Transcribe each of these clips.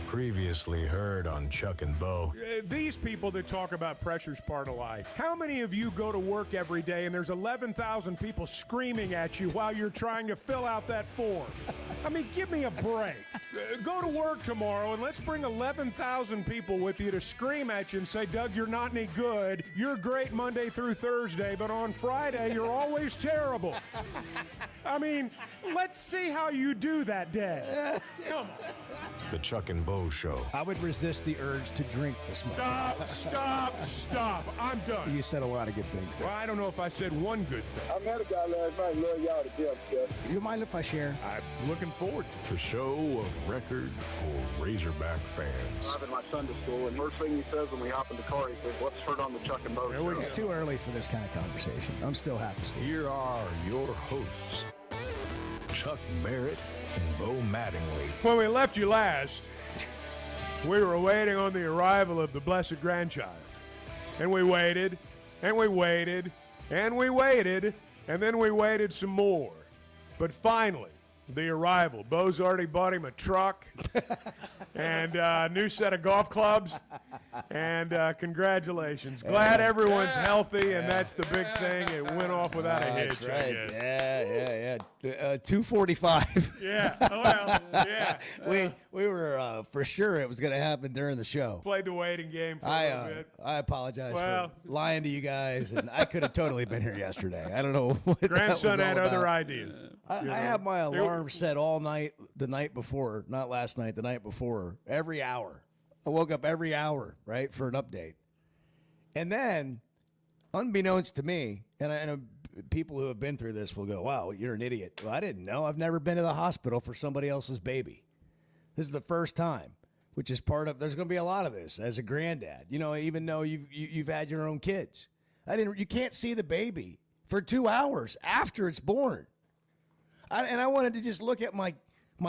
Previously heard on Chuck and Bo. These people that talk about pressure's part of life, how many of you go to work every day and there's 11,000 people screaming at you while you're trying to fill out that form? I mean, give me a break. Go to work tomorrow and let's bring 11,000 people with you to scream at you and say, Doug, you're not any good. You're great Monday through Thursday, but on Friday, you're always terrible. I mean, let's see how you do that day. Come on. The Chuck and Bo Show. I would resist the urge to drink this morning. Stop. I'm done. You said a lot of good things there. Well, I don't know if I said one good thing. I met a guy last night, love y'all to death, Jeff. You mind if I share? I'm looking forward to it. The show of record for Razorback fans. Driving my son to school, and first thing he says when we hop in the car, he says, "What's heard on the Chuck and Bo show?" It's too early for this kind of conversation. I'm still half asleep. Here are your hosts, Chuck Barrett and Bo Mattingly. When we left you last, we were waiting on the arrival of the blessed grandchild. And we waited, and we waited, and we waited, and then we waited some more. But finally, the arrival. Bo's already bought him a truck and a new set of golf clubs. And congratulations. Glad everyone's healthy, and that's the big thing. It went off without a hitch, That's right. I guess. Yeah. 2:45. Yeah, well, yeah. We were for sure it was going to happen during the show. Played the waiting game for a little bit. I apologize Well- for lying to you guys, and I could have totally been here yesterday. I don't know what Grandson that was had all other about. ideas. I have my alarm set all night, the night before, not last night, the night before, every hour. I woke up every hour, right, for an update. And then, unbeknownst to me, and I know people who have been through this will go, wow, you're an idiot. Well, I didn't know. I've never been to the hospital for somebody else's baby. This is the first time, which is part of, there's going to be a lot of this as a granddad, you know, even though you've had your own kids. You can't see the baby for 2 hours after it's born. And I wanted to just look at my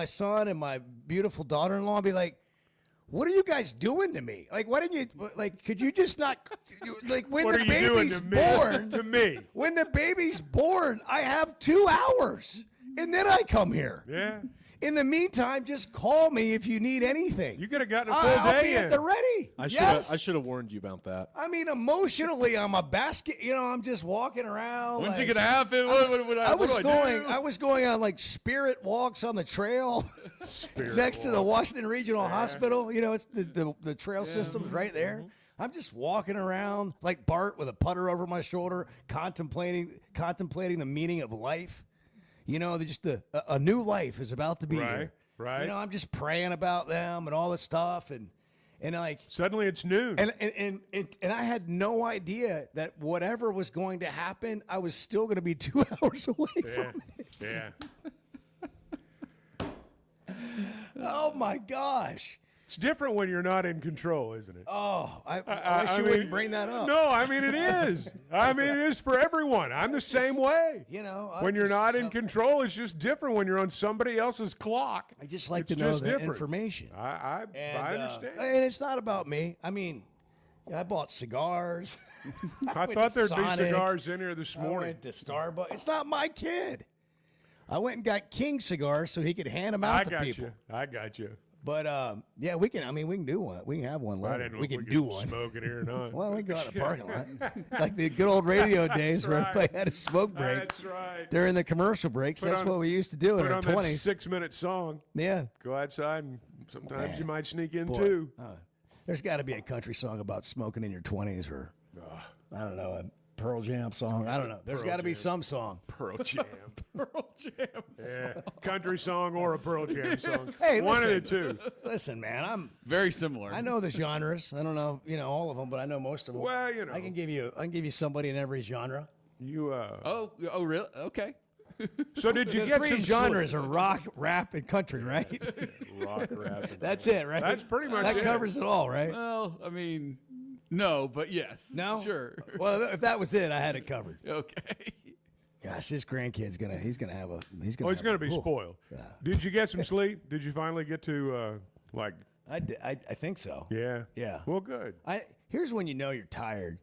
son and my beautiful daughter-in-law and be like, what are you guys doing to me? Like, why didn't you, like, could you just not, like, when What the are you doing baby's to me? born, To me. when the baby's born, I have 2 hours, and then I come here. Yeah. In the meantime, just call me if you need anything. You could have gotten a full I'll day be in. at the ready. I Yes. should have warned you about that. I mean, emotionally, I'm a basket. You know, I'm just walking around. When's like, it gonna happen? What I was going on like spirit walks on the trail next to the Washington Regional Hospital. You know, it's the trail system's right there. I'm just walking around like Bart with a putter over my shoulder, contemplating the meaning of life. You know, just a new life is about to be here. Right. You know, I'm just praying about them and all this stuff, and like Suddenly it's noon. and I had no idea that whatever was going to happen, I was still going to be 2 hours away from it. Yeah. Oh my gosh. It's different when you're not in control, isn't it? Oh, I wish you mean, wouldn't bring that up. No, I mean, it is. I mean, it is for everyone. I'm the same way. You know, When you're not in control, it's just different when you're on somebody else's clock. I just like It's to know just the different. information. I understand. And it's not about me. I mean, I bought cigars. I went thought to there'd be Sonic. cigars in here this I morning. went to Starbucks. It's not my kid. I went and got King cigars so he could hand them out I to got people. you. I got you. But yeah, we can do one. We can have one I later. didn't know We if can we do could one. smoke it here or not. Well, we go out the parking lot. Like the good old radio days where right. everybody had a smoke break That's right. during the commercial breaks. That's what we used to do in Put our on that 20s. 6-minute song. Yeah. Go outside, and sometimes Man. you might sneak in Boy. too. There's got to be a country song about smoking in your 20s or, I don't know, a Pearl Jam song. I don't know. There's got to be some song. Pearl Jam. Pearl Jam. Yeah. Country song or a Pearl Jam song. Hey, one listen. of the two. Listen, man, Very similar. I know the genres. I don't know, all of them, but I know most of them. Well, you know. I can give you somebody in every genre. You Oh, really? Okay. So did you The get three some genres are rock, rap, and country, right? rock rap? That's it, right? That's pretty much that it. covers it all, right? Well, I mean, no, but yes. No? Sure. Well, if that was it, I had it covered. Okay. Gosh, this grandkid's gonna Oh, he's going have to be ooh. spoiled. Yeah. Did you get some sleep? Did you finally get to I I think so. Yeah. Yeah. Well, good. Here's when you know you're tired.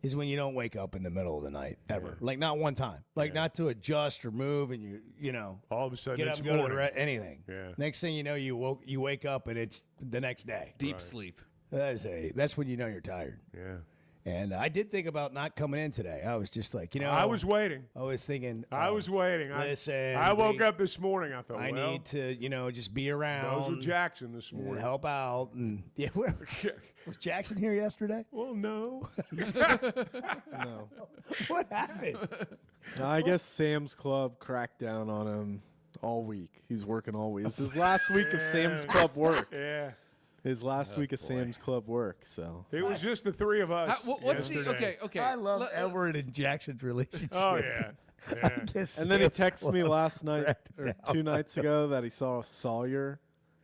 is when you don't wake up in the middle of the night ever. Like not one time. Like not to adjust or move, and you know All of a sudden get it's up, go to morning. anything. Yeah. Next thing you know, you wake up and it's the next day. Deep sleep. That's when you know you're tired. Yeah. And I did think about not coming in today. I was just like, I was waiting. I was thinking. I was waiting. Listen, I woke up this morning. I thought, I well, need to, just be around. those were Jackson this and morning. help out. And yeah, was Jackson here yesterday? Well, no. No. What happened? No, I guess Sam's Club cracked down on him all week. He's working all week. This is last week of Sam's Club work. Yeah. His last week of Sam's Club work. So It was just the three of us. What's the yesterday. okay? I love Edward and Jackson's relationship. Oh, yeah. Yeah. and then he texted me last night or 2 nights ago that he saw Sawyer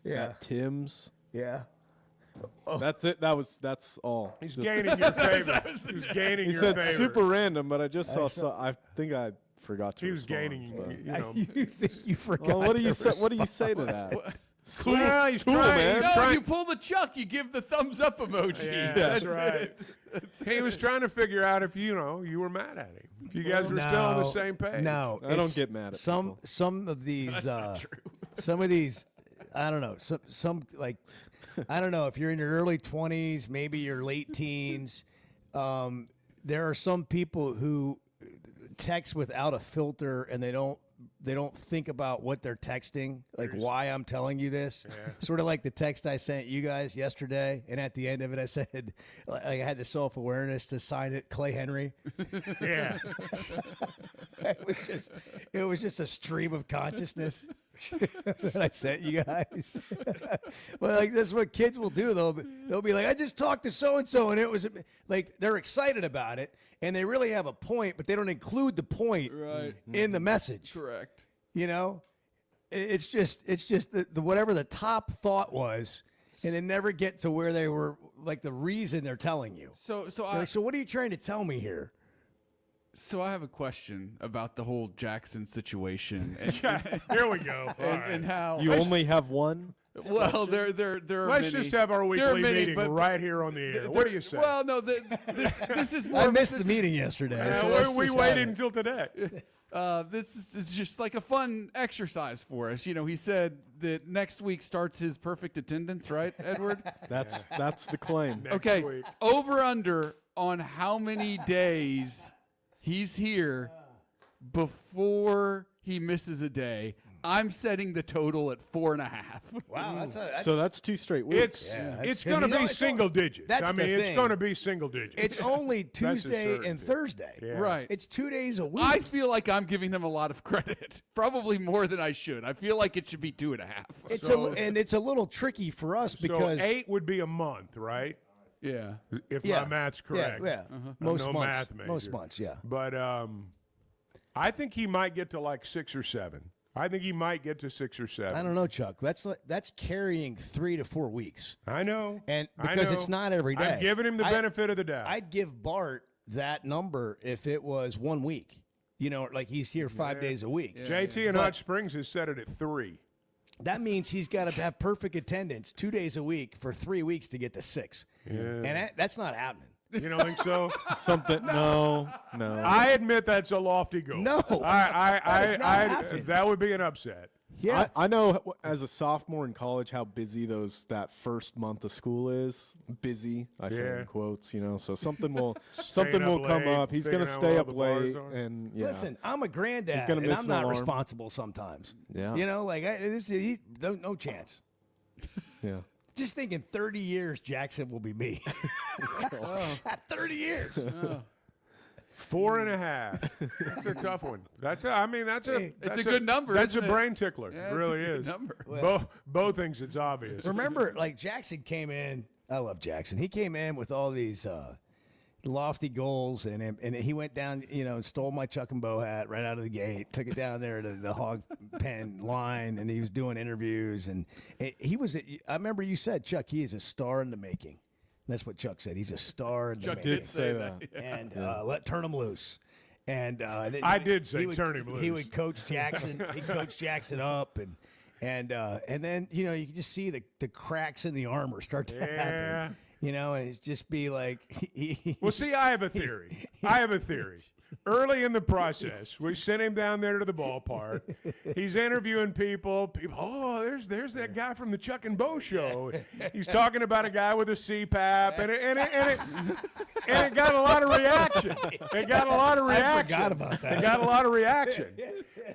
at Tim's. Yeah. That's it. That's all. He's Just- gaining your favor. He's gaining He your said favor. super random, but I just saw. I think I forgot to. He was respond, gaining, but- you know. You think you forgot? Well, what do you to say? What do you respond? say to that? Well, he's Cool, trying. man. He's No, trying. you pull the Chuck, you give the thumbs up emoji. Yeah, That's that's right. He was trying to figure out if you were mad at him. If you guys were still on the same page. No, I don't it's get mad at some. people. Some of these. Some of these. I don't know. Some like. I don't know if you're in your early 20s, maybe your late teens. There are some people who text without a filter, and they don't think about what they're texting, like why I'm telling you this. Sort of like the text I sent you guys yesterday, and at the end of it, I said, like, I had the self-awareness to sign it, Clay Henry. Yeah. It was just a stream of consciousness that I sent you guys. But like that's what kids will do. They'll be like, I just talked to so and so, and it was like they're excited about it, and they really have a point, but they don't include the point in the message. Correct. You know, it's just the whatever the top thought was, and they never get to where they were, like the reason they're telling you. So So what are you trying to tell me here? So I have a question about the whole Jackson situation Here we go. All right. and how You only have one. well there are Let's many. just have our There are weekly many, meeting but right here on the air. What do you say? Well, no, this is more. I missed this the meeting yesterday. Yeah, so let's we just have waited it. until today. This is just like a fun exercise for us. You know, he said that next week starts his perfect attendance, right, Edward? That's the claim. Okay, week. over under on how many days he's here before he misses a day. I'm setting the total at 4.5. Wow, So that's 2 straight weeks. It's going to be single digits. that's I mean, the it's thing. going to be single digits. It's only Tuesday certainty. and Thursday. Yeah. Right. It's 2 days a week. I feel like I'm giving him a lot of credit, probably more than I should. I feel like it should be 2.5. It's a little tricky for us because so 8 would be a month, right? Yeah. If yeah, my math's correct. Yeah, I'm most no months. math major. Most months, yeah. But I think he might get to like 6 or 7. I think he might get to 6 or 7. I don't know, Chuck. That's carrying 3 to 4 weeks, I know. and I because know. it's not every day. I'm giving him the benefit of the doubt. I'd give Bart that number if it was 1 week. You know, like he's here 5 days a week. JT in Hot Springs has set it at 3. That means he's got to have perfect attendance 2 days a week for 3 weeks to get to 6. Yeah. And that's not happening. You don't think so? Something. No. I admit that's a lofty goal. No. That is not happening. That would be an upset. Yeah. I know as a sophomore in college how busy that first month of school is. Busy, I say Yeah. in quotes, so something will Staying up come late, up. He's going to figuring stay out up where all the late, bars are. and yeah. Listen, I'm a granddad, gonna and miss I'm an not alarm. responsible sometimes. Yeah. You know, like no chance. yeah. Just thinking 30 years, Jackson will be me. 30 years. 4.5. That's a tough one. That's a good number, That's a isn't it? brain tickler. Yeah, it really it's a good is. number. Both things. It's obvious. Remember, like Jackson came in. I love Jackson. He came in with all these lofty goals, and he went down, and stole my Chuck and Bow hat right out of the gate. Took it down there to the hog pen line, and he was doing interviews. And he was. I remember you said, Chuck, he is a star in the making. That's what Chuck said. He's a star in the Chuck making. did say that. And turn him loose. And I did say turn him loose. He would coach Jackson. He'd coach Jackson up, and then you could just see the cracks in the armor start to happen. You know, and it's just be like. Well, see, I have a theory. Early in the process, we sent him down there to the ballpark. He's interviewing people. Oh, there's that guy from the Chuck and Bo show. He's talking about a guy with a CPAP, and it got a lot of reaction. I forgot about that. It got a lot of reaction.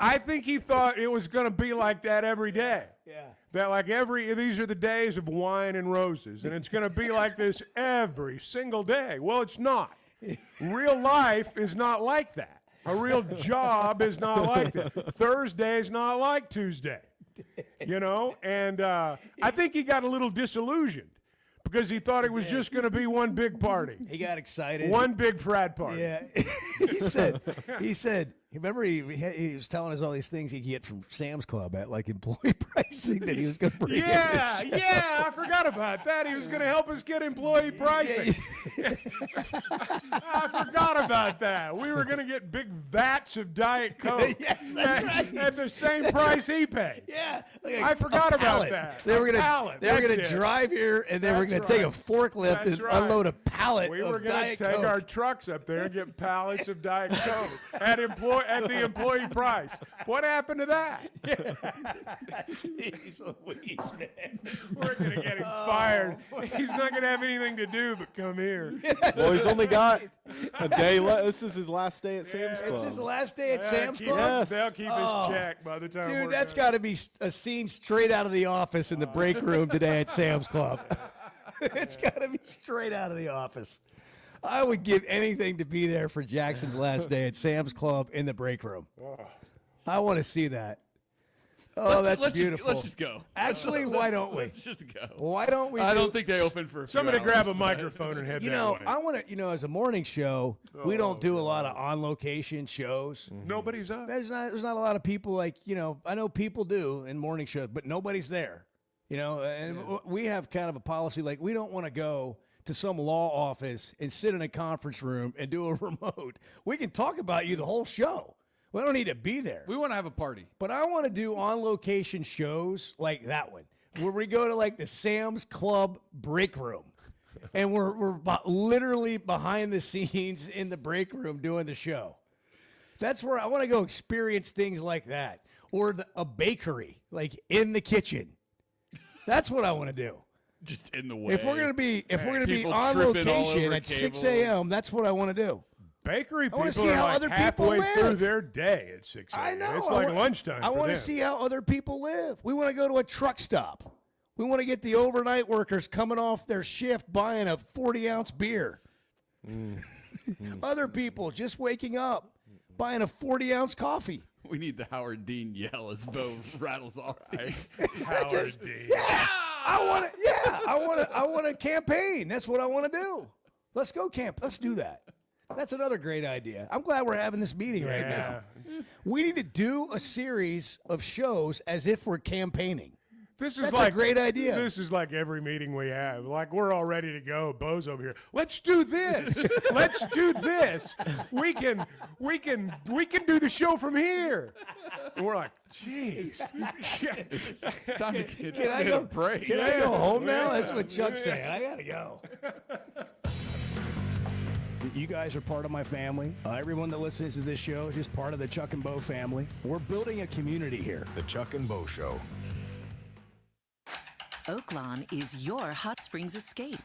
I think he thought it was going to be like that every day. Yeah. That like these are the days of wine and roses, and it's going to be like this every single day. Well, it's not. Real life is not like that. A real job is not like that. Thursday is not like Tuesday, you know? And I think he got a little disillusioned because he thought it was just going to be one big party. He got excited. One big frat party. Yeah. he said, remember he was telling us all these things he could get from Sam's Club at like employee pricing that he was going to bring in. I forgot about that. He was going to help us get employee pricing. I forgot about that. We were going to get big vats of Diet Coke at the same price he paid. Yeah. I forgot about that. They were going to drive here and they were going to take a forklift and unload a pallet We were going to take Coke. our trucks up there and get pallets of Diet Coke at the employee price. What happened to that? Jeez Louise, man. We're going to get him fired. He's not going to have anything to do but come here. Well, he's only got a day left. This is his last day at Sam's Club. It's his last day at Sam's Club? Yes. They'll keep his check by the time we're Dude, that's done. got to be a scene straight out of The Office in the break room today at Sam's Club. It's got to be straight out of The Office. I would give anything to be there for Jackson's last day at Sam's Club in the break room. I want to see that. Oh, that's beautiful. Let's just go. Actually, why don't we? Let's just go. Why don't we? I don't think they open for a few Somebody hours. grab a microphone and head You that know, way. I want to. As a morning show, we don't do a lot of on-location shows. Nobody's up. There's not a lot of people like, I know people do in morning shows, but nobody's there. And we have kind of a policy like we don't want to go to some law office and sit in a conference room and do a remote. We can talk about you the whole show. We don't need to be there. We want to have a party. But I want to do on-location shows like that one, where we go to like the Sam's Club break room. And we're literally behind the scenes in the break room doing the show. That's where I want to go experience things like that. Or a bakery, like in the kitchen. That's what I want to do. Just in the way. If we're gonna be People on tripping all location over at 6 cable. a.m., that's what I want to do. Bakery people wanna see are how like other people halfway through live. their day at 6 a.m. I know. It's like lunchtime I for want them. to see how other people live. We want to go to a truck stop. We want to get the overnight workers coming off their shift buying a 40-ounce beer. Other people just waking up buying a 40-ounce coffee. We need the Howard Dean yell as Bo rattles off. Howard Dean. Yeah, I want to campaign. That's what I want to do. Let's go camp. Let's do that. That's another great idea. I'm glad we're having this meeting right now. We need to do a series of shows as if we're campaigning. That's a great idea. This is like every meeting we have. Like we're all ready to go. Bo's over here. Let's do this. Let's do this. We can do the show from here. And we're like, jeez. It's time to get Can I a go? break. Can I go home now? That's what Chuck's saying. I gotta go. You guys are part of my family. Everyone that listens to this show is just part of the Chuck and Bo family. We're building a community here. The Chuck and Bo Show. Oaklawn is your hot springs escape.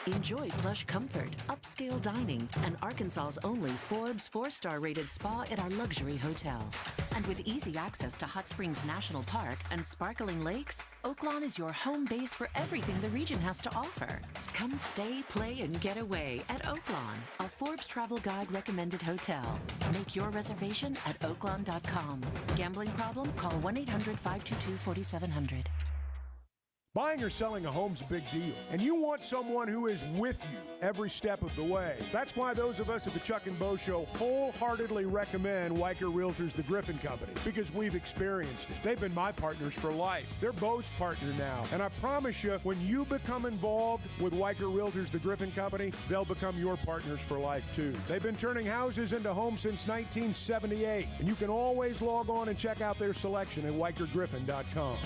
Enjoy plush comfort, upscale dining, and Arkansas's only Forbes 4-star rated spa at our luxury hotel. And with easy access to Hot Springs National Park and sparkling lakes, Oaklawn is your home base for everything the region has to offer. Come stay, play, and get away at Oaklawn, a Forbes Travel Guide recommended hotel. Make your reservation at oaklawn.com. Gambling problem? Call 1-800-522-4700. Buying or selling a home's a big deal, and you want someone who is with you every step of the way. That's why those of us at the Chuck and Bo Show wholeheartedly recommend Weicker Realtors The Griffin Company, because we've experienced it. They've been my partners for life. They're Bo's partner now, and I promise you, when you become involved with Weicker Realtors The Griffin Company, they'll become your partners for life too. They've been turning houses into homes since 1978, and you can always log on and check out their selection at WeicherGriffin.com.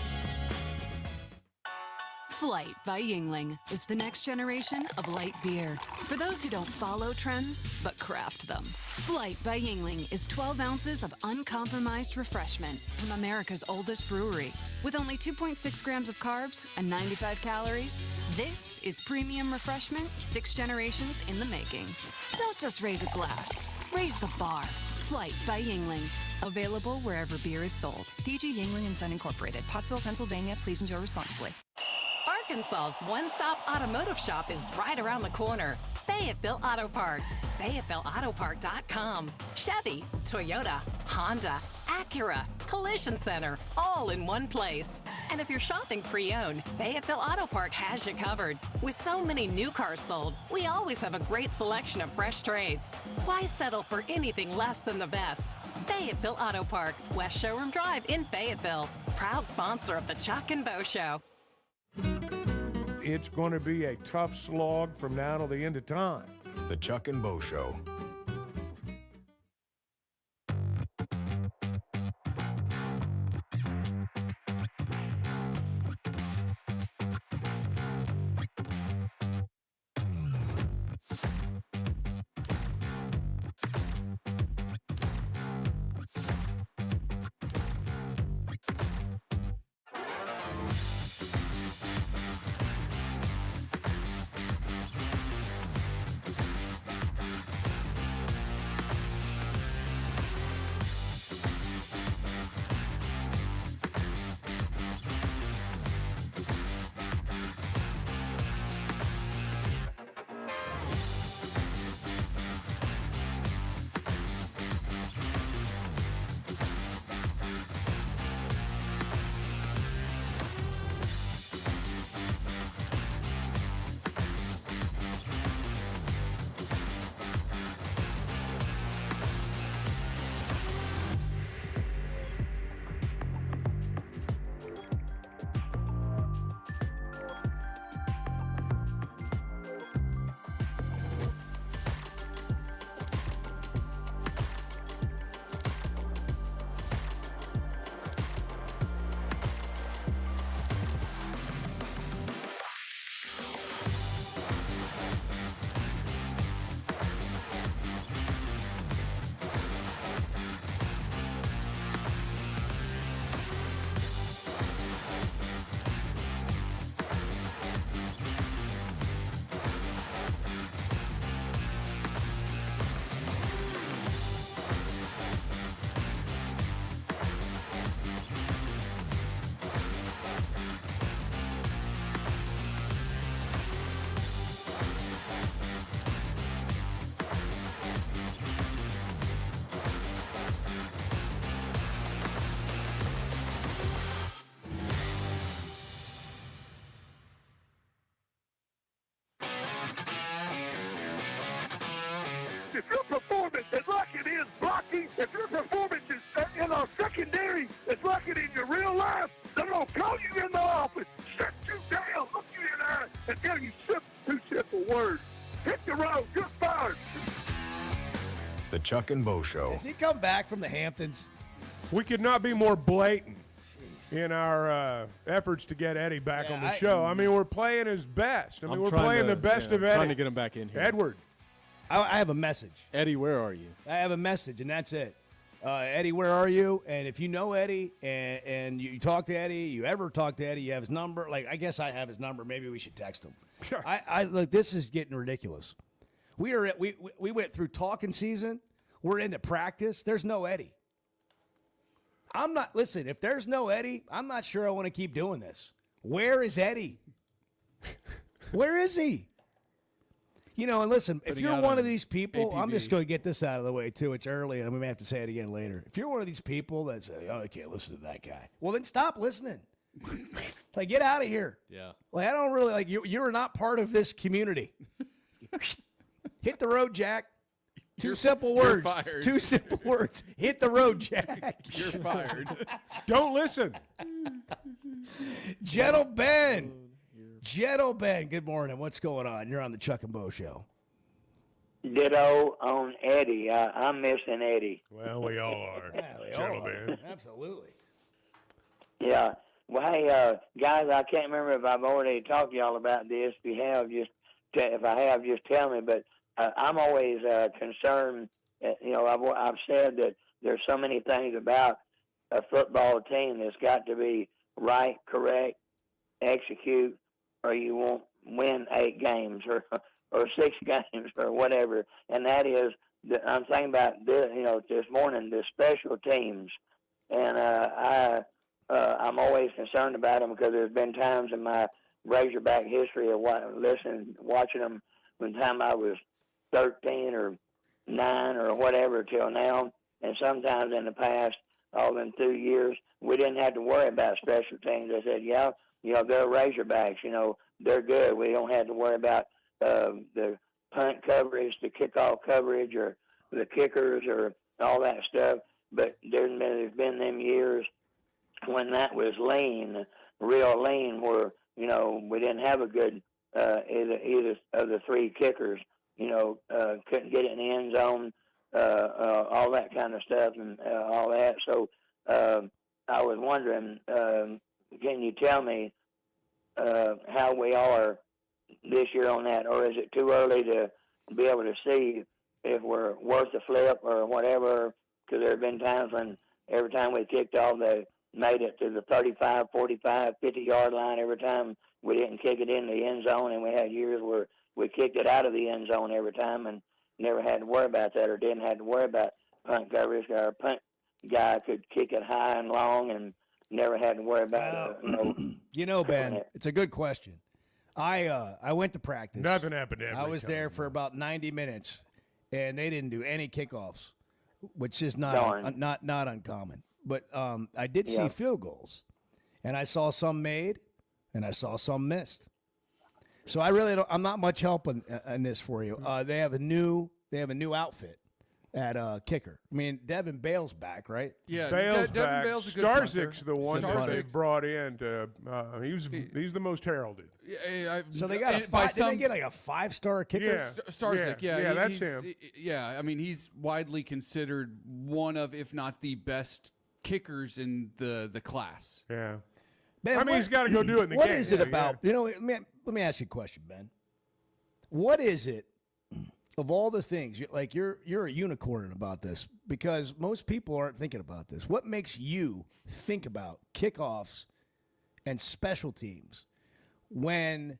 Flight by Yingling is the next generation of light beer. For those who don't follow trends, but craft them. Flight by Yingling is 12 ounces of uncompromised refreshment from America's oldest brewery. With only 2.6 grams of carbs and 95 calories, this is premium refreshment 6 generations in the making. Don't just raise a glass, raise the bar. Flight by Yingling. Available wherever beer is sold. DG Yingling and Son Incorporated, Pottsville, Pennsylvania. Please enjoy responsibly. Arkansas's one-stop automotive shop is right around the corner. Fayetteville Auto Park. FayettevilleAutoPark.com. Chevy, Toyota, Honda, Acura, Collision Center, all in one place. And if you're shopping pre-owned, Fayetteville Auto Park has you covered. With so many new cars sold, we always have a great selection of fresh trades. Why settle for anything less than the best? Fayetteville Auto Park, West Showroom Drive in Fayetteville. Proud sponsor of the Chuck and Bo Show. It's going to be a tough slog from now till the end of time. The Chuck and Bo Show. If your performance is like it is blocking, if your performance is in our secondary is like it in your real life, they're going to call you in the office, shut you down, look you in the eye, and tell you two simple words. Hit the road, you're fired. The Chuck and Bo Show. Has he come back from the Hamptons? We could not be more blatant in our efforts to get Eddie back on the show. I mean, we're playing his best. I mean, we're playing the best of Eddie. Trying to get him back in here. Edward. I have a message. Eddie, where are you? I have a message, and that's it. Eddie, where are you? And if you know Eddie and you talk to Eddie, you ever talk to Eddie, you have his number. Like, I guess I have his number. Maybe we should text him. I look, this is getting ridiculous. We went through talking season. We're into practice. There's no Eddie. Listen, if there's no Eddie, I'm not sure I want to keep doing this. Where is Eddie? Where is he? You know, and listen, if you're one of these people, I'm just going to get this out of the way, too. It's early, and we may have to say it again later. If you're one of these people that say, oh, I can't listen to that guy, well, then stop listening. Like, get out of here. Yeah. Like, I don't really, like, you're not part of this community. Hit the road, Jack. Two simple words. Fired. Two simple words. Hit the road, Jack. You're fired. Don't listen. Gentle Ben. Gentle Ben, good morning. What's going on? You're on the Chuck and Bo Show. Ditto on Eddie. I'm missing Eddie. Well, we all are. Yeah, we Gentle all are. Ben. Absolutely. Yeah. Well, hey, guys, I can't remember if I've already talked to y'all about this. If you have, if I have, just tell me. But I'm always concerned. I've said that there's so many things about a football team that's got to be right, correct, execute, or you won't win 8 games or 6 games or whatever. And that is, I'm thinking about this, this morning, the special teams. And I'm always concerned about them because there's been times in my Razorback history of watching them from the time I was 13 or 9 or whatever till now. And sometimes in the past, all them 2 years, we didn't have to worry about special teams. I said, they're Razorbacks. They're good. We don't have to worry about the punt coverage, the kickoff coverage, or the kickers, or all that stuff. But there's been them years when that was lean, real lean, where we didn't have a good either of the 3 kickers. Couldn't get it in the end zone, all that kind of stuff, and all that. So I was wondering, can you tell me how we are this year on that, or is it too early to be able to see if we're worth the flip or whatever? Because there have been times when every time we kicked off, they made it to the 35, 45, 50-yard line every time we didn't kick it in the end zone, and we had years where we kicked it out of the end zone every time and never had to worry about that, or didn't have to worry about punt coverage. Our punt guy could kick it high and long and never had to worry about Ben, it's a good question. I went to practice. Nothing happened. I was there for about 90 minutes, and they didn't do any kickoffs, which is not uncommon. But I did see field goals, and I saw some made, and I saw some missed. So I'm not much help in this for you. They have a new outfit at kicker. I mean, Devin Bale's back, right? Yeah, Bale's Devin back. Bale's a good Starzik's punter. the one that they brought in. He's the most heralded. So they got did they get like a 5-star kicker? Yeah, Starzik, yeah, that's him. Yeah, I mean, he's widely considered one of, if not the best kickers in the class. Yeah. Ben, he's got to go do it in the game. What is it about? Let me ask you a question, Ben. What is it of all the things? You're a unicorn about this because most people aren't thinking about this. What makes you think about kickoffs and special teams when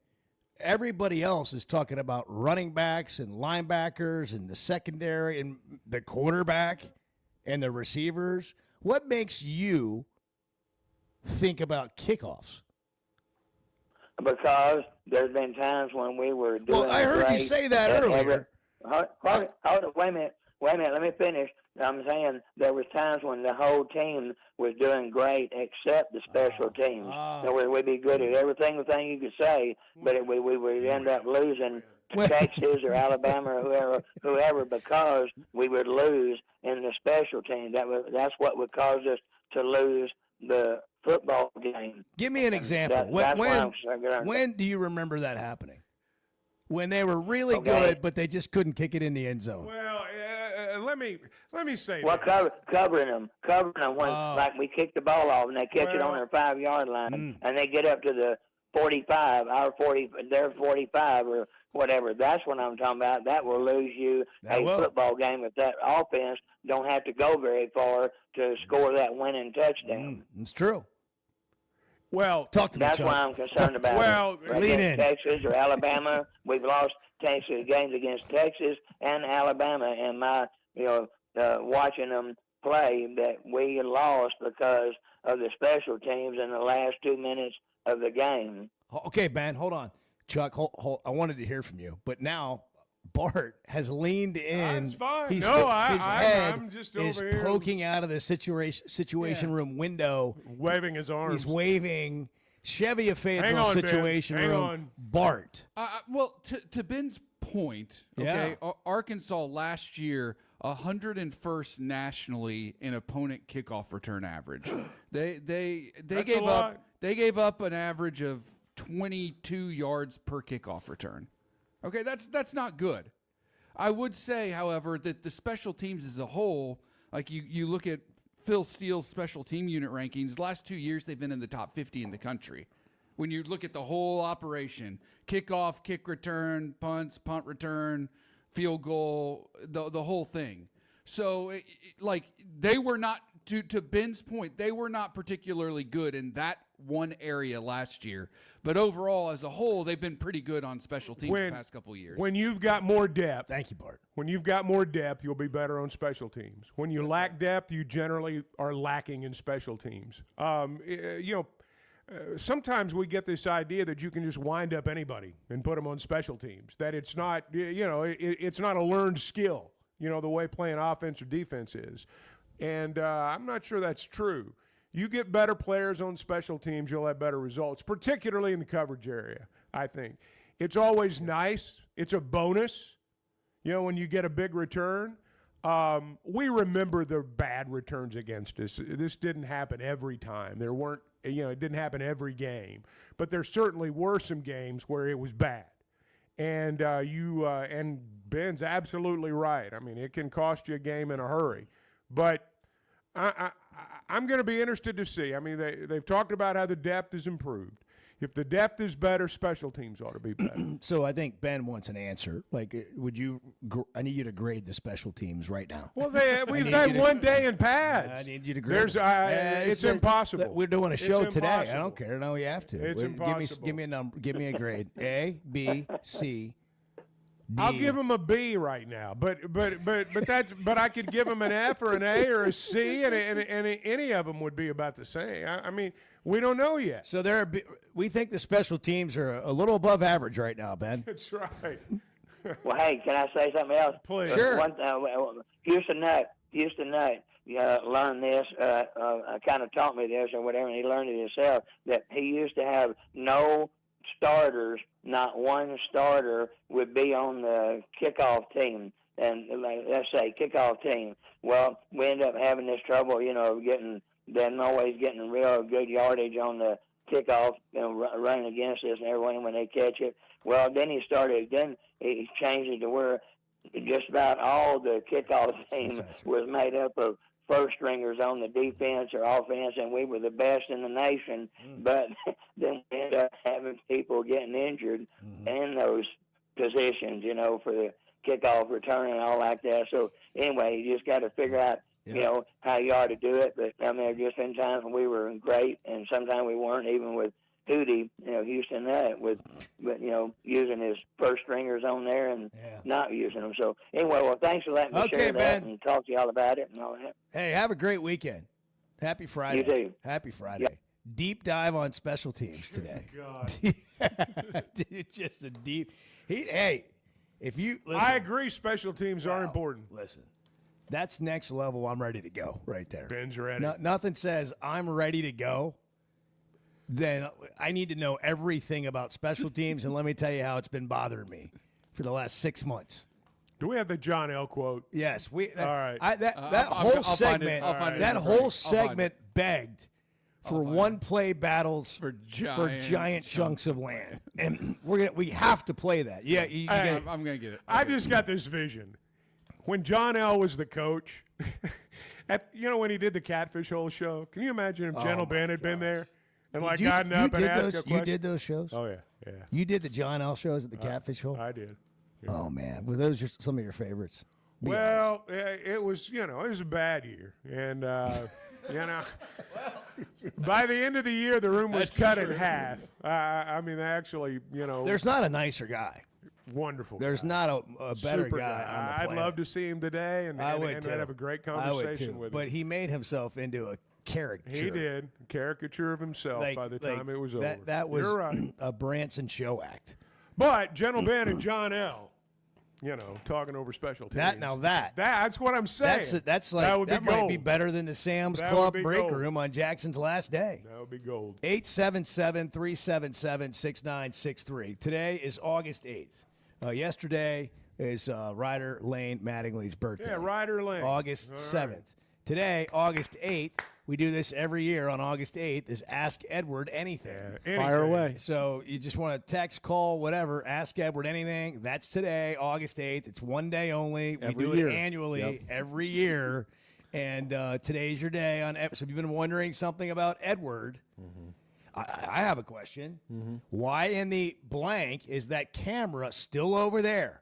everybody else is talking about running backs and linebackers and the secondary and the quarterback and the receivers? What makes you think about kickoffs? Because there's been times when we were doing I heard you say that earlier. Hold on, wait a minute, let me finish. I'm saying there was times when the whole team was doing great except the special teams. So we'd be good at every single thing you could say, but we would end up losing to Texas or Alabama or whoever because we would lose in the special team. That's what would cause us to lose the football game. Give me an example. When do you remember that happening? When they were really good, but they just couldn't kick it in the end zone. Well, let me say. Well, covering them when like we kick the ball off and they catch it on their 5-yard line and they get up to the 45, their 45 or whatever. That's what I'm talking about. That will lose you football game if that offense don't have to go very far to score that winning touchdown. It's true. Well, talk to me, That's Chuck. why I'm concerned about it. Lean in. Texas or Alabama. We've lost Texas games against Texas and Alabama, and watching them play that we lost because of the special teams in the last 2 minutes of the game. Okay, Ben, hold on. Chuck, hold, I wanted to hear from you, but now Bart has leaned in. That's fine. His head I'm just is over here poking out of the situation room window. Waving his arms. He's waving. Chevy of Fayetteville situation Ben. Hang room. on. Bart. Well, to Ben's point, okay, Arkansas last year 101st nationally in opponent kickoff return average. They gave up an average of 22 yards per kickoff return. Okay, that's not good. I would say, however, that the special teams as a whole, like you look at Phil Steele's special team unit rankings, the last 2 years they've been in the top 50 in the country. When you look at the whole operation, kickoff, kick return, punts, punt return, field goal, the whole thing. So, they were not, to Ben's point, they were not particularly good in that one area last year. But overall, as a whole, they've been pretty good on special teams the past couple of years. When you've got more depth. Thank you, Bart. When you've got more depth, you'll be better on special teams. When you lack depth, you generally are lacking in special teams. Sometimes we get this idea that you can just wind up anybody and put them on special teams, that it's not, it's not a learned skill, the way playing offense or defense is. And I'm not sure that's true. You get better players on special teams, you'll have better results, particularly in the coverage area, I think. It's always nice. It's a bonus, when you get a big return. We remember the bad returns against us. This didn't happen every time. There weren't, it didn't happen every game. But there certainly were some games where it was bad. And and Ben's absolutely right. I mean, it can cost you a game in a hurry. But I'm going to be interested to see. I mean, they've talked about how the depth is improved. If the depth is better, special teams ought to be better. So I think Ben wants an answer. Like, I need you to grade the special teams right now. Well, we've had 1 day in pads. I need you to grade. It's impossible. We're doing a show today. I don't care. No, you have to. It's impossible. Give me a number. Give me a grade. A, B, C, D. I'll give him a B right now, but I could give him an F or an A or a C, and any of them would be about the same. I mean, we don't know yet. So we think the special teams are a little above average right now, Ben. That's right. Well, hey, can I say something else? Please. Sure. Houston Nutt learned this. Kind of taught me this or whatever, and he learned it himself. That he used to have no starters. Not one starter would be on the kickoff team, and let's say kickoff team. Well, we end up having this trouble, them always getting real good yardage on the kickoff, running against us and everyone when they catch it. Well, then he changed it to where just about all the kickoff team was made up of first stringers on the defense or offense, and we were the best in the nation. But then we ended up having people getting injured in those positions, for the kickoff return and all like that. So anyway, you just got to figure out, how you ought to do it. But I mean, there just been times when we were great, and sometimes we weren't, even with Hootie, Houston Nutt, using his first stringers on there and not using them. So anyway, well, thanks for letting me share that and talk to y'all about it and all that. Hey, have a great weekend. Happy Friday. You too. Happy Friday. Yep. Deep dive on special teams today. God. Dude, just a deep. If you listen, I agree, special teams are important. Listen, that's next level. I'm ready to go right there. Ben's ready. Nothing says I'm ready to go. Then I need to know everything about special teams, and let me tell you how it's been bothering me for the last 6 months. Do we have the John L. quote? Yes, we. All right. That whole segment begged for one-play battles for giant chunks of land, and we have to play that. Yeah, I'm gonna get it. I just got this vision. When John L. was the coach, when he did the Catfish Hole show, can you imagine if Gentle Ben had been there? And gotten up and asked a question. You did those shows? Oh, yeah. You did the John L. shows at the Catfish Hole? I did. Yeah. Oh, man. Were those some of your favorites? Well, it was, it was a bad year. And, by the end of the year, the room was cut in half. I mean, actually, There's not a nicer guy. Wonderful. There's not a better Super guy on the planet. I'd love to see him today, and I'd have a great conversation with him. But he made himself into a caricature. He did. Caricature of himself by the time it was over. That was You're right. a Branson show act. But Gentle Ben and John L., talking over special teams. That's what I'm saying. That might be better than the Sam's Club break room on Jackson's last day. That would be gold. 877-377-6963. Today is August 8th. Yesterday is Ryder Lane Mattingly's birthday. Yeah, Ryder Lane. August 7th. Today, August 8th, we do this every year on August 8th, is Ask Edward Anything. Yeah, fire away. So you just want to text, call, whatever, Ask Edward Anything. That's today, August 8th. It's one day only. We do it annually every year. And today's your day on episode. If you've been wondering something about Edward, I have a question. Why in the blank is that camera still over there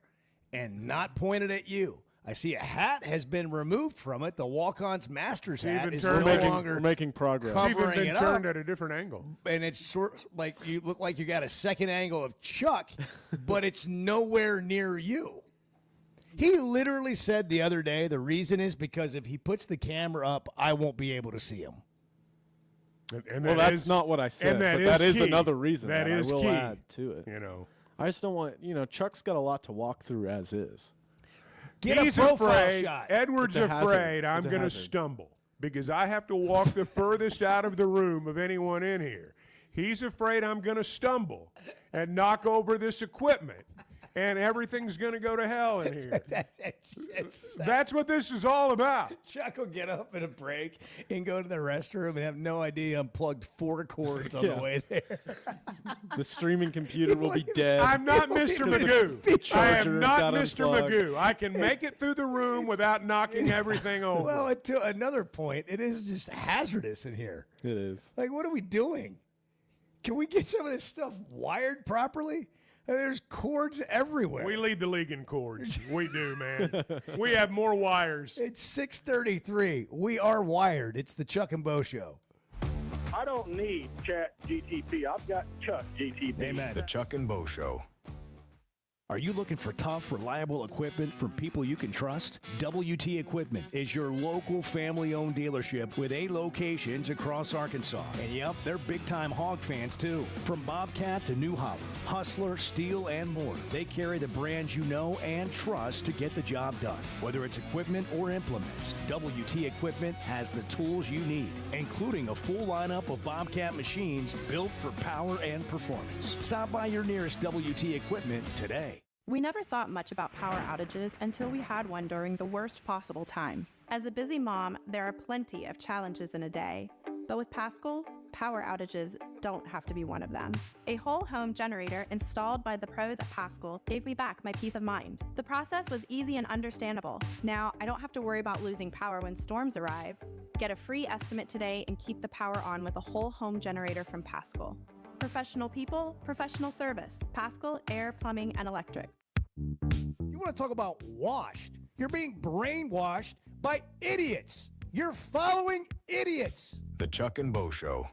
and not pointed at you? I see a hat has been removed from it. The walk-on's master's hat is no longer we're making progress. Even covering been it turned up. at a different angle. And it's sort of like you look like you got a second angle of Chuck, but it's nowhere near you. He literally said the other day the reason is because if he puts the camera up, I won't be able to see him. And well, that's not what I said, but that is another reason that I will add to it. You know, I just don't want, Chuck's got a lot to walk through as is. He's afraid. Edward's afraid I'm going to stumble because I have to walk the furthest out of the room of anyone in here. He's afraid I'm going to stumble and knock over this equipment. And everything's going to go to hell in here. That's what this is all about. Chuck will get up in a break and go to the restroom and have no idea he unplugged 4 cords on the way there. The streaming computer will be dead. I'm not Mr. Magoo. I am not Mr. Magoo. I can make it through the room without knocking everything over. Well, to another point, it is just hazardous in here. It is. Like, what are we doing? Can we get some of this stuff wired properly? I mean, there's cords everywhere. We lead the league in cords. We do, man. We have more wires. It's 6:33. We are wired. It's the Chuck and Bo Show. I don't need Chat GTP. I've got Chuck GTP. Amen. The Chuck and Bo Show. Are you looking for tough, reliable equipment from people you can trust? WT Equipment is your local family-owned dealership with 8 locations across Arkansas. And yep, they're big-time hog fans too. From Bobcat to New Holland, Hustler, Steel, and more. They carry the brands you know and trust to get the job done. Whether it's equipment or implements, WT Equipment has the tools you need, including a full lineup of Bobcat machines built for power and performance. Stop by your nearest WT Equipment today. We never thought much about power outages until we had one during the worst possible time. As a busy mom, there are plenty of challenges in a day. But with Paschal, power outages don't have to be one of them. A whole home generator installed by the pros at Paschal gave me back my peace of mind. The process was easy and understandable. Now, I don't have to worry about losing power when storms arrive. Get a free estimate today and keep the power on with a whole home generator from Paschal. Professional people, professional service. Paschal, Air, Plumbing, and Electric. You want to talk about washed? You're being brainwashed by idiots. You're following idiots. The Chuck and Bo Show.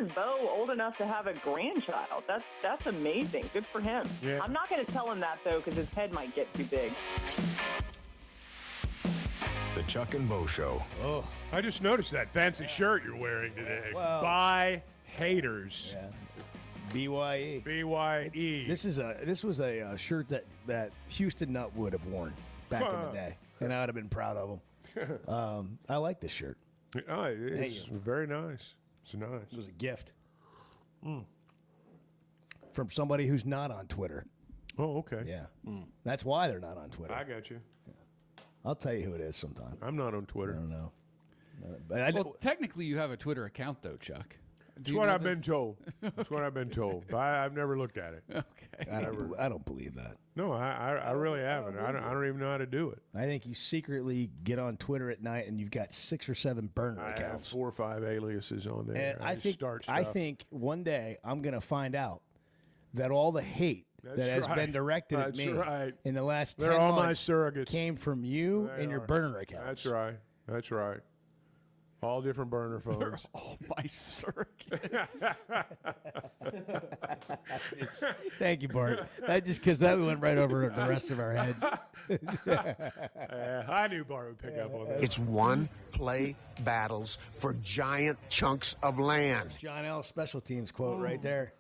is Bo old enough to have a grandchild? That's amazing. Good for him. Yeah. I'm not going to tell him that, though, because his head might get too big. The Chuck and Bo Show. Oh, I just noticed that fancy shirt you're wearing today. Well, By haters. Yeah. BYE. BYE. This was a shirt that Houston Nutt would have worn back in the day, and I would have been proud of him. I like this shirt. Oh, it's very nice. It's nice. It was a gift from somebody who's not on Twitter. Oh, okay. Yeah. That's why they're not on Twitter. I got you. Yeah. I'll tell you who it is sometime. I'm not on Twitter. I don't know. But Well, technically, you have a Twitter account, though, Chuck. That's what I've been told. That's what I've been told. But I've never looked at it. Okay. I don't believe that. No, I really haven't. I don't even know how to do it. I think you secretly get on Twitter at night and you've got 6 or 7 burner I have accounts. 4 or 5 aliases on there. And just I think one day I'm going to find out that all the hate that has been directed at me in the last 10 They're all my months surrogates. came from you and your burner accounts. That's right. That's right. All different burner phones. They're all my surrogates. Thank you, Bart. Because that went right over the rest of our heads. I knew Bart would pick up on that. It's one-play battles for giant chunks of land. John L. special teams quote right there.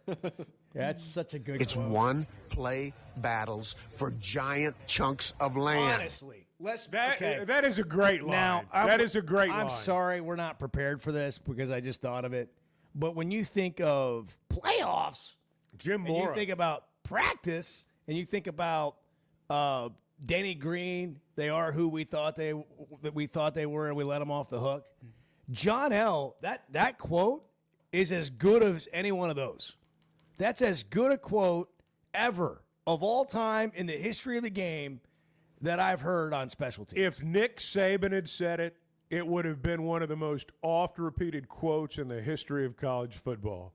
That's such a good It's quote. one-play battles for giant chunks of land. Honestly, that is a great line. Now, that is a great line. I'm sorry we're not prepared for this because I just thought of it. But when you think of playoffs, Jim and Mora. you think about practice, and you think about Denny Green, they are who we thought they were, and we let them off the hook. John L. That quote is as good as any one of those. That's as good a quote ever of all time in the history of the game that I've heard on special teams. If Nick Saban had said it, it would have been one of the most oft-repeated quotes in the history of college football.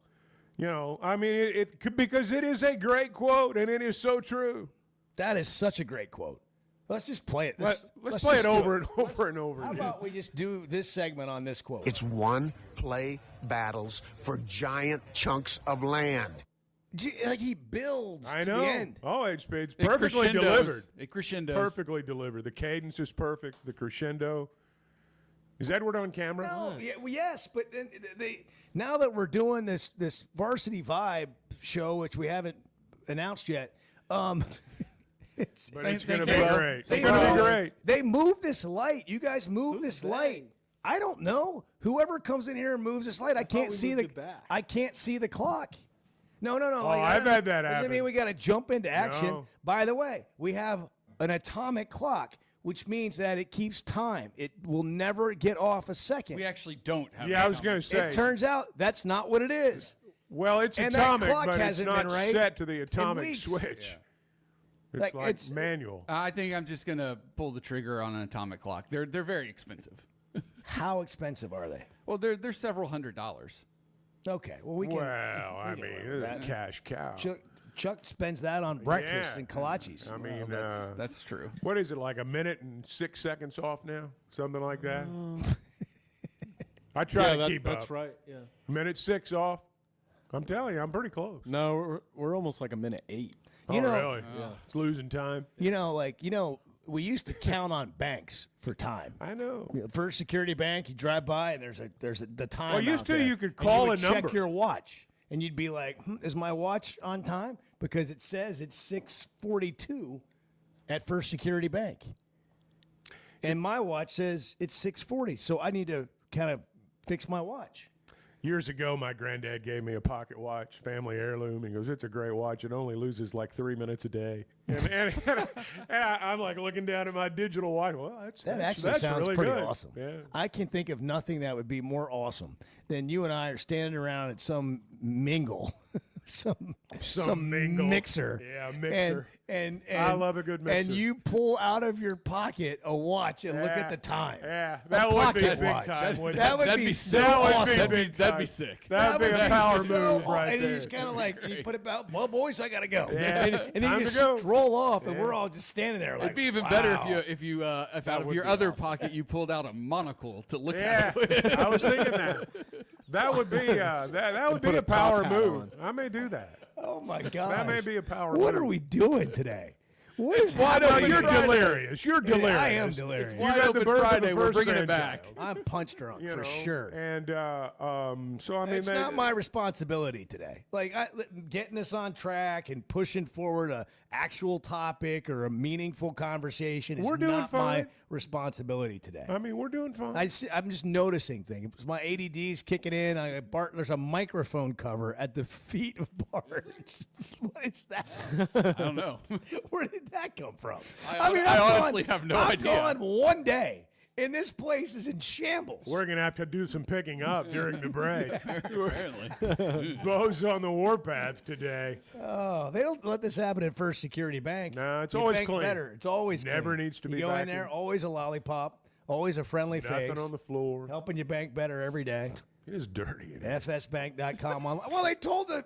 You know, I mean, it could, because it is a great quote, and it is so true. That is such a great quote. Let's just play it. Let's play it over and over and over How again. about we just do this segment on this quote? It's one-play battles for giant chunks of land. Like he builds I to know. the end. Oh, it's It perfectly crescendos. delivered. It crescendos. Perfectly delivered. The cadence is perfect. The crescendo. Is Edward on camera? No, yes, but then now that we're doing this Varsity Vibe show, which we haven't announced yet, but it's going to be great. It's going to be great. They move this light. You guys move this light. I don't know. Whoever comes in here and moves this light, I can't see the clock. No. Oh, I've had that doesn't happen. mean we got to jump into action. No. By the way, we have an atomic clock, which means that it keeps time. It will never get off a second. We actually don't have. Yeah, I was going to say. It turns out that's not what it is. Well, it's And atomic, that clock but it's hasn't not been right set to the in atomic weeks. switch. Yeah. It's like manual. I think I'm just gonna pull the trigger on an atomic clock. They're very expensive. How expensive are they? Well, they're several $100s. Okay. Well, we can. Well, I mean, it's a cash cow. Chuck spends that on breakfast and kolaches. I mean, that's true. What is it, like 1 minute and 6 seconds off now? Something like that? I try to keep up. That's right, yeah. 1:06 off. I'm telling you, I'm pretty close. No, we're almost like 1:08. You know, really? Yeah. It's losing time. We used to count on banks for time. I know. First Security Bank, you drive by and there's the time. Well, used out to there. you could And call you would a number. check your watch, and you'd be like, "Is my watch on time?" Because it says it's 6:42 at First Security Bank, and my watch says it's 6:40. So I need to kind of fix my watch. Years ago, my granddad gave me a pocket watch, family heirloom. He goes, "It's a great watch. It only loses like 3 minutes a day." And I'm like looking down at my digital watch. Well, That actually that's sounds really pretty good. awesome. Yeah. I can think of nothing that would be more awesome than you and I are standing around at some mingle, some mingle. mixer. Yeah, mixer. And I love a good mixer. And you pull out of your pocket a watch and look at the time. Yeah, that would be a big watch. time. wouldn't That it? would That'd be be so sick. awesome. That'd be sick. That'd be a power move right and there. you just kind of like, you put it about, well, boys, I got to go. Yeah. And then Time you to just go. stroll off, and we're all just standing there like, It'd be even wow. better if out of would your be other awesome. pocket you pulled out a monocle to look Yeah, at. I was thinking that. That would be that would be a power move. I may do that. Oh my God! That may be a power move. What are we doing today? What is Wide happening? You're delirious. You're delirious. I am delirious. It's wide open Friday. We're bringing it back. I'm punch drunk for sure. And so I mean, it's not my responsibility today. Like getting this on track and pushing forward a actual topic or a meaningful conversation is not my responsibility today. I mean, we're doing fine. I'm just noticing things. My ADD's kicking in. Bart, there's a microphone cover at the feet of Bart. What is that? I don't know. Where did that come from? I honestly have no idea. I'm gone one day, and this place is in shambles. We're going to have to do some picking up during the break. Apparently. Bo's on the warpath today. Oh, they don't let this happen at First Security Bank. No, it's You always bank clean. better. It's always Never clean. needs to be You go in vacuumed. there, always a lollipop, always a friendly face. Nothing on the floor. Helping you bank better every day. It is dirty. FSBank.com online. Well, they told the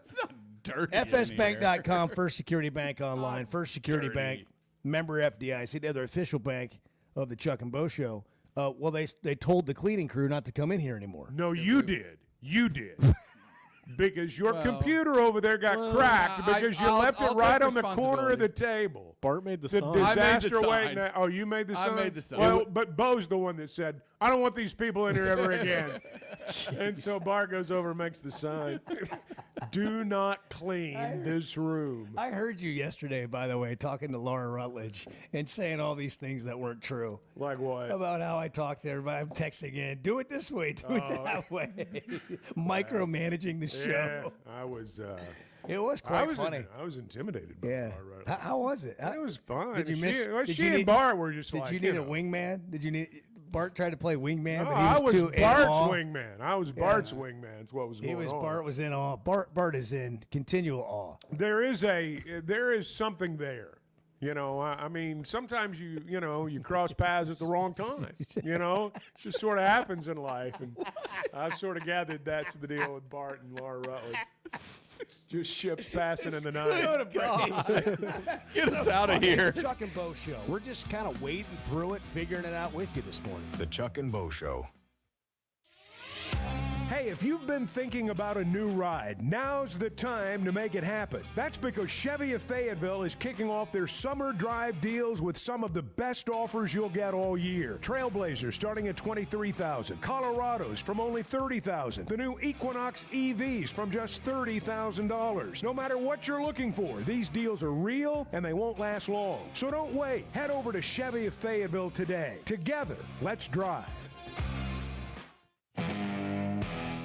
dirty. FSBank.com, First Security Bank online, First Security Bank, member FDIC. They're the official bank of the Chuck and Bo Show. Well, they told the cleaning crew not to come in here anymore. No, you did. You did. Because your computer over there got cracked because you left it right on the corner of the table. Bart made the It's a sign. disaster waiting. Oh, you made the sign? I made the sign. Well, but Bo's the one that said, I don't want these people in here ever again. And so Bart goes over and makes the sign. Do not clean this room. I heard you yesterday, by the way, talking to Laura Rutledge and saying all these things that weren't true. Like what? About how I talk to everybody. I'm texting in. Do it this way. Do it that way. Micromanaging the show. Yeah, I was. It was quite funny. I was intimidated by Yeah. Bart. How was it? It was fun. Did you miss? She and Bart were just Did like, you need a wingman? Did you need? Bart tried to play wingman, No, but he was I was too in Bart's awe. wingman. I was Bart's wingman. That's what was going on. Bart was in awe. Bart is in continual awe. There is something there. You know, I mean, sometimes you cross paths at the wrong time. You know, it just sort of happens in life, and I've sort of gathered that's the deal with Bart and Laura Rutledge. Just ships passing in the night. Get us out of here. Chuck and Bo Show. We're just kind of wading through it, figuring it out with you this morning. The Chuck and Bo Show. Hey, if you've been thinking about a new ride, now's the time to make it happen. That's because Chevy of Fayetteville is kicking off their summer drive deals with some of the best offers you'll get all year. Trailblazers starting at $23,000, Colorados from only $30,000, the new Equinox EVs from just $30,000. No matter what you're looking for, these deals are real and they won't last long. So don't wait. Head over to Chevy of Fayetteville today. Together, let's drive.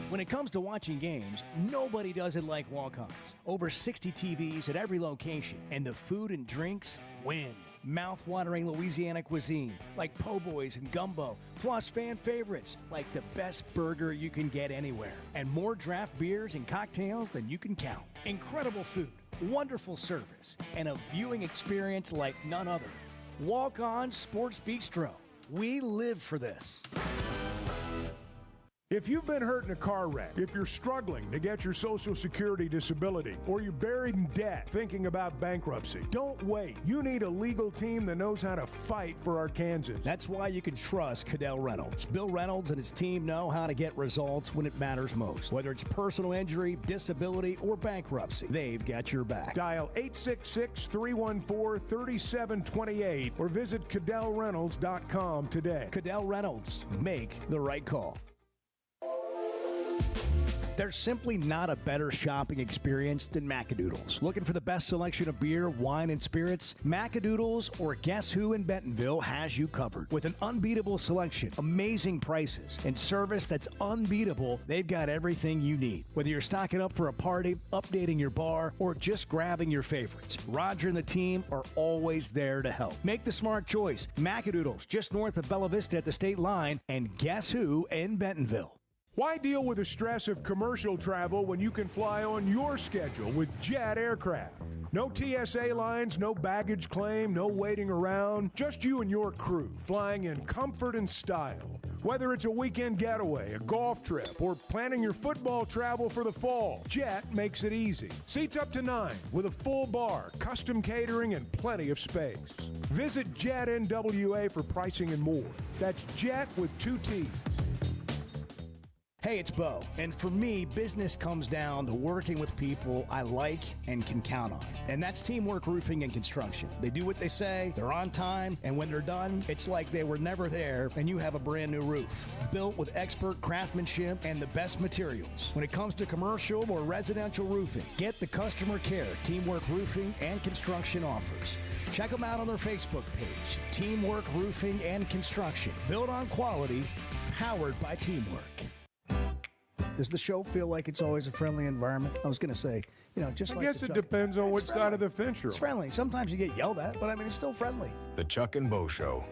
When it comes to watching games, nobody does it like walk-ons. Over 60 TVs at every location, and the food and drinks win. Mouth-watering Louisiana cuisine like po' boys and gumbo, plus fan favorites like the best burger you can get anywhere, and more draft beers and cocktails than you can count. Incredible food, wonderful service, and a viewing experience like none other. Walk-On Sports Bistro. We live for this. If you've been hurt in a car wreck, if you're struggling to get your Social Security disability, or you're buried in debt thinking about bankruptcy, don't wait. You need a legal team that knows how to fight for Arkansans. That's why you can trust Cadell Reynolds. Bill Reynolds and his team know how to get results when it matters most. Whether it's personal injury, disability, or bankruptcy, they've got your back. Dial 866-314-3728 or visit CadellReynolds.com today. Cadell Reynolds. Make the right call. There's simply not a better shopping experience than Macadoodles. Looking for the best selection of beer, wine, and spirits? Macadoodles or Guess Who in Bentonville has you covered. With an unbeatable selection, amazing prices, and service that's unbeatable, they've got everything you need. Whether you're stocking up for a party, updating your bar, or just grabbing your favorites, Roger and the team are always there to help. Make the smart choice. Macadoodles, just north of Bella Vista at the state line, and Guess Who in Bentonville. Why deal with the stress of commercial travel when you can fly on your schedule with Jet Aircraft? No TSA lines, no baggage claim, no waiting around. Just you and your crew flying in comfort and style. Whether it's a weekend getaway, a golf trip, or planning your football travel for the fall, Jet makes it easy. Seats up to 9 with a full bar, custom catering, and plenty of space. Visit Jet NWA for pricing and more. That's Jet with 2 T's. Hey, it's Bo. And for me, business comes down to working with people I like and can count on. And that's Teamwork Roofing and Construction. They do what they say, they're on time, and when they're done, it's like they were never there and you have a brand new roof. Built with expert craftsmanship and the best materials. When it comes to commercial or residential roofing, get the customer care Teamwork Roofing and Construction offers. Check them out on their Facebook page, Teamwork Roofing and Construction. Built on quality, powered by teamwork. Does the show feel like it's always a friendly environment? I was going to say, just I like guess the it Chuck- depends on It's which side of friendly. the fence you're It's on. friendly. Sometimes you get yelled at, but I mean, it's still friendly. The Chuck and Bo Show.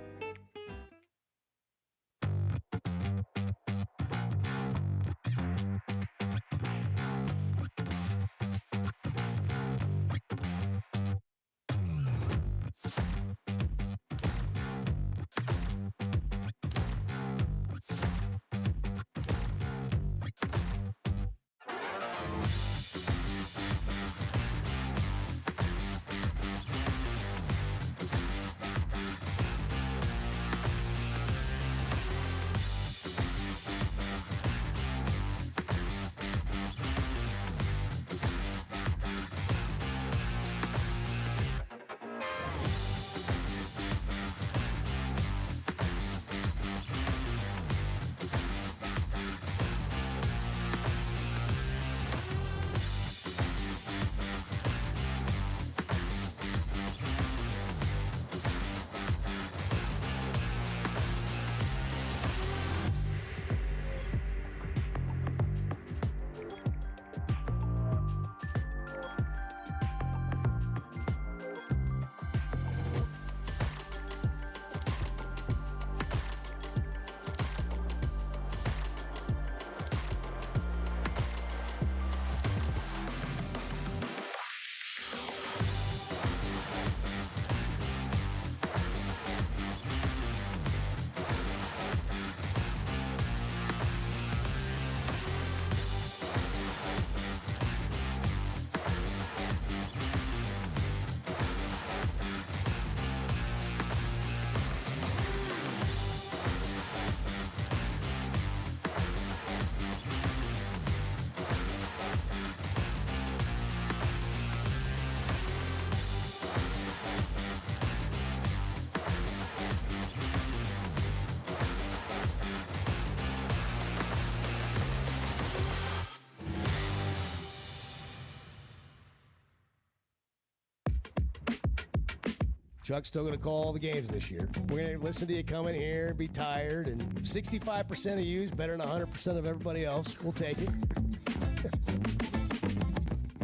Chuck's still going to call all the games this year. We're going to listen to you come in here and be tired, and 65% of you is better than 100% of everybody else. We'll take it.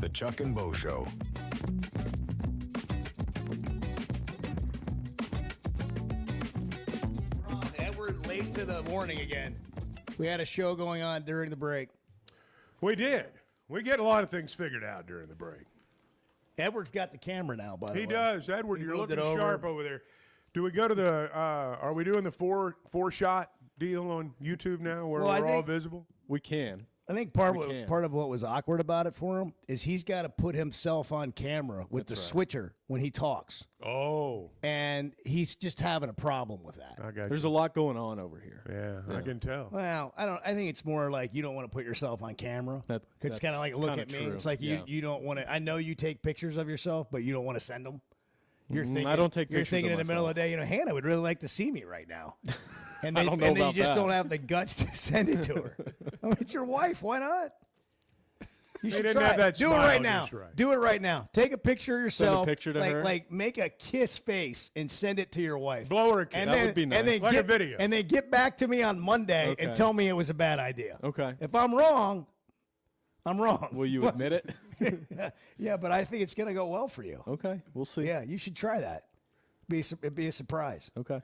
The Chuck and Bo Show. Edward, late to the morning again. We had a show going on during the break. We did. We get a lot of things figured out during the break. Edward's got the camera now, by the way. He does. Edward, He you're moved looking it over. sharp over there. Do we go to the, are we doing the four shot deal on YouTube now where Well, I we're all think- visible? We can. I think part of what was awkward about it for him is he's got to put himself on camera with the switcher when he talks. Oh. And he's just having a problem with that. I got There's a lot going on over here. Yeah, I can tell. Well, I think it's more like you don't want to put yourself on camera. It's kind of like, look kinda at me. true. It's like Yeah. you don't want to. I know you take pictures of yourself, but you don't want to send them. You're thinking, I don't take You're pictures thinking of in the middle of the myself. day, Hannah would really like to see me right now. And I they, don't know and then about you just that. don't have the guts to send it to her. I mean, it's your wife. Why not? You He should didn't try have it. that Do it smile right now. just right. Do it right now. Take a picture of yourself. picture to her? Like make a kiss face and send it to your wife. Blow her a kiss. And That then, would be nice. And then Like a get, video. And then get back to me on Monday and Okay. tell me it was a bad idea. Okay. If I'm wrong, I'm wrong. Will you admit it? Yeah, but I think it's going to go well for you. Okay. We'll see. Yeah, you should try that. It'd be a surprise. Okay.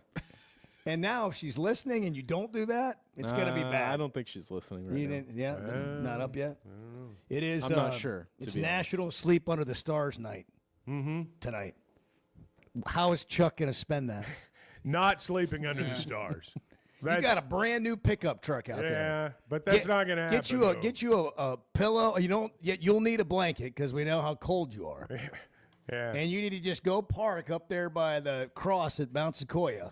And now if she's listening and you don't do that, it's going to be bad. I don't think she's listening right You now. didn't, yeah, not up yet. It is. I'm not sure, to It's be National Sleep Under the Stars night tonight. How is Chuck going to spend that? Not sleeping under the stars. You got a brand new pickup truck out there. Yeah, but that's not going to happen. Get you a pillow. You'll need a blanket because we know how cold you are. Yeah. And you need to just go park up there by the cross at Mount Sequoia.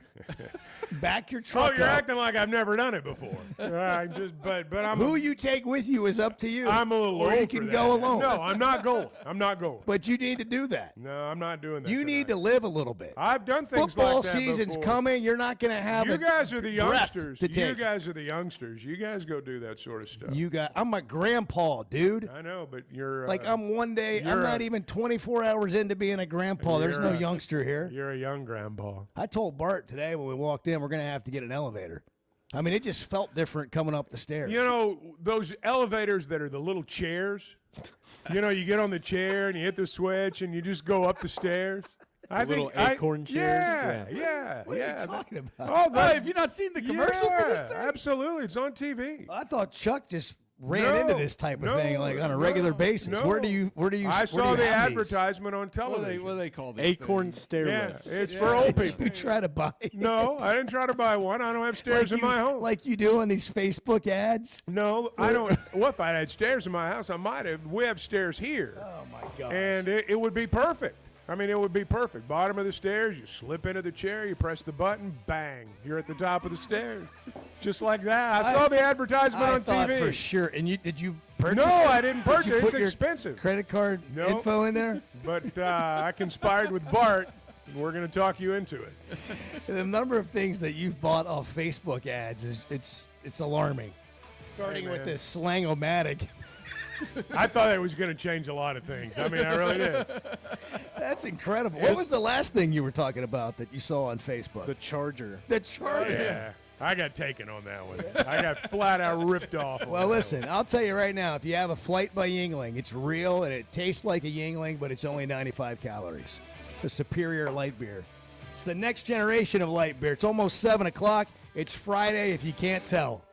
Back your truck you're up. acting like I've never done it before. But I'm Who you take with you is up to you. I'm a little or old you can for go that. alone. No, I'm not going. I'm not going. But you need to do that. No, I'm not doing that. You need to live a little bit. I've done things Football like that season's before. coming. You're not going to have You guys are the breath youngsters. to You take. guys are the youngsters. You guys go do that sort of stuff. I'm a grandpa, dude. I know, but you're Like I'm one day. I'm not even 24 hours into being a grandpa. There's no youngster here. You're a young grandpa. I told Bart today when we walked in, we're going to have to get an elevator. I mean, it just felt different coming up the stairs. You know, those elevators that are the little chairs, you know, you get on the chair and you hit the switch and you just go up the stairs. Little acorn chairs? Yeah. What are you talking about? Oh, have you not seen the commercial for this thing? Absolutely. It's on TV. I thought Chuck just ran into this type of thing like on a regular basis. No. Where do you I saw the have these? advertisement on television. What do they call these Acorn things? stairlifts. Yeah, it's for old Did people. you try to buy it? No, I didn't try to buy one. I don't have stairs in my home. Like you do on these Facebook ads? No, I don't. Well, if I had stairs in my house, I might have. We have stairs here. Oh, my God. And it would be perfect. I mean, it would be perfect. Bottom of the stairs, you slip into the chair, you press the button, bang, you're at the top of the stairs. Just like that. I saw the advertisement on thought TV. for sure. And did you purchase No, it? I didn't Did purchase you it. put It's your expensive. Credit card No. info in there? But I conspired with Bart. We're going to talk you into it. The number of things that you've bought off Facebook ads is it's alarming. Starting with man. this slang-o-matic. I thought it was going to change a lot of things. I mean, I really did. That's incredible. What was the last thing you were talking about that you saw on Facebook? The charger. The charger. Yeah. I got taken on that one. I got flat out ripped off. on Well, that listen, I'll tell you right now, if you have a Flight by Yingling, it's real and it tastes like a Yingling, but it's only 95 calories. The superior light beer. It's the next generation of light beer. It's almost 7 o'clock. It's Friday, if you can't tell.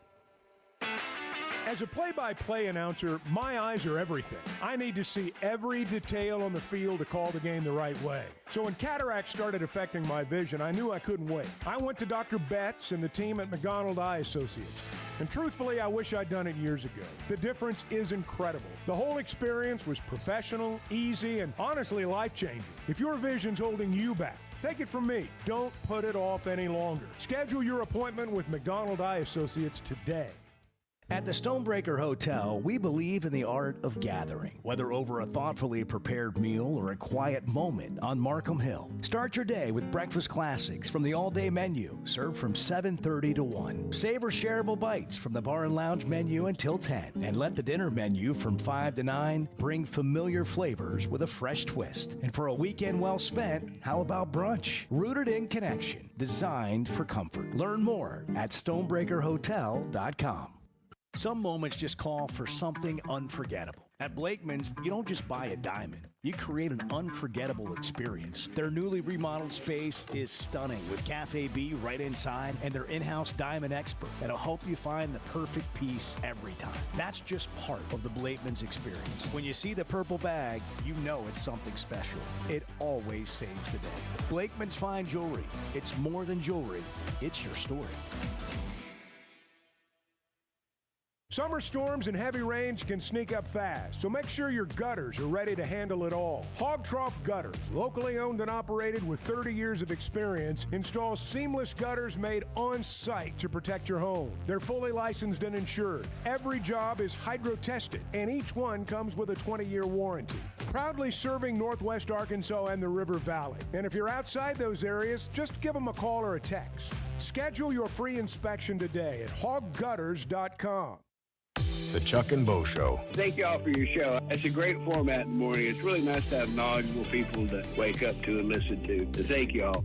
As a play-by-play announcer, my eyes are everything. I need to see every detail on the field to call the game the right way. So when cataracts started affecting my vision, I knew I couldn't wait. I went to Dr. Betts and the team at McDonald Eye Associates. And truthfully, I wish I'd done it years ago. The difference is incredible. The whole experience was professional, easy, and honestly life-changing. If your vision's holding you back, take it from me. Don't put it off any longer. Schedule your appointment with McDonald Eye Associates today. At the Stonebreaker Hotel, we believe in the art of gathering, whether over a thoughtfully prepared meal or a quiet moment on Markham Hill. Start your day with breakfast classics from the all-day menu, served from 7:30 to 1. Savor shareable bites from the bar and lounge menu until 10. And let the dinner menu from 5 to 9 bring familiar flavors with a fresh twist. And for a weekend well spent, how about brunch? Rooted in connection, designed for comfort. Learn more at stonebreakerhotel.com. Some moments just call for something unforgettable. At Blakeman's, you don't just buy a diamond. You create an unforgettable experience. Their newly remodeled space is stunning with Cafe B right inside and their in-house diamond expert that'll help you find the perfect piece every time. That's just part of the Blakeman's experience. When you see the purple bag, you know it's something special. It always saves the day. Blakeman's Fine Jewelry. It's more than jewelry. It's your story. Summer storms and heavy rains can sneak up fast, so make sure your gutters are ready to handle it all. Hog Trough Gutters, locally owned and operated with 30 years of experience, installs seamless gutters made on site to protect your home. They're fully licensed and insured. Every job is hydro tested, and each one comes with a 20-year warranty. Proudly serving Northwest Arkansas and the River Valley. And if you're outside those areas, just give them a call or a text. Schedule your free inspection today at hoggutters.com. The Chuck and Bo Show. Thank you all for your show. It's a great format in the morning. It's really nice to have knowledgeable people to wake up to and listen to. So thank you all.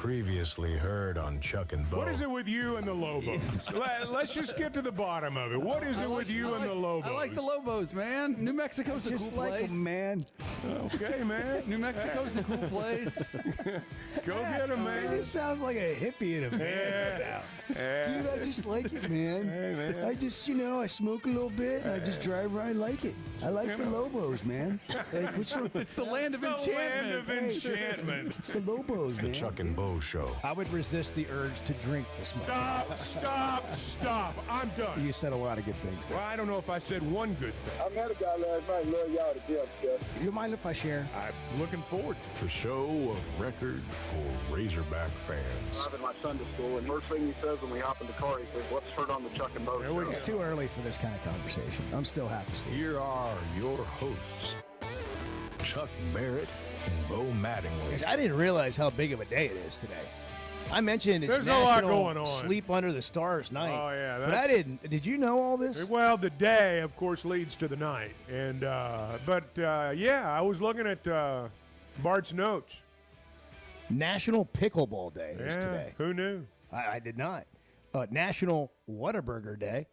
Previously heard on Chuck and Bo. What is it with you and the Lobos? Let's just get to the bottom of it. What is it with you and the Lobos? I like the Lobos, man. New Mexico's a cool place. Them, man. Okay, man. New Mexico's a cool place. Go get them, man. It just sounds like a hippie in a band. Yeah. Dude, I just like it, man. Hey, man. I just, I smoke a little bit and I just drive around. I like it. I like the Lobos, man. Like, It's the land of enchantment. Land of enchantment. It's the Lobos, The man. Chuck and Bo Show. I would resist the urge to drink the smoke. Stop. I'm done. You said a lot of good things there. Well, I don't know if I said one good thing. I met a guy last night. Love y'all to death, Chuck. You mind if I share? I'm looking forward to it. The show of record for Razorback fans. Driving my son to school, and first thing he says when we hop in the car, he says, "What's heard on the Chuck and Bo Show?" It's too early for this kind of conversation. I'm still half asleep. Here are your hosts, Chuck Barrett and Bo Mattingly. I didn't realize how big of a day it is today. I mentioned it's There's a lot National going on. Sleep Under the Stars night. Oh, yeah. But I didn't. Did you know all this? Well, the day, of course, leads to the night. And I was looking at Bart's notes. National Pickleball Day is today. Who knew? I did not. National Whataburger Day.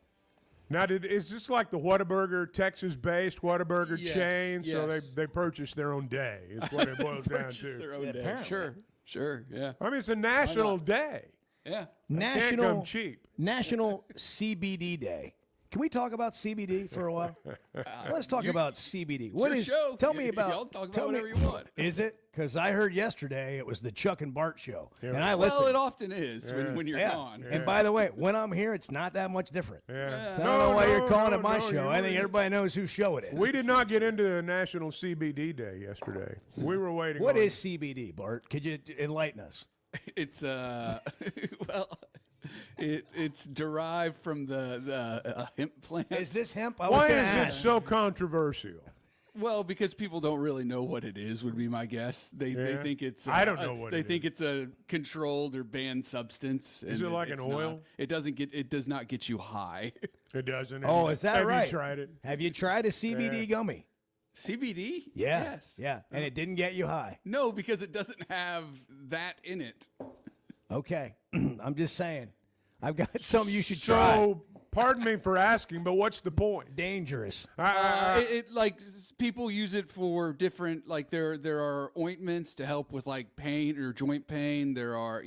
Now, is this like the Whataburger, Texas-based Whataburger chain? yes. So they purchase their own day is what it boils down to. Their own day. Sure, yeah. I mean, it's a national day. Yeah. Can't come cheap. National CBD Day. Can we talk about CBD for a while? Let's talk about CBD. What is? Show. Tell me about. Y'all talk tell about me, whatever you want. Is it? Because I heard yesterday it was the Chuck and Bart show, Yeah. and I listened. Well, it often is when you're gone. And by the way, when I'm here, it's not that much different. Yeah. So I don't know why you're calling it my show. I think everybody knows whose show it is. We did not get into National CBD Day yesterday. We were waiting. What on is CBD, Bart? Could you enlighten us? It's it's derived from the hemp plant. Is this hemp? Why is it so controversial? Well, because people don't really know what it is, would be my guess. They think it's. I don't know what they it think it's a controlled or banned substance. Is it like an oil? It does not get you high. It doesn't. Oh, is that right? Have you tried it? Have you tried a CBD gummy? CBD? Yeah. Yes. Yeah. And it didn't get you high. No, because it doesn't have that in it. Okay. I'm just saying. I've got some you should try. So, pardon me for asking, but what's the point? Dangerous. Like people use it for different. Like there are ointments to help with like pain or joint pain. There are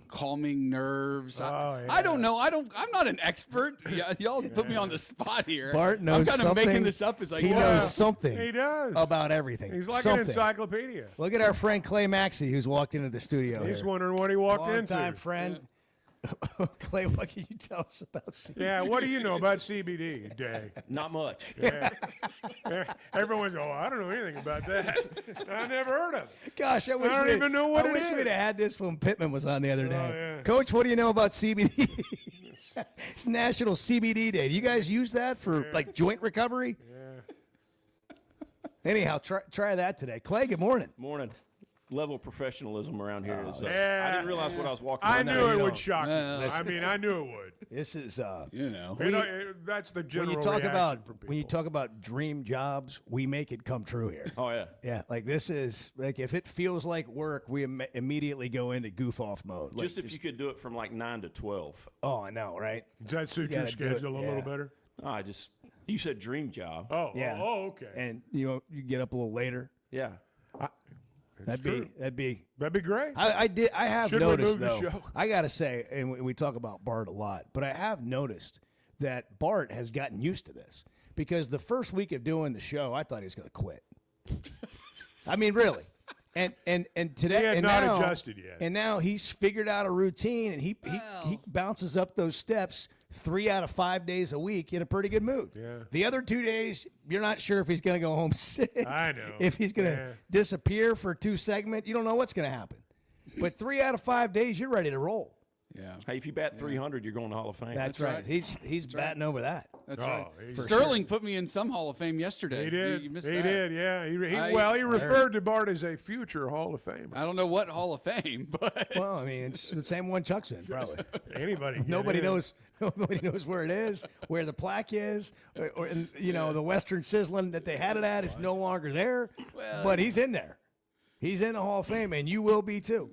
calming nerves. I don't know. I'm not an expert. Yeah, y'all put me on the spot here. Bart knows I'm kind of making this up as I go. He knows something. He does about everything. He's like something. an encyclopedia. Look at our friend Clay Maxi, who's walked into the studio. He's wondering what he walked into. Long-time friend. Clay, what can you tell us about CBD? Yeah, what do you know about CBD, Day? Not much. Yeah. Everyone's, I don't know anything about that. I never heard of it. Gosh, I don't even know what it wish is. we'd have had this when Pittman was on the other day. Yeah. Coach, what do you know about CBD? It's National CBD Day. Do you guys use that for like joint recovery? Yeah. Anyhow, try that today. Clay, good morning. Morning. Level of professionalism around here is. Yeah. I didn't realize what I was walking. I on. knew it would shock you. Listen. I mean, I knew it would. This is That's the general when you talk reaction about from people. when you talk about dream jobs, we make it come true here. Oh yeah. Yeah, like this is like if it feels like work, we immediately go into goof off mode. Just if you could do it from like 9 to 12. Oh, I know, right? Does that suit You your gotta do it, schedule a little better? Oh, you said dream job. Oh, Yeah. oh, okay. And you get up a little later. Yeah. That'd be great. I have Should noticed remove the though. show. I gotta say, and we talk about Bart a lot, but I have noticed that Bart has gotten used to this because the first week of doing the show, I thought he was gonna quit. I mean, really. And today, He had and not now, adjusted yet. And now he's figured out a routine, and he bounces up those steps 3 out of 5 days a week in a pretty good mood. Yeah. The other 2 days, you're not sure if he's going to go home sick. I know. If he's going to disappear for 2 segments, you don't know what's going to happen. But 3 out of 5 days, you're ready to roll. Yeah. Hey, if you bat 300, you're going to Hall of Fame. That's right. He's batting over that. That's Oh, right. he's- Sterling put me in some Hall of Fame yesterday. He did. You missed He that. did, yeah. He I referred to Bart as a future Hall of Famer. I don't know what Hall of Fame, but Well, I mean, it's the same one Chuck's in, probably. Anybody. can Nobody get in. knows. Nobody knows where it is, where the plaque is, or the Western Sizzling that they had it at is no longer there. But he's in there. He's in the Hall of Fame, and you will be too.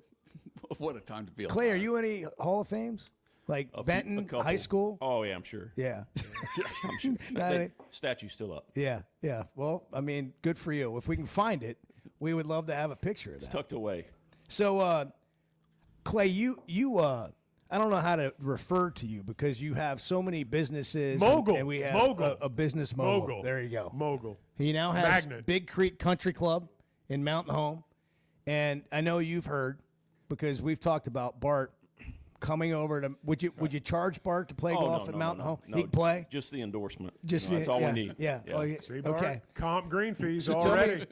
What a time to be alive. Clay, are you any Hall of Fames? Like Benton, high school? Oh, yeah, I'm sure. Yeah. I'm sure. That statue's still up. Yeah. Well, I mean, good for you. If we can find it, we would love to have a picture of that. It's tucked away. So, Clay, you I don't know how to refer to you because you have so many businesses. Mogul. And we have Mogul. a business mogul. There you go. Mogul. He now has Magnet. Big Creek Country Club in Mountain Home. And I know you've heard because we've talked about Bart coming over to. Would you charge Bart to play golf at Mountain Home? No, he can play. Just the endorsement. That's all we need. Yeah. Oh, yeah. See, Bart? Okay. Comp green fees So already.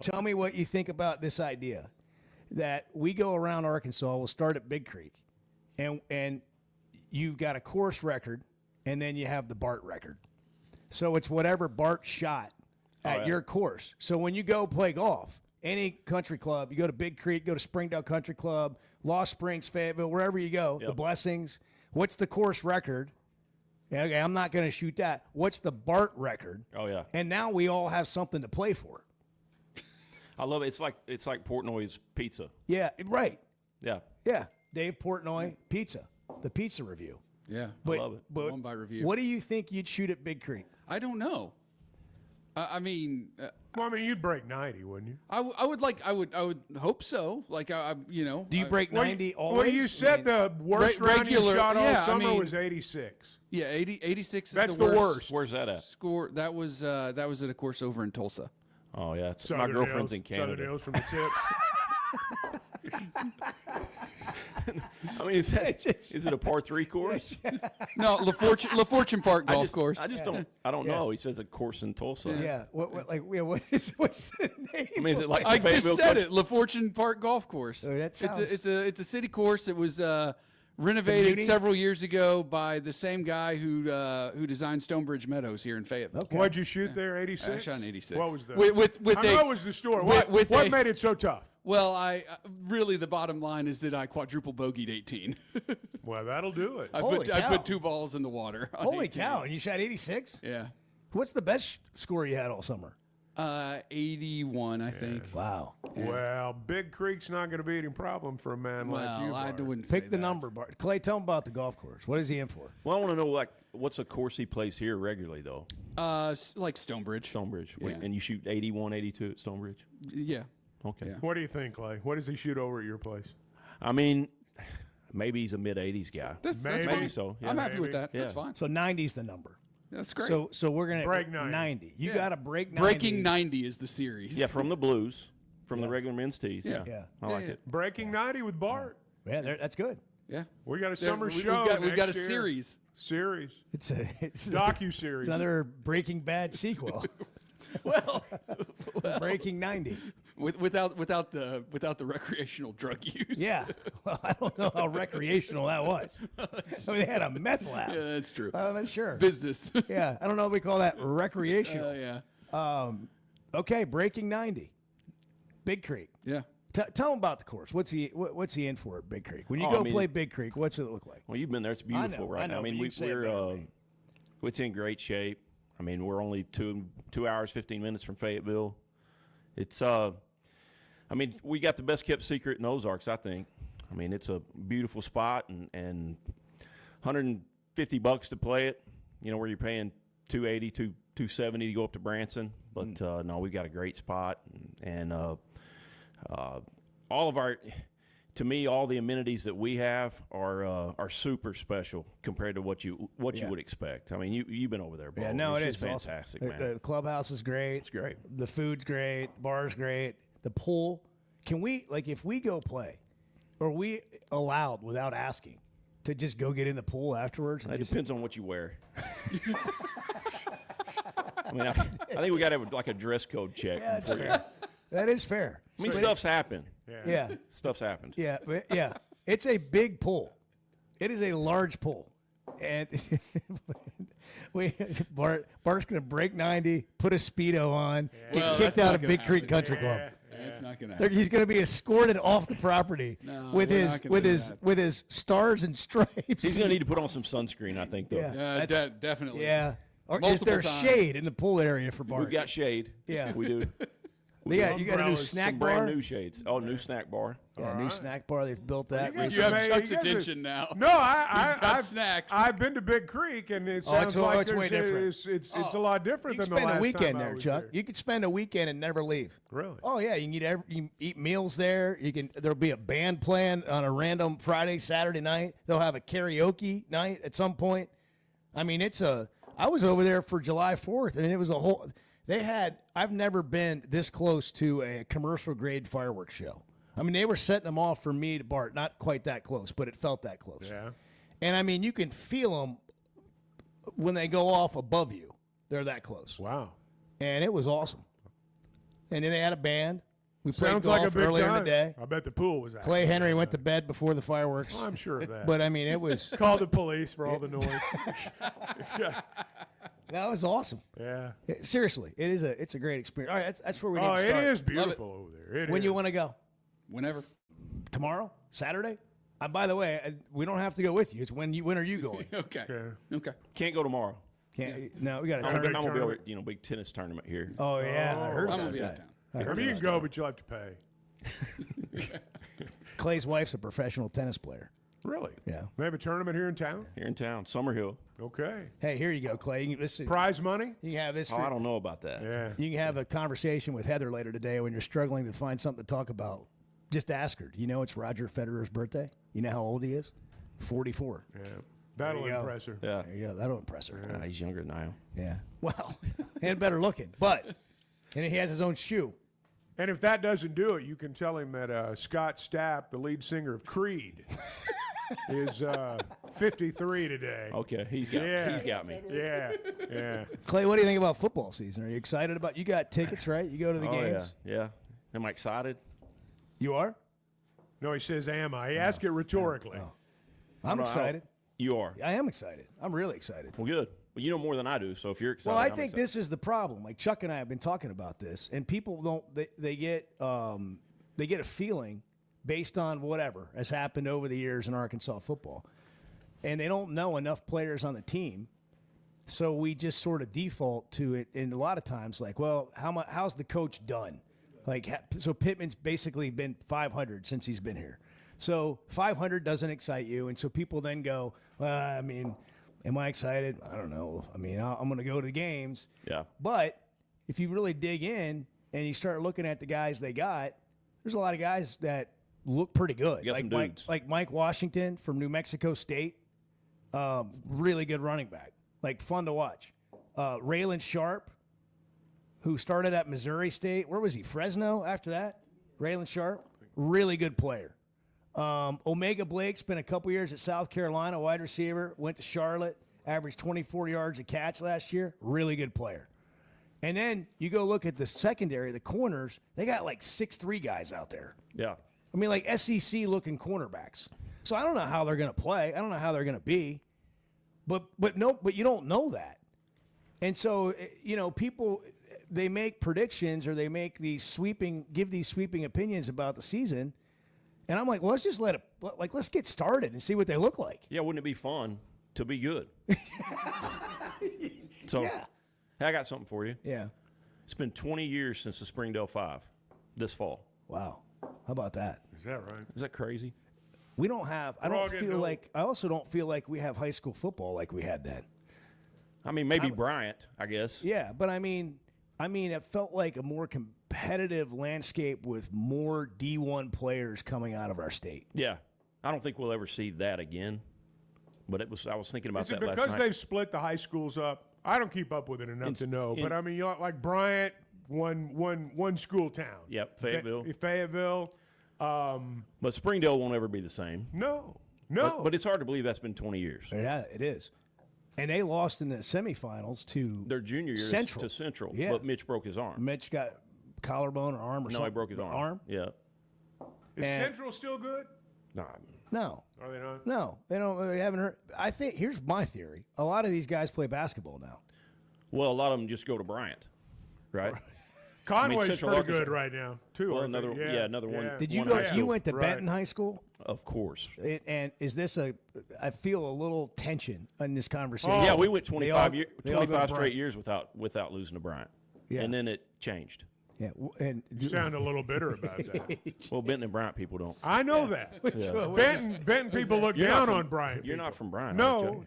Tell me what you think about this idea that we go around Arkansas. We'll start at Big Creek, and you've got a course record, and then you have the Bart record. So it's whatever Bart shot at your course. So when you go play golf, any country club, you go to Big Creek, go to Springdale Country Club, Lost Springs, Fayetteville, wherever you go, the Blessings. What's the course record? Okay, I'm not going to shoot that. What's the Bart record? Oh, yeah. And now we all have something to play for. I love it. It's like Portnoy's pizza. Yeah, right. Yeah. Yeah, Dave Portnoy Pizza, the pizza review. Yeah, But, I love it. But One by review. What do you think you'd shoot at Big Creek? I don't know. I mean, you'd break 90, wouldn't you? I would hope so. Like you know. Do you break 90 always? Well, you said the worst round you shot all summer was 86. Yeah, 86 is That's the worst. Where's that at? Score. That was at a course over in Tulsa. Oh yeah, Southern my girlfriend's Hills, in Canada. Southern Hills from the tips. I mean, is it a par 3 course? No, LaFortune Park golf course. I just don't know. He says a course in Tulsa. Yeah. What's the name? I mean, is it like I the just Fayetteville said it. LaFortune Park golf course. Oh, that sounds... It's a city course. It was renovated several years ago by the same guy who designed Stonebridge Meadows here in Fayetteville. Okay. What'd you shoot there? 86. I shot an 86. What was the? What was the story? What made it so tough? Well, I really the bottom line is that I quadruple bogeyed 18. Well, that'll do it. I put 2 balls in the water. Holy cow! And you shot 86? Yeah. What's the best score you had all summer? 81, I think. Wow. Yeah. Well, Big Creek's not going to be any problem for a man like you. I wouldn't Pick say the that. number, Bart. Clay, tell him about the golf course. What is he in for? Well, I want to know what's a course he plays here regularly though. Like Stonebridge. Yeah. And you shoot 81, 82 at Stonebridge. Yeah. Okay. Yeah. What do you think, Clay? What does he shoot over at your place? I mean, maybe he's a mid-80s guy. That's maybe fine. so. Yeah. I'm happy with that. Yeah. That's fine. So 90's the number. That's great. So we're gonna break 90. You got to break 90. Breaking 90 is the series. Yeah, from the blues, from the regular men's tees. Yeah. Yeah. I like it. Breaking 90 with Bart. Yeah, that's good. Yeah. We got a summer We've show. got a next year. series. It's a docu-series. It's another Breaking Bad sequel. well, Breaking 90. Without the recreational drug use. Yeah. Well, I don't know how recreational that was. I mean, they had a meth lab. Yeah, that's true. Sure. Business. Yeah. I don't know if we call that recreational. Yeah. Okay, Breaking 90. Big Creek. Yeah. Tell him about the course. What's he in for at Big Creek? When you play Big Creek, what's it look like? Well, you've been there. It's beautiful right now. I mean, it's in great shape. I mean, we're only 2 hours, 15 minutes from Fayetteville. It's I mean, we got the best kept secret in Ozarks, I think. I mean, it's a beautiful spot and $150 to play it. You know, where you're paying $280, $270 to go up to Branson. But no, we've got a great spot and all of our. To me, all the amenities that we have are super special compared to what you would expect. I mean, you've been over there, Bo. Yeah, no, it's it just is fantastic, awesome. man. The clubhouse is great. It's great. The food's great. The bar's great. The pool. Can we if we go play, are we allowed without asking to just go get in the pool afterwards? It depends on what you wear. I mean, I think we got to have like a dress code check. Yeah, that's fair. That is fair. I mean, stuff's happened. Yeah. Stuff's happened. Yeah, yeah. It's a big pool. It is a large pool. And Bart's going to break 90, put a Speedo on, get kicked out of Big Creek Country Club. It's not going to happen. He's going to be escorted off the property with his stars and stripes. He's going to need to put on some sunscreen, I think, though. Yeah, definitely. Yeah. Or Multiple is there times. shade in the pool area for Bart? We've got shade. Yeah. We do. Yeah, you got a new snack Some bar. brand new shades. Oh, new snack bar. Yeah, new snack bar. They've built that. You have Chuck's attention now. No, I've snacks. I've been to Big Creek, and it sounds like it's way different. It's a lot different You than can the spend last a weekend time I there, was Chuck. there. You could spend a weekend and never leave. Really? Oh yeah, you can eat meals there. There'll be a band playing on a random Friday, Saturday night. They'll have a karaoke night at some point. I mean, I was over there for July 4th, and it was a whole. I've never been this close to a commercial grade fireworks show. I mean, they were setting them off from me to Bart, not quite that close, but it felt that close. Yeah. And I mean, you can feel them when they go off above you. They're that close. Wow. And it was awesome. And then they had a band. We played Sounds golf like a big earlier time. in the day. I bet the pool was out. Clay Henry went to bed before the fireworks. Well, I'm sure of that. But I mean, it was Called the police for all the noise. that was awesome. Yeah. Seriously, it's a great experience. All right, that's where we need Oh, to it start. is beautiful over there. When you want to go? Whenever. Tomorrow? Saturday? By the way, we don't have to go with you. It's when are you going? Okay. Yeah. Okay. Can't go tomorrow. No, we got a I'm tournament. gonna be over at, big tennis tournament here. Oh yeah, I heard I'm about gonna be out that. of town. I mean, you can go, but you'll have to pay. Clay's wife's a professional tennis player. Really? Yeah. They have a tournament here in town? Here in town, Summerhill. Okay. Hey, here you go, Clay. You can, listen, Prize money? you can have this. Oh, I don't know about that. Yeah. You can have a conversation with Heather later today when you're struggling to find something to talk about. Just ask her. Do you know it's Roger Federer's birthday? You know how old he is? 44. Yeah. That'll There you go. impress her. Yeah. There you go. That'll impress her. He's younger than I am. Yeah. Well, and better looking. But, and he has his own shoe. And if that doesn't do it, you can tell him that Scott Stapp, the lead singer of Creed, is 53 today. Okay, he's got me. Yeah, yeah. Clay, what do you think about football season? Are you excited about? You got tickets, right? You go to the games. Yeah. Am I excited? You are. No, he says, "Am I?" He asked it rhetorically. I'm excited. You are. I am excited. I'm really excited. Well, good. Well, you know more than I do, so if you're excited, Well, I I'm think excited. this is the problem. Like Chuck and I have been talking about this, and people don't. They get a feeling based on whatever has happened over the years in Arkansas football, and they don't know enough players on the team. So we just sort of default to it, and a lot of times, like, well, how's the coach done? Like, so Pittman's basically been 500 since he's been here. So 500 doesn't excite you, and so people then go, well, I mean, am I excited? I don't know. I mean, I'm going to go to the games. Yeah. But if you really dig in and you start looking at the guys they got, there's a lot of guys that look pretty good. You got some dudes. Like Mike Washington from New Mexico State, really good running back, like fun to watch. Raylan Sharp, who started at Missouri State. Where was he? Fresno after that? Raylan Sharp, really good player. Omega Blake spent a couple years at South Carolina, wide receiver, went to Charlotte, averaged 24 yards a catch last year. Really good player. And then you go look at the secondary, the corners, they got like 6'3" guys out there. Yeah. I mean, like SEC-looking cornerbacks. So I don't know how they're going to play. I don't know how they're going to be. But you don't know that. And so, people, they make predictions or they make give these sweeping opinions about the season. And I'm like, well, let's just let's get started and see what they look like. Yeah, wouldn't it be fun to be good? So, yeah. Hey, I got something for you. Yeah. It's been 20 years since the Springdale 5 this fall. Wow. How about that? Is that right? Is that crazy? We don't have, I also don't feel like we have high school football like we had then. I mean, maybe Bryant, I guess. Yeah, but I mean, it felt like a more competitive landscape with more D1 players coming out of our state. Yeah. I don't think we'll ever see that again. But I was thinking about that last night. Because they've split the high schools up? I don't keep up with it enough to know. But I mean, like Bryant, one school town. Yep, Fayetteville. Fayetteville. But Springdale won't ever be the same. No. But it's hard to believe that's been 20 years. Yeah, it is. And they lost in the semifinals to their junior year Central. To Central. Yeah. But Mitch broke his arm. Mitch got collarbone or arm or something. No, he broke his arm. Yeah. Is Central still good? No. Are they not? No, they don't. They haven't heard. I think here's my theory: a lot of these guys play basketball now. Well, a lot of them just go to Bryant, right? Conway's pretty good right now, too. Well, another one. Did you go? You went to Benton High School? Of course. And is this I feel a little tension in this conversation. Yeah, we went 25 they all go straight years without losing to Bryant. Yeah. And then it changed. Yeah, and you sound a little bitter about that. Well, Benton and Bryant people don't. I know that. Yeah. Benton people look down on Bryant. You're not from Bryant. No,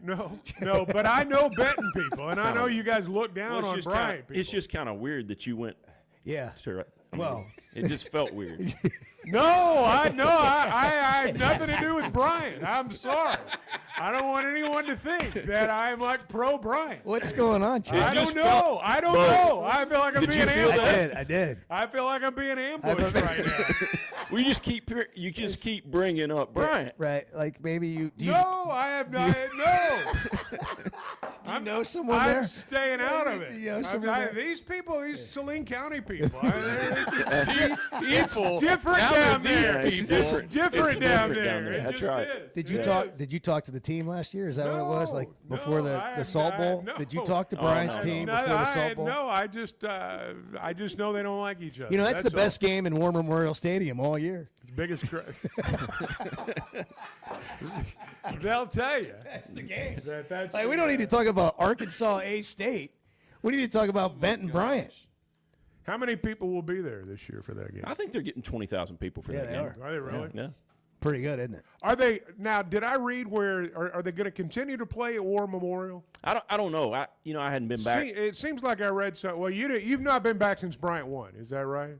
but I know Benton people, and I know you guys look down on Bryant people. It's just kind of weird that you went. Yeah. It just felt weird. No, I have nothing to do with Bryant. I'm sorry. I don't want anyone to think that I'm like pro Bryant. What's going on, Chip? I don't know. I feel like I'm being ambushed. I did. I feel like I'm being ambushed right now. We just keep bringing up Bryant. Right. Like maybe you. No, I have not. No. I know someone there. I'm staying out of it. You know someone there? These people, these Saline County people, It's different down there. It's different down there. It That's just right. is. Did you talk to the team last year? Is that what it was? Like before the Salt Bowl? No. Did you talk to Brian's team before the Salt Bowl? No, I just know they don't like each other. You know, that's the all. best game in War Memorial Stadium all year. It's the biggest. They'll tell you. That's the game. That's we don't need to talk about Arkansas A-State. We need to talk about Benton Bryant. How many people will be there this year for that game? I think they're getting 20,000 people for that they game. Are they really? Yeah. Pretty good, isn't it? Are they now? Did I read where are they going to continue to play at War Memorial? I don't know. I hadn't been back. It seems like I read so. Well, you've not been back since Bryant won. Is that right?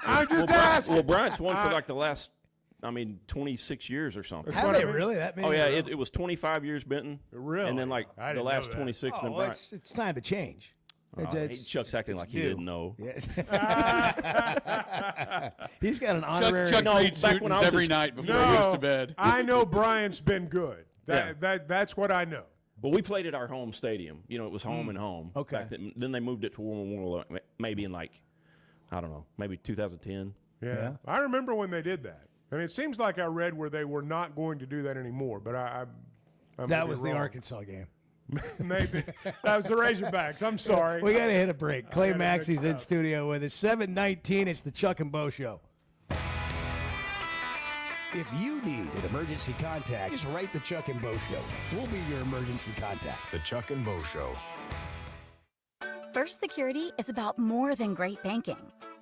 I'm just asking. Well, Bryant's won for like the last 26 years or something. Have they really? That many? Oh, yeah. It was 25 years Benton. Really? And then, the last 26 been Bryant. It's time to change. Chuck's acting like he didn't know. Yeah. He's got an honorary. Chuck reads shootings every night before he goes to bed. I know Bryant's been good. That's what I know. Well, we played at our home stadium. You know, it was home and home. Okay. Then they moved it to War Memorial maybe in maybe 2010. Yeah. I remember when they did that. It seems like I read where they were not going to do that anymore, but I'm that was the Arkansas game. Maybe. That was the Razorbacks. I'm sorry. We got to hit a break. Clay Maxi's in studio with us. 7:19, it's the Chuck and Bo Show. If you need an emergency contact, just write the Chuck and Bo Show. We'll be your emergency contact. The Chuck and Bo Show. First Security is about more than great banking.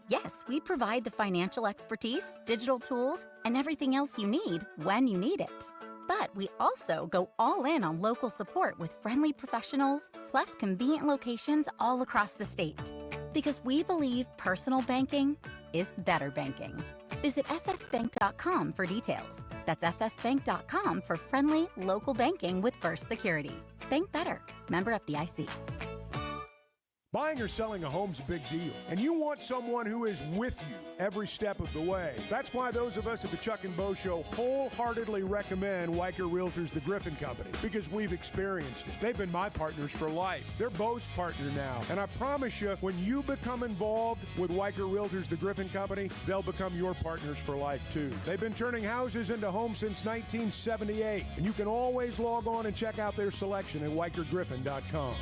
Yes, we provide the financial expertise, digital tools, and everything else you need when you need it. But we also go all in on local support with friendly professionals, plus convenient locations all across the state. Because we believe personal banking is better banking. Visit fsbank.com for details. That's fsbank.com for friendly, local banking with First Security. Bank better. Member FDIC. Buying or selling a home's a big deal, and you want someone who is with you every step of the way. That's why those of us at the Chuck and Bo Show wholeheartedly recommend Weicker Realtors, the Griffin Company, because we've experienced it. They've been my partners for life. They're Bo's partner now, and I promise you, when you become involved with Weicker Realtors, the Griffin Company, they'll become your partners for life too. They've been turning houses into homes since 1978, and you can always log on and check out their selection at WeicherGriffin.com.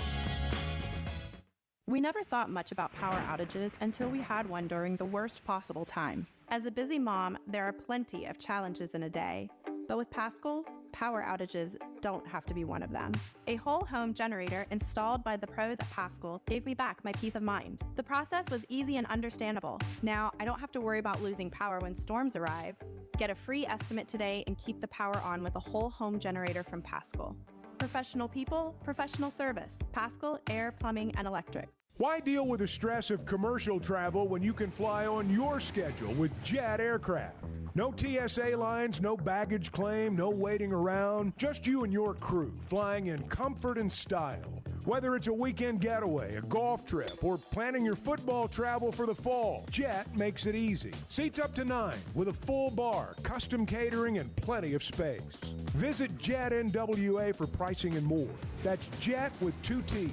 We never thought much about power outages until we had one during the worst possible time. As a busy mom, there are plenty of challenges in a day. But with Paschal, power outages don't have to be one of them. A whole home generator installed by the pros at Paschal gave me back my peace of mind. The process was easy and understandable. Now, I don't have to worry about losing power when storms arrive. Get a free estimate today and keep the power on with a whole home generator from Paschal. Professional people, professional service. Paschal, Air, Plumbing, and Electric. Why deal with the stress of commercial travel when you can fly on your schedule with Jet Aircraft? No TSA lines, no baggage claim, no waiting around. Just you and your crew flying in comfort and style. Whether it's a weekend getaway, a golf trip, or planning your football travel for the fall, Jet makes it easy. Seats up to 9 with a full bar, custom catering, and plenty of space. Visit Jet NWA for pricing and more. That's Jet with 2 T's.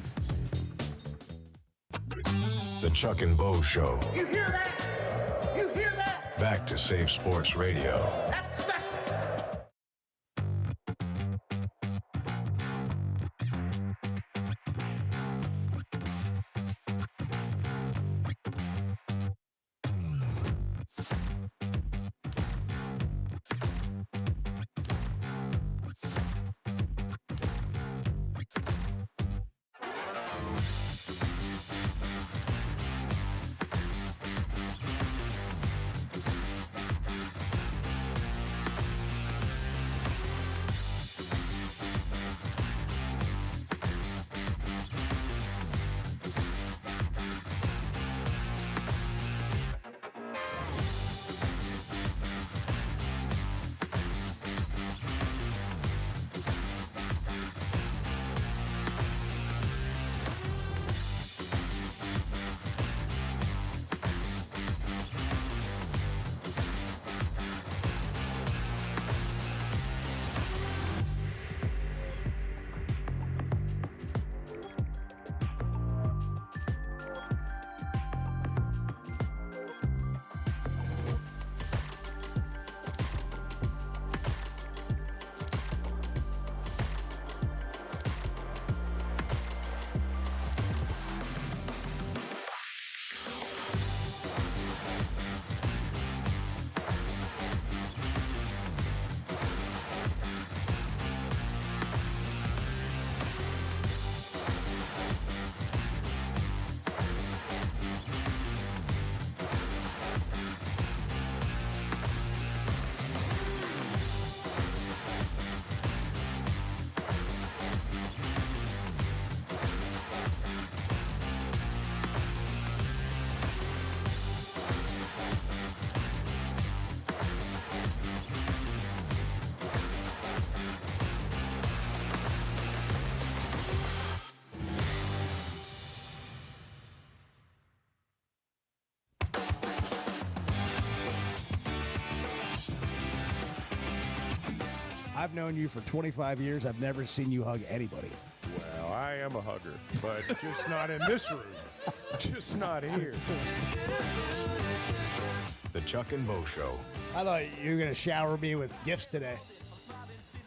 The Chuck and Bo Show. You hear that? You hear that? Back to Safe Sports Radio. That's special. I've known you for 25 years. I've never seen you hug anybody. Well, I am a hugger, but just not in this room. Just not here. The Chuck and Bo Show. I thought you were going to shower me with gifts today.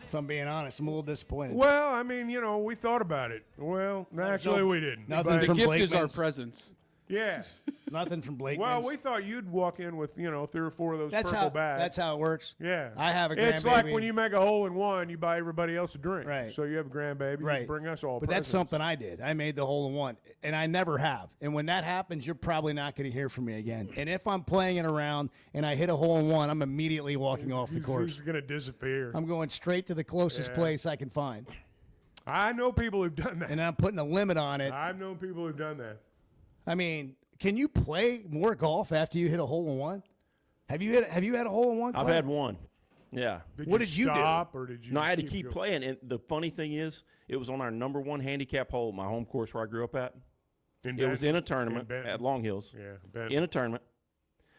If I'm being honest, I'm a little disappointed. Well, I mean, we thought about it. Well, actually, we didn't. Nothing from The gift Blakeman's. is our presence. Yeah. Nothing from Blakeman's. Well, we thought you'd walk in with, 3 or 4 of those That's purple how, bags. That's how it works. Yeah. I have a grandbaby. It's like when you make a hole in one, you buy everybody else a drink. Right. So you have a grandbaby, Right. you bring us all But that's presents. something I did. I made the hole in one, and I never have. And when that happens, you're probably not going to hear from me again. And if I'm playing it around and I hit a hole in one, I'm immediately walking off the course. He's going to disappear. I'm going straight to the closest Yeah. place I can find. I know people who've done that. And I'm putting a limit on it. I've known people who've done that. I mean, can you play more golf after you hit a hole in one? Have you had a hole in one? I've Clay? had one. Yeah. What did you do? Stop, or did you No, I had to just keep going? playing. And the funny thing is, it was on our number 1 handicap hole at my home course where I grew up at. It was in a tournament at Long Hills. Yeah, Benton. In a tournament.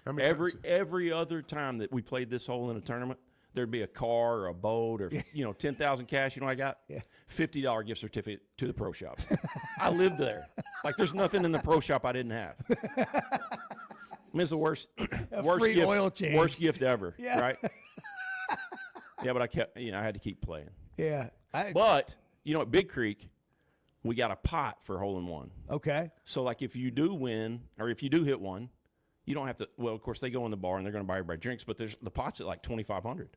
How many times? Every other time that we played this hole in a tournament, there'd be a car or a boat or 10,000 cash. You know what I got? Yeah. $50 gift certificate to the pro shop. I lived there. Like there's nothing in the pro shop I didn't have. I mean, it's the worst free gift, oil change. worst gift ever. Yeah. Right? Yeah, but I kept. I had to keep playing. Yeah. But at Big Creek, we got a pot for hole in one. Okay. So like if you do win or if you do hit one, you don't have to. Well, of course they go in the bar and they're going to buy everybody drinks, but the pot's at like $2,500.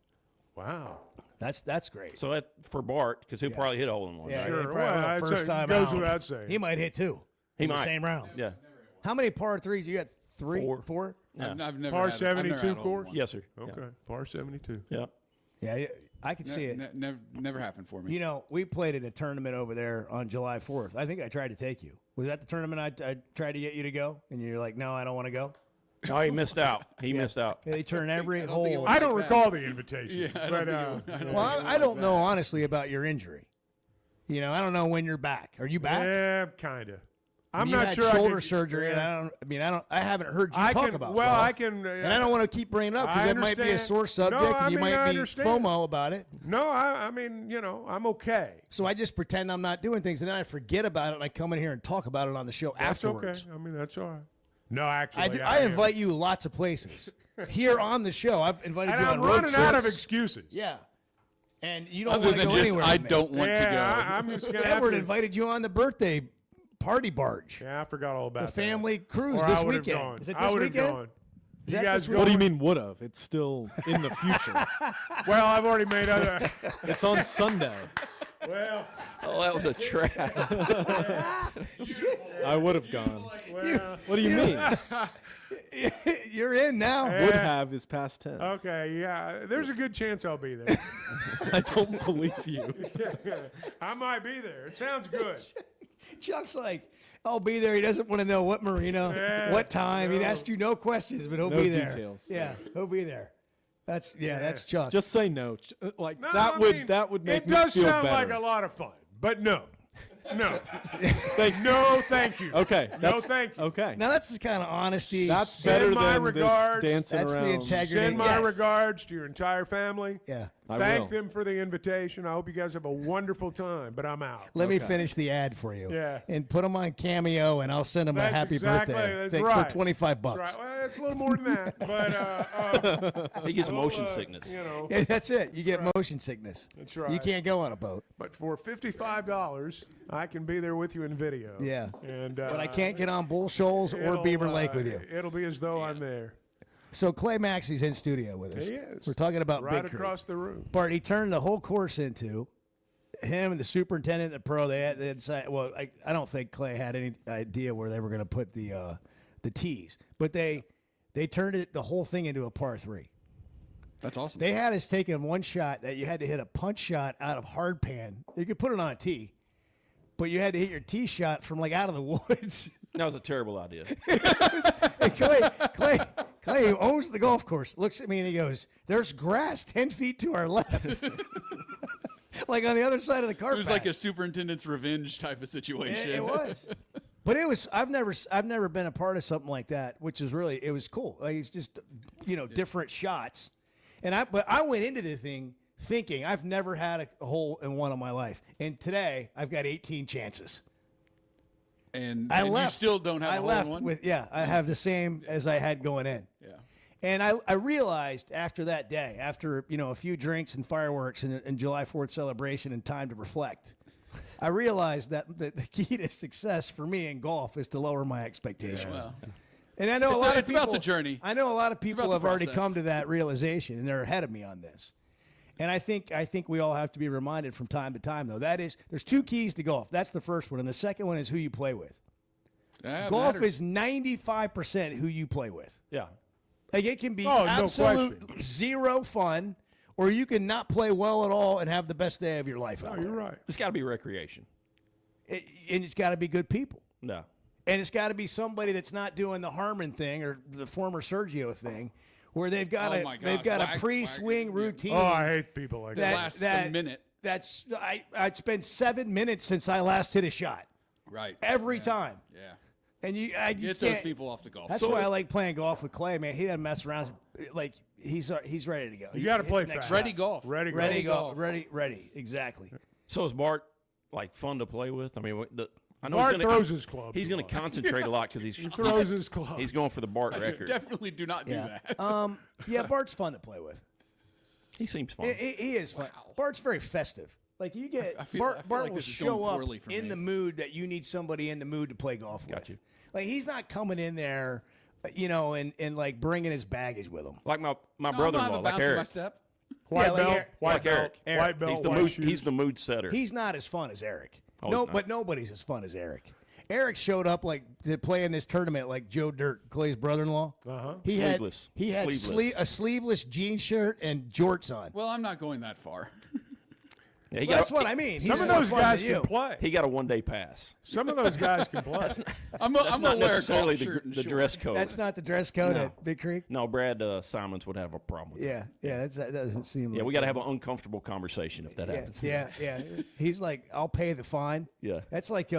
Wow. That's great. So that for Bart because he'll probably hit a hole in one. Yeah, right? he Sure. probably Well, will first it time goes out. without saying. He might hit 2. He in might. the same round. Yeah. How many par 3s? You got 3? 4? Yeah. I've never Par had a- I've never 72 had a hole in course? one. Yes, sir. Okay. Yeah. Par 72. Yeah. Yeah, I could see it. Never happened for me. We played in a tournament over there on July 4th. I think I tried to take you. Was that the tournament I tried to get you to go? And you're like, no, I don't want to go? No, he missed out. He missed out. Yeah, they turn every hole. I don't recall the invitation. Yeah, I don't think it Well, I don't know, honestly, about your injury. I don't know when you're back. Are you back? Yeah, kind of. I'm you not had sure. shoulder I surgery, and I haven't heard you talk about. Well, golf. I can. And I don't want to keep bringing it up because it might be a understand. sore subject, No, and you I mean, might I be understand. FOMO about it. No, I mean, I'm okay. So I just pretend I'm not doing things, and then I forget about it, and I come in here and talk about it on the show That's afterwards. okay. I mean, that's all right. No, actually, I, do, I I am. invite you lots of places. Here on the show, I've invited And you I'm on road running out of trips. excuses. Yeah. And you don't Other want to than go just, anywhere. I with me. don't want to go. I'm just gonna have Edward to. invited you on the birthday party barge. Yeah, I forgot all about The family cruise Or this I would've weekend. gone. Is it I this would've weekend? gone. Is You that guys this go What do you with- mean would have? It's still in the future. Well, I've already made other. It's on Sunday. Well, Oh, that was a trap. I would have gone. well. What do you mean? You're in now. Would have is past tense. Okay, yeah. There's a good chance I'll be there. I don't believe you. I might be there. It sounds good. Chuck's like, I'll be there. He doesn't want to know what marina, Yeah, what time. He'd no. ask you no questions, but he'll No be there. details. Yeah, he'll be there. That's Chuck. Just say no. Like No, that I would mean, that would make it me does feel sound better. like a lot of fun, but no. No. No, thank you. Okay. No, That's, thank you. Okay. Now that's the kind of honesty. That's Send better my than regards. this dancing That's the around. integrity. Send my Yes. regards to your entire family. Yeah. I Thank will. them for the invitation. I hope you guys have a wonderful time, but I'm out. Let me finish the ad for you. Yeah. And put them on Cameo, and I'll send them a That's happy exactly, birthday that's thing right. for $25. That's right. Well, it's a little more than that, but He gets motion sickness. Yeah, that's it. You get motion sickness. That's right. You can't go on a boat. But for $55, I can be there with you in video. Yeah. And But I can't get on Bull Shoals or it'll, Beaver Lake with you. It'll be as though I'm there. So Clay Maxi's in studio with us. He is. We're talking about Right Big Creek. across the room. Bart, he turned the whole course into him and the superintendent and the pro. They had decided, well, I don't think Clay had any idea where they were going to put the tees, but they turned the whole thing into a par 3. That's awesome. They had us taking one shot that you had to hit a punch shot out of hard pan. You could put it on a tee, but you had to hit your tee shot from like out of the woods. That was a terrible idea. And Clay, who owns the golf course, looks at me and he goes, "There's grass 10 feet to our left." Like on the other side of the car It was path. like a superintendent's revenge type of situation. It was. But it was. I've never been a part of something like that, which is really, it was cool. Like it's just, different shots. But I went into the thing thinking I've never had a hole in one in my life. And today I've got 18 chances. And I left. You still don't have a hole in one? With, I have the same as I had going in. Yeah. And I realized after that day, after, a few drinks and fireworks and July 4th celebration and time to reflect, I realized that the key to success for me in golf is to lower my expectations. Yeah, well. And I know a lot of people. It's about the journey. I know a lot of people have already process. come to that realization, and they're ahead of me on this. And I think we all have to be reminded from time to time, though. There's two keys to golf. That's the first one, and the second one is who you play with. Golf is 95% who you play with. Yeah. Like it can be no absolute zero fun, or you can not play well at all and have the best day of your life. No, you're right. It's got to be recreation. And it's got to be good people. No. And it's got to be somebody that's not doing the Harmon thing or the former Sergio thing, where they've got a pre-swing routine. Oh, I hate people like that. Lasts a minute. I'd spend 7 minutes since I last hit a shot. Right. Every time. Yeah. And you get those people off the golf. That's why I like playing golf with Clay, man. He doesn't mess around. Like he's ready to go. You got to play fast. Ready golf. Ready golf. Ready. Exactly. So is Bart like fun to play with? I mean, I know Bart throws his club. He's going to concentrate a lot because he throws his club. He's going for the Bart record. Definitely do not do that. Yeah, Bart's fun to play with. He seems fun. He is fun. Wow. Bart's very festive. Like you get I feel Bart like will this is show going up poorly for in me. the mood that you need somebody in the mood to play golf with. Got you. Like he's not coming in there, and like bringing his baggage with him. Like my brother-in-law, like Eric. White belt, like Eric. White belt, He's the mood setter. He's not as fun as Eric. Oh, but nobody's as fun as Eric. Eric showed up like to play in this tournament like Joe Dirt, Clay's brother-in-law. He Sleeveless. had a sleeveless jean shirt and jorts on. Well, I'm not going that far. Yeah, that's what I mean. Some of those guys can play. He got a one-day pass. Some of those guys can play. I'm not aware necessarily the dress code. That's not the dress code at Big Creek? No, Brad Simons would have a problem with that. That doesn't seem like we got to have an uncomfortable conversation if that happens. Yeah. He's like, I'll pay the fine. Yeah. That's like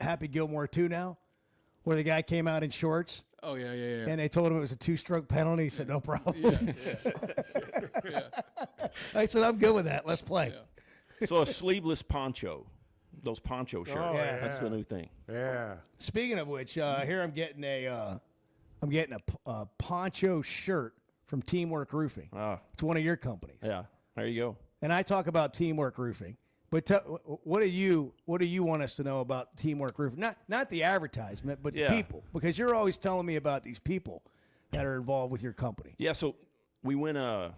Happy Gilmore 2 now, where the guy came out in shorts. Oh, yeah. And they told him it was a 2-stroke penalty. He said, no problem. Yeah. I said, I'm good with that. Let's play. Yeah. So a sleeveless poncho, those poncho shirts. Oh, yeah. That's the new thing. Yeah. Speaking of which, here I'm getting a poncho shirt from Teamwork Roofing. It's one of your companies. Yeah. There you go. And I talk about Teamwork Roofing. But what do you want us to know about Teamwork Roofing? Not the advertisement, but the people, because you're always telling me about these people that are involved with your company. Yeah, so we went. I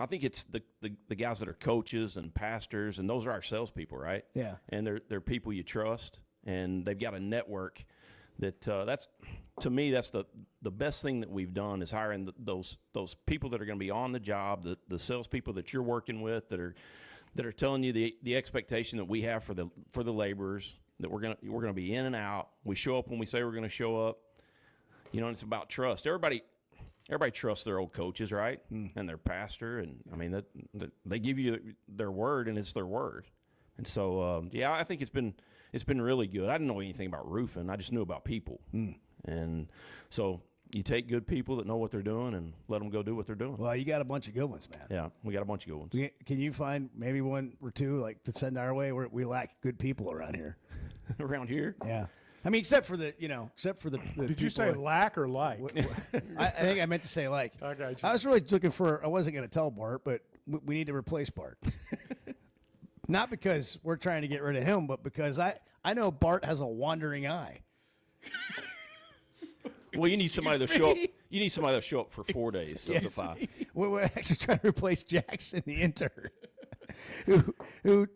think it's the guys that are coaches and pastors, and those are our salespeople, right? Yeah, and they're people you trust, and they've got a network that's to me that's the best thing that we've done is hiring those people that are going to be on the job, the salespeople that you're working with that are telling you the expectation that we have for the laborers, that we're gonna be in and out. We show up when we say we're gonna show up. And it's about trust. Everybody trusts their old coaches, right? And their pastor, and I mean that they give you their word, and it's their word. And so I think it's been really good. I didn't know anything about roofing. I just knew about people. And so you take good people that know what they're doing and let them go do what they're doing. Well, you got a bunch of good ones, man. Yeah, we got a bunch of good ones. Can you find maybe one or two like to send our way? We lack good people around here. Around here? Yeah. I mean, except for the Did you say lack or like? I think I meant to say like. I got you. I was really looking for. I wasn't going to tell Bart, but we need to replace Bart. Not because we're trying to get rid of him, but because I know Bart has a wandering eye. Well, you need somebody to show up. You need somebody to show up for 4 days of the 5. We're actually trying to replace Jackson, the intern, who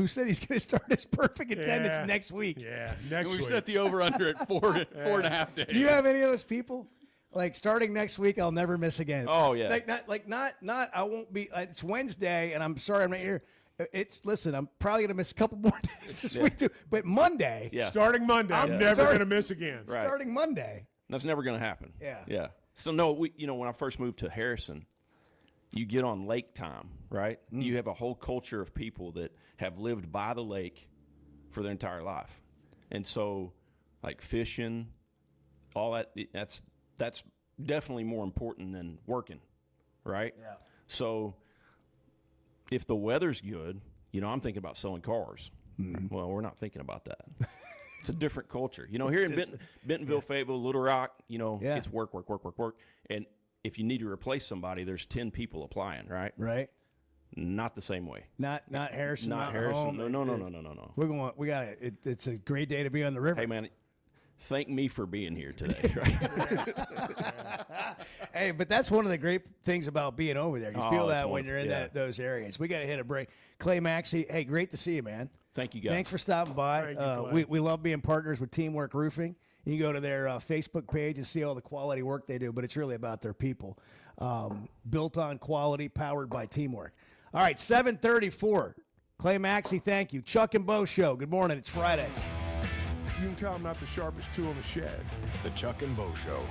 said he's going to start his perfect attendance next week. Yeah, next week. We set the over under at 4.5 days. Do you have any of those people? Like starting next week, I'll never miss again. Oh yeah. Not. I won't be. It's Wednesday, and I'm sorry I'm not here. Listen, I'm probably gonna miss a couple more days this week too. But Monday, starting Monday, I'm never gonna miss again. Right. Starting Monday, that's never gonna happen. Yeah. So no, when I first moved to Harrison, you get on lake time, right? You have a whole culture of people that have lived by the lake for their entire life, and so like fishing, all that. That's definitely more important than working, right? Yeah. So, if the weather's good, I'm thinking about selling cars. Mm-hmm. Well, we're not thinking about that. It's a different culture. Here in Bentonville, Fayetteville, Little Rock, it's work. And if you need to replace somebody, there's 10 people applying, right? Right. Not the same way. Not Harrison. Not Harrison. Home. No. We got it. It's a great day to be on the river. Hey, man, thank me for being here today. Right? Hey, but that's one of the great things about being over there. You feel that when you're in those areas. We got to hit a break. Clay Maxi, hey, great to see you, man. Thank you, guys. Thanks for stopping by. We love being partners with Teamwork Roofing. You can go to their Facebook page and see all the quality work they do, but it's really about their people. Built on quality, powered by teamwork. All right, 7:34. Clay Maxi, thank you. Chuck and Bo Show. Good morning. It's Friday. You can tell I'm not the sharpest tool in the shed. The Chuck and Bo Show.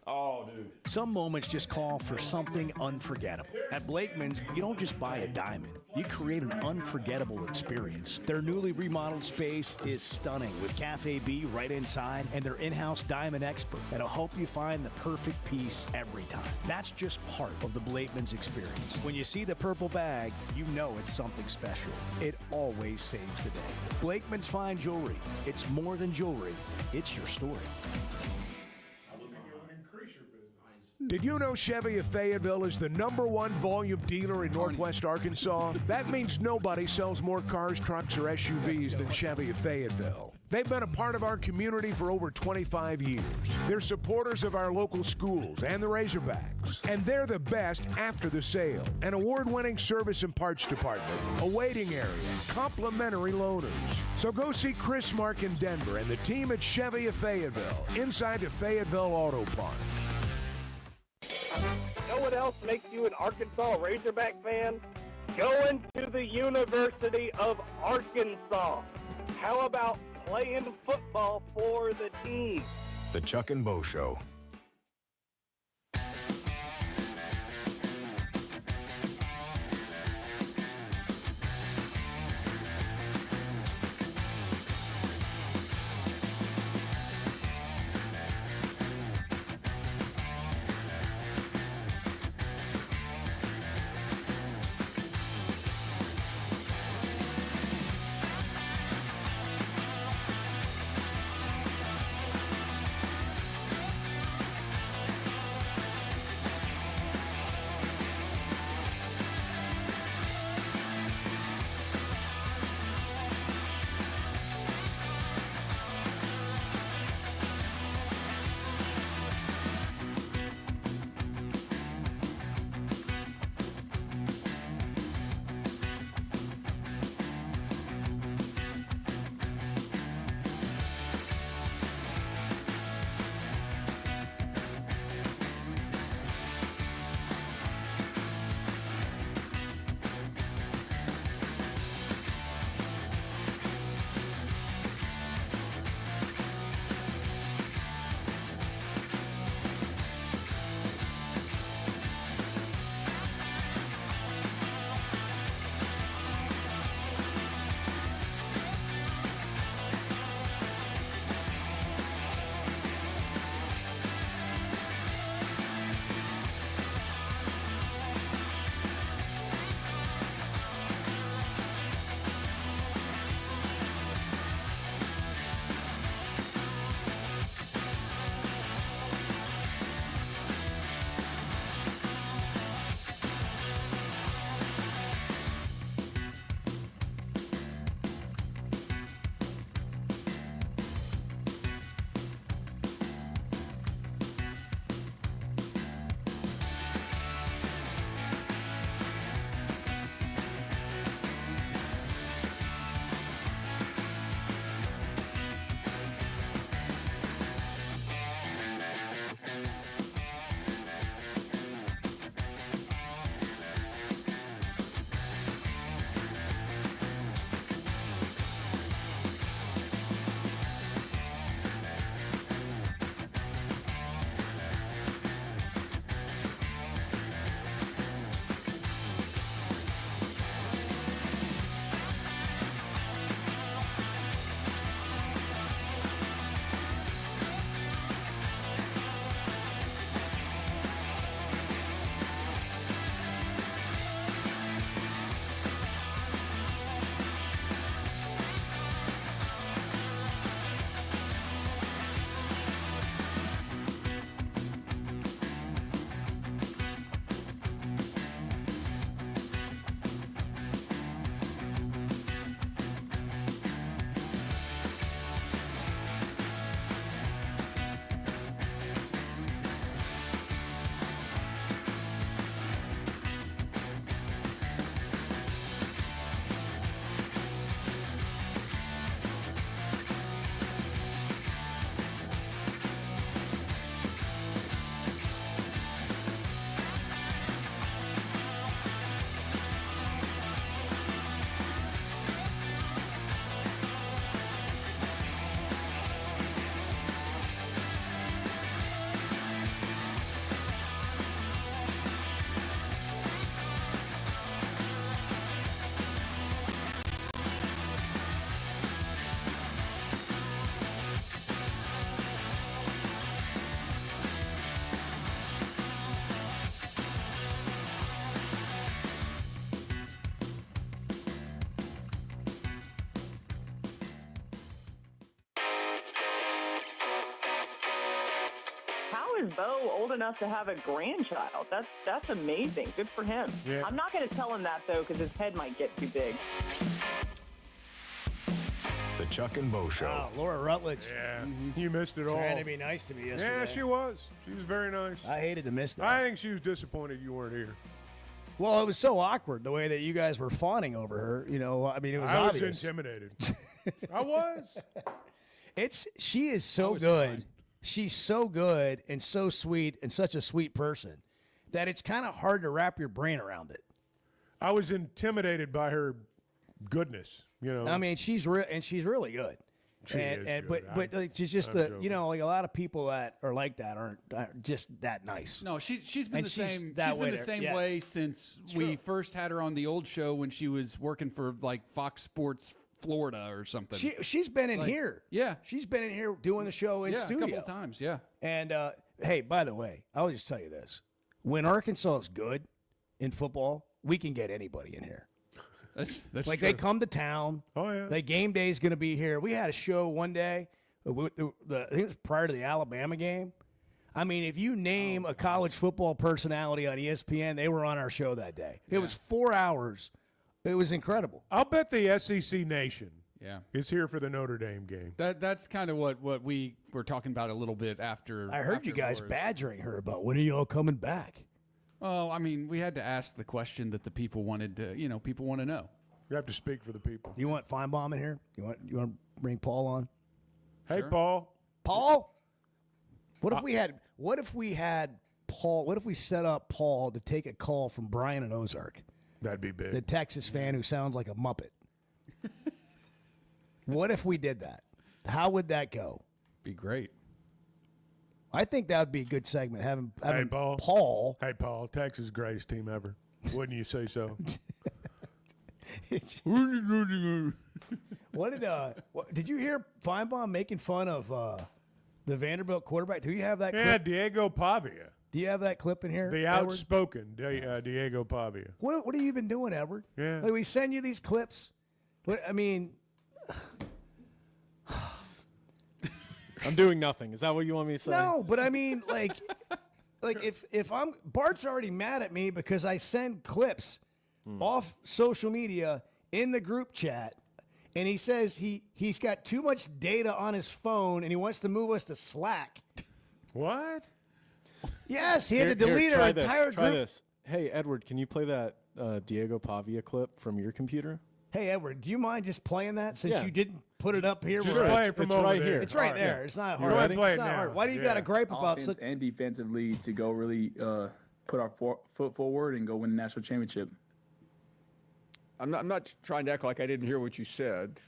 Oh, dude. Some moments just call for something unforgettable. At Blakeman's, you don't just buy a diamond. You create an unforgettable experience. Their newly remodeled space is stunning with Cafe B right inside and their in-house diamond expert that'll help you find the perfect piece every time. That's just part of the Blakeman's experience. When you see the purple bag, you know it's something special. It always saves the day. Blakeman's Fine Jewelry. It's more than jewelry. It's your story. Did you know Chevy of Fayetteville is the #1 volume dealer in Northwest Arkansas? That means nobody sells more cars, trucks, or SUVs than Chevy of Fayetteville. They've been a part of our community for over 25 years. They're supporters of our local schools and the Razorbacks. And they're the best after the sale. An award-winning service and parts department, a waiting area, complimentary loaners. So go see Chris Mark in Denver and the team at Chevy of Fayetteville, inside the Fayetteville Auto Park. Know what else makes you an Arkansas Razorback fan? Going to the University of Arkansas. How about playing football for the team? The Chuck and Bo Show. is Bo old enough to have a grandchild? That's amazing. Good for him. Yeah. I'm not going to tell him that, though, because his head might get too big. The Chuck and Bo Show. Oh, Laura Rutledge. Yeah, you missed it all. Trying to be nice to me yesterday. Yeah, she was. She was very nice. I hated to miss that. I think she was disappointed you weren't here. Well, it was so awkward the way that you guys were fawning over her. You know, I mean, it was obvious. I was intimidated. I was. She is so good. She's so good and so sweet and such a sweet person that it's kind of hard to wrap your brain around it. I was intimidated by her goodness. You know, I mean, she's really good. She is good. But like, she's just like a lot of people that are like that aren't just that nice. No, she's been the same. She's that been the same yes. way since we first had her on the old show when she was working for like Fox Sports Florida or something. She's been in here. Yeah, she's been in here doing the show in studio a couple of times. Yeah. And hey, by the way, I'll just tell you this: when Arkansas is good in football, we can get anybody in here. That's like true. They come to town. Oh yeah. The game day is going to be here. We had a show one day. I think it was prior to the Alabama game. I mean, if you name a college football personality on ESPN, they were on our show that day. It was 4 hours. It was incredible. I'll bet the SEC Nation Yeah. is here for the Notre Dame game. That's kind of what we were talking about a little bit after. I heard you guys badgering her about when are y'all coming back? Oh, I mean, we had to ask the question that the people wanted to, people want to know. You have to speak for the people. You want Feinbaum in here? You want to bring Paul on? Hey, Sure. Paul. Paul? What if we had Paul? What if we set up Paul to take a call from Brian in Ozark? That'd be big. The Texas fan who sounds like a Muppet. What if we did that? How would that go? Be great. I think that would be a good segment. Having Hey, Paul. Paul. Hey, Paul. Texas' greatest team ever. Wouldn't you say so? What did you hear Feinbaum making fun of the Vanderbilt quarterback? Do you have that Yeah, clip? Diego Pavia. Do you have that clip in here? The Edward? outspoken Diego Pavia. What have you been doing, Edward? Yeah. Like, we send you these clips. I mean, I'm doing nothing. Is that what you want me to say? no, but I mean, like if I'm Bart's already mad at me because I send clips off social media in the group chat, and he says he's got too much data on his phone and he wants to move us to Slack. What? Yes, he had to delete our entire Try group. this. Hey, Edward, can you play that Diego Pavia clip from your computer? Hey, Edward, do you mind just playing that since Yeah. you didn't put it up here? Just where- play it from it's over right there. here. It's right All there. yeah. It's not You hard. ready? Play It's it not now. hard. Why do you Yeah. got a gripe about Offense and defensively to go really put our foot forward and go win the national championship. I'm not trying to act like I didn't hear what you said.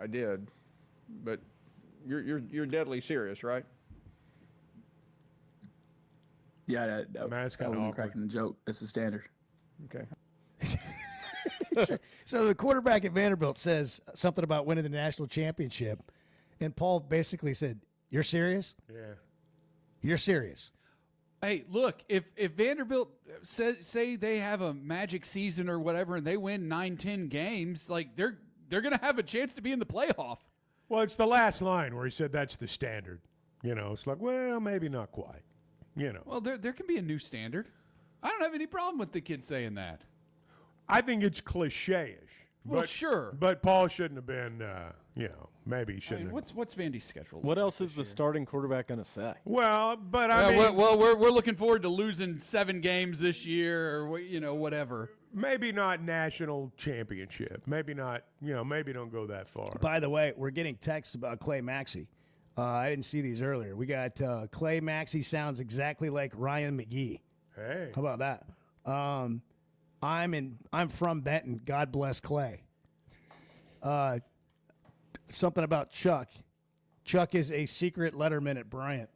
I did, but you're deadly serious, right? Yeah, that That's that kinda wasn't awkward. cracking the joke. That's the standard. Okay. So the quarterback at Vanderbilt says something about winning the national championship, and Paul basically said, "You're serious? Yeah. You're serious?" Hey, look, if Vanderbilt say they have a magic season or whatever and they win 9-10 games, like they're going to have a chance to be in the playoff. Well, it's the last line where he said that's the standard. It's like, well, maybe not quite. Well, there can be a new standard. I don't have any problem with the kid saying that. I think it's cliche-ish. Well, sure. But Paul shouldn't have been, maybe he I shouldn't mean, have. what's Vandy's schedule? What else is the starting quarterback going to say? Well, but I mean. We're looking forward to losing 7 games this year or, whatever. Maybe not national championship. Maybe not, maybe don't go that far. By the way, we're getting texts about Clay Maxi. I didn't see these earlier. We got Clay Maxi sounds exactly like Ryan McGee. Hey. How about that? I'm from Benton. God bless Clay. Something about Chuck. Chuck is a secret letterman at Bryant,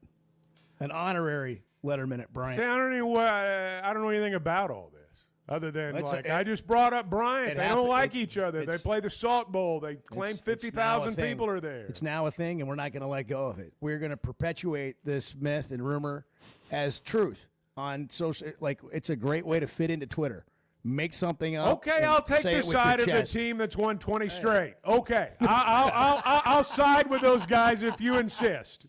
an honorary letterman at Bryant. See, I don't know anything about all this other than I just brought up Bryant. They don't like each other. They play the Salt Bowl. They claim 50,000 people are there. It's now a thing, and we're not going to let go of it. We're going to perpetuate this myth and rumor as truth on social. Like, it's a great way to fit into Twitter. make something up. Okay, I'll take the side of the team that's won 20 straight. Okay, I'll side with those guys if you insist.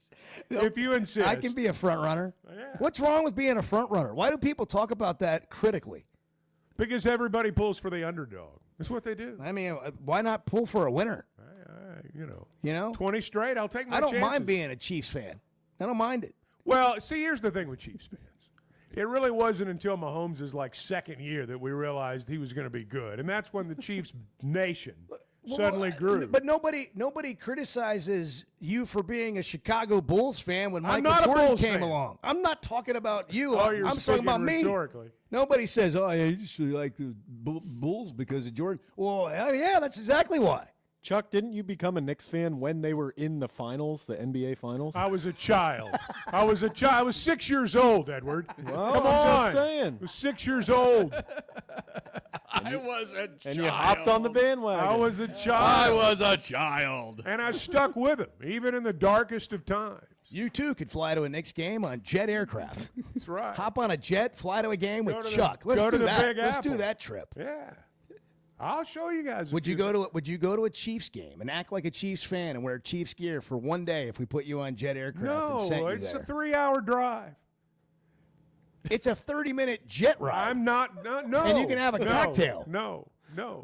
If you insist. I can be a front runner. Yeah. What's wrong with being a front runner? Why do people talk about that critically? Because everybody pulls for the underdog. That's what they do. I mean, why not pull for a winner? You You know? 20 straight, I'll take my I don't chances. mind being a Chiefs fan. I don't mind it. Well, see, here's the thing with Chiefs fans. It really wasn't until Mahomes' second year that we realized he was going to be good. And that's when the Chiefs nation suddenly grew. But nobody criticizes you for being a Chicago Bulls fan when I'm Michael not a Jordan Bulls came fan. along. I'm not talking about you. Oh, you're I'm talking about me. rhetorically. Nobody says, "Oh, I used to like the Bulls because of Jordan." Well, hell yeah, that's exactly why. Chuck, didn't you become a Knicks fan when they were in the finals, the NBA finals? I was a child. I was 6 years old, Edward. Well, Come I'm on. just saying. I was 6 years old. I was a child. And you hopped on the bandwagon. I was a child. I was a child. And I stuck with him, even in the darkest of times. You too could fly to a Knicks game on jet aircraft. That's right. Hop on a jet, fly to a game Go with to the- Chuck. Let's go do to the that. Big Let's Apple. do that trip. Yeah. I'll show you guys. Would you go to a Chiefs game and act like a Chiefs fan and wear Chiefs gear for one day if we put you on jet aircraft and sent No, you it's there? a 3-hour drive. It's a 30-minute jet ride. I'm not. No. And you can have a no, cocktail. No.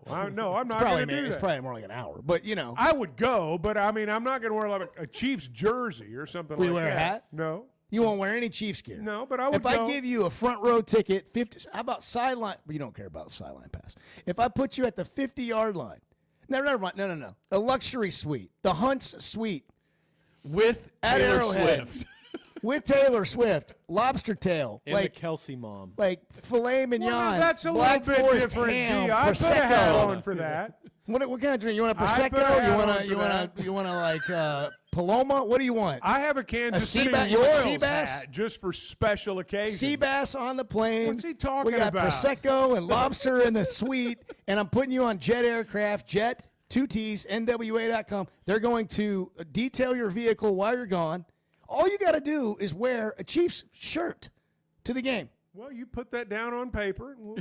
I'm not It's going to do it's that. probably more like an hour, but you know. I would go, but I mean, I'm not going to wear like a Chiefs jersey or something Will like you wear that. a hat? No. You won't wear any Chiefs gear. No, but I would If I go. give you a front row ticket, 50. How about sideline? You don't care about the sideline pass. If I put you at the 50-yard line, never mind. No. A luxury suite, the Hunt's suite, with at Taylor Arrowhead, Swift. with Taylor Swift, lobster tail, And like the Kelsey mom. like filet mignon, Well, that's a Black little bit Forest different. ham, I put a hat prosecco. on for that. What kind of drink? You want a I prosecco? put a hat on for You want like Paloma? What do you want? I have a Kansas sea City bass- you want sea Royals bass? hat just for special occasions. Sea bass on the plane. What's he talking We got about? prosecco and lobster in the suite, and I'm putting you on jet aircraft. Jet 2Ts NWA.com. They're going to detail your vehicle while you're gone. All you got to do is wear a Chiefs shirt to the game. Well, you put that down on paper. We'll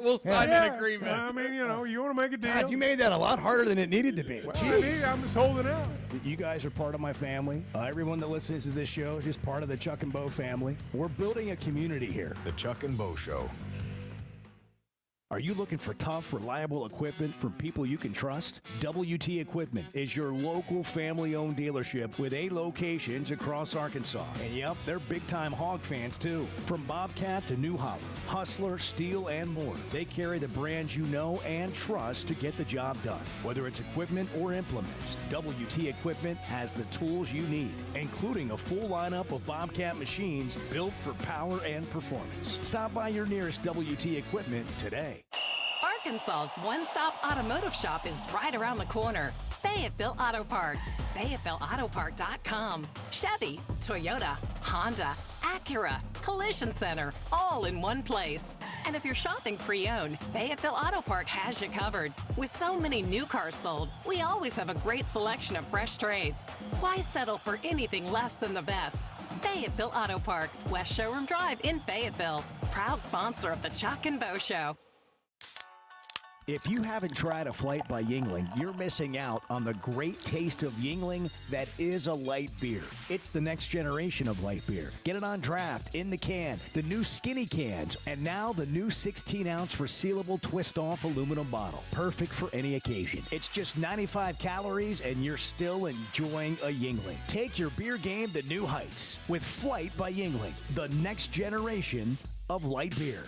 We'll sign an agreement. I mean, you want to make a deal. God, you made that a lot harder than it needed to be. Well, Jeez. I'm just holding out. You guys are part of my family. Everyone that listens to this show is just part of the Chuck and Bo family. We're building a community here. The Chuck and Bo Show. Are you looking for tough, reliable equipment from people you can trust? WT Equipment is your local family-owned dealership with 8 locations across Arkansas. And yep, they're big-time hog fans too. From Bobcat to New Holland, Hustler, Steel, and more. They carry the brands you know and trust to get the job done. Whether it's equipment or implements, WT Equipment has the tools you need, including a full lineup of Bobcat machines built for power and performance. Stop by your nearest WT Equipment today. Arkansas's one-stop automotive shop is right around the corner. Fayetteville Auto Park. FayettevilleAutoPark.com. Chevy, Toyota, Honda, Acura, Collision Center, all in one place. And if you're shopping pre-owned, Fayetteville Auto Park has you covered. With so many new cars sold, we always have a great selection of fresh trades. Why settle for anything less than the best? Fayetteville Auto Park, West Showroom Drive in Fayetteville. Proud sponsor of the Chuck and Bo Show. If you haven't tried a flight by Yingling, you're missing out on the great taste of Yingling that is a light beer. It's the next generation of light beer. Get it on draft, in the can, the new skinny cans, and now the new 16-ounce resealable twist-off aluminum bottle. Perfect for any occasion. It's just 95 calories, and you're still enjoying a Yingling. Take your beer game to new heights with Flight by Yingling, the next generation of light beer.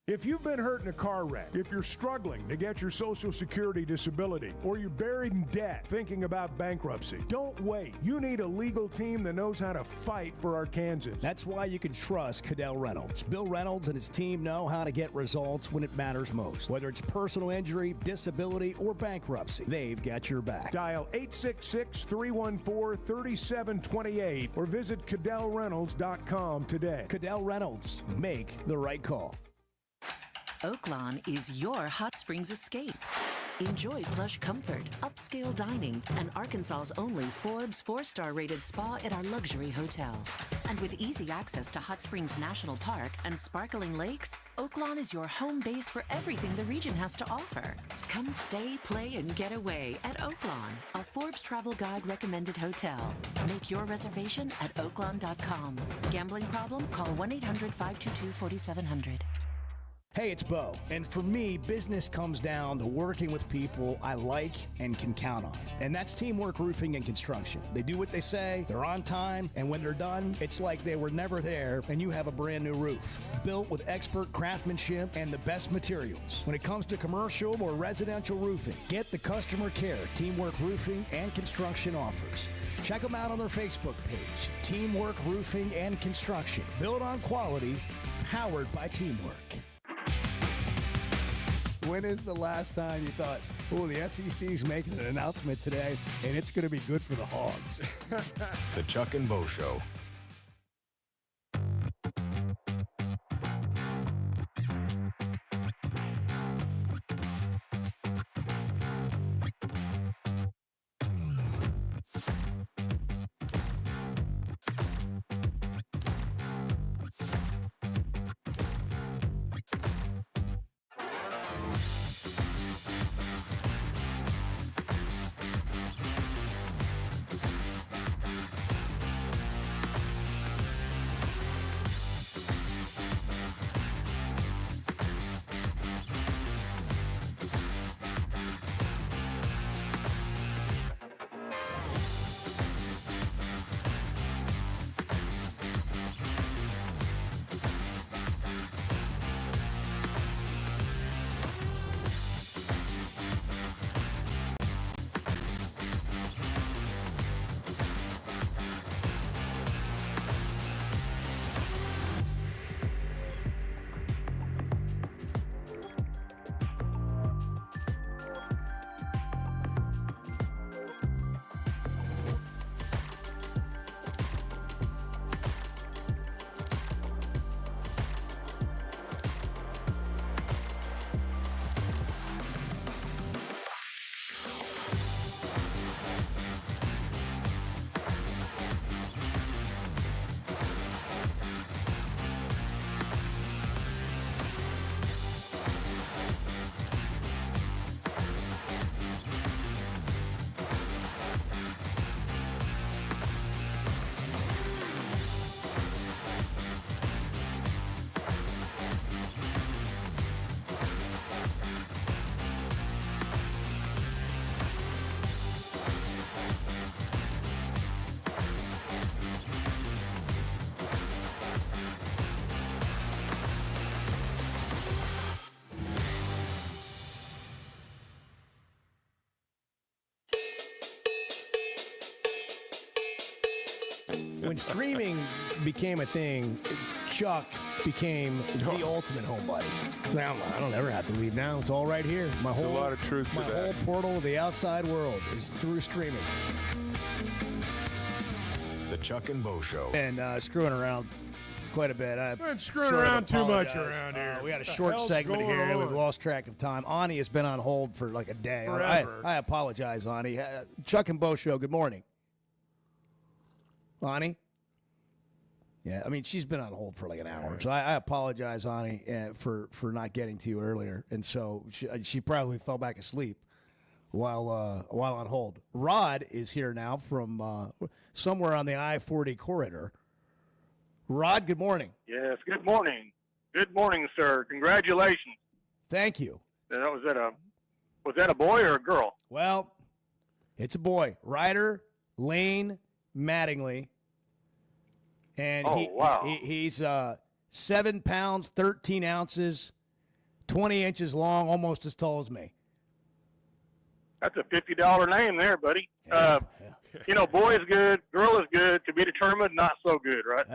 If you've been hurt in a car wreck, if you're struggling to get your Social Security disability, or you're buried in debt thinking about bankruptcy, don't wait. You need a legal team that knows how to fight for Arkansans. That's why you can trust Cadell Reynolds. Bill Reynolds and his team know how to get results when it matters most. Whether it's personal injury, disability, or bankruptcy, they've got your back. Dial 866-314-3728 or visit CadellReynolds.com today. Cadell Reynolds. Make the right call. Oaklawn is your hot springs escape. Enjoy plush comfort, upscale dining, and Arkansas's only Forbes 4-star rated spa at our luxury hotel. And with easy access to Hot Springs National Park and sparkling lakes, Oaklawn is your home base for everything the region has to offer. Come stay, play, and get away at Oaklawn, a Forbes Travel Guide recommended hotel. Make your reservation at oaklawn.com. Gambling problem? Call 1-800-522-4700. Hey, it's Bo. And for me, business comes down to working with people I like and can count on. And that's Teamwork Roofing and Construction. They do what they say, they're on time, and when they're done, it's like they were never there and you have a brand new roof. Built with expert craftsmanship and the best materials. When it comes to commercial or residential roofing, get the customer care Teamwork Roofing and Construction offers. Check them out on their Facebook page, Teamwork Roofing and Construction. Built on quality, powered by teamwork. When is the last time you thought, oh, the SEC's making an announcement today, and it's going to be good for the Hogs? The Chuck and Bo Show. When streaming became a thing, Chuck became the ultimate homebody. So now I don't ever have to leave now. It's all right here. My whole, a lot of truth to my that. whole portal to the outside world is through streaming. The Chuck and Bo Show. And screwing around quite a bit. I've been screwing around too much around here. We had a What the short hell's segment going here. on? We've lost track of time. Anie has been on hold for like a day. Forever. I apologize, Anie. Chuck and Bo Show, good morning. Anie? Yeah, I mean, she's been on hold for like an hour. So I apologize, Anie, for not getting to you earlier. And so she probably fell back asleep while on hold. Rod is here now from somewhere on the I-40 corridor. Rod, good morning. Yes, good morning. Good morning, sir. Congratulations. Thank you. Was that a boy or a girl? Well, it's a boy. Ryder Lane Mattingly. And he's 7 pounds, 13 ounces, 20 inches long, almost as tall as me. That's a $50 name there, buddy. Boy is good, girl is good, to be determined, not so good, right?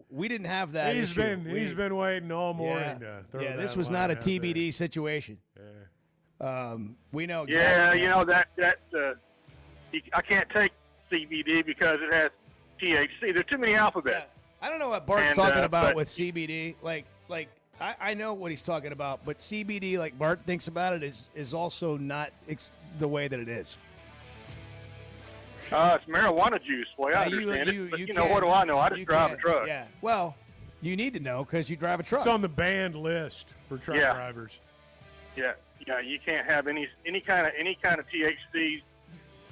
We didn't have that He's been waiting all morning to throw that this was line not a out TBD there. situation. We know exactly. Yeah, I can't take CBD because it has THC. There's too many alphabets. I don't know what Bart's talking about with CBD. Like I know what he's talking about, but CBD, like Bart thinks about it, is also not the way that it is. It's marijuana juice, the way I understand it. But, what do I know? I just drive a truck. Yeah. Well, you need to know because you drive a truck. It's on the banned list for truck drivers. Yeah. You can't have any kind of THC.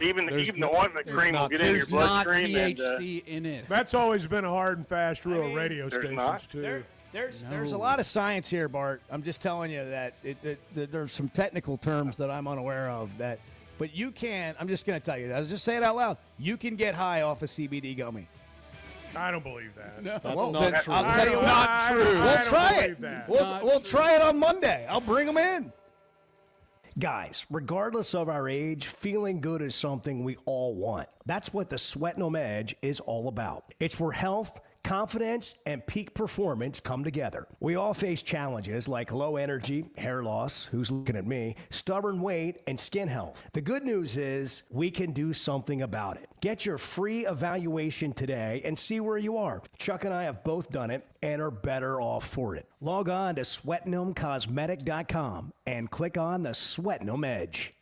Even the ointment cream will get in your bloodstream. There's not THC in it. That's always been a hard and fast rule of radio stations too. There's a lot of science here, Bart. I'm just telling you that there's some technical terms that I'm unaware of that. But you can. I'm just going to tell you that. I'll just say it out loud. You can get high off a CBD gummy. I don't believe that. No, that's not true. I'll tell you not true. We'll try it. We'll try it on Monday. I'll bring them in. Guys, regardless of our age, feeling good is something we all want. That's what the Sweat No Edge is all about. It's where health, confidence, and peak performance come together. We all face challenges like low energy, hair loss, who's looking at me, stubborn weight, and skin health. The good news is we can do something about it. Get your free evaluation today and see where you are. Chuck and I have both done it and are better off for it. Log on to sweatnomcosmetic.com and click on the Sweat No Edge.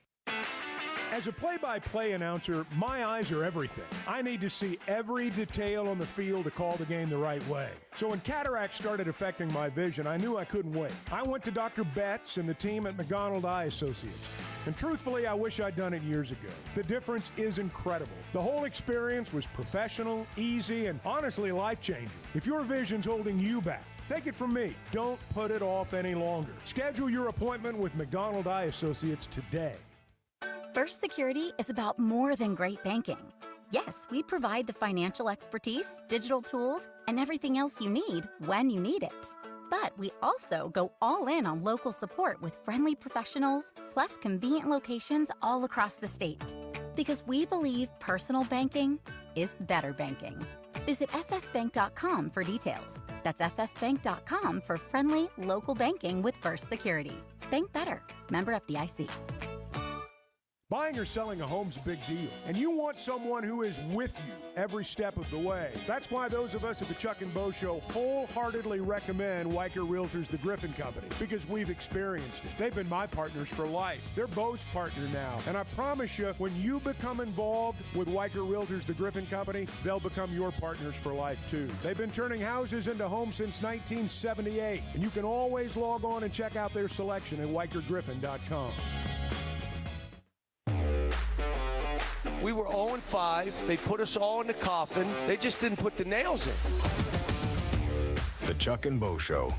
As a play-by-play announcer, my eyes are everything. I need to see every detail on the field to call the game the right way. So when cataracts started affecting my vision, I knew I couldn't wait. I went to Dr. Betts and the team at McDonald Eye Associates. And truthfully, I wish I'd done it years ago. The difference is incredible. The whole experience was professional, easy, and honestly life-changing. If your vision's holding you back, take it from me. Don't put it off any longer. Schedule your appointment with McDonald Eye Associates today. First Security is about more than great banking. Yes, we provide the financial expertise, digital tools, and everything else you need when you need it. But we also go all in on local support with friendly professionals, plus convenient locations all across the state. Because we believe personal banking is better banking. Visit fsbank.com for details. That's fsbank.com for friendly, local banking with First Security. Bank better. Member FDIC. Buying or selling a home's a big deal, and you want someone who is with you every step of the way. That's why those of us at the Chuck and Bo Show wholeheartedly recommend Weicker Realtors, the Griffin Company, because we've experienced it. They've been my partners for life. They're Bo's partner now, and I promise you, when you become involved with Weicker Realtors, the Griffin Company, they'll become your partners for life too. They've been turning houses into homes since 1978, and you can always log on and check out their selection at WeicherGriffin.com. We were 0-5. They put us all in the coffin. They just didn't put the nails in. The Chuck and Bo Show.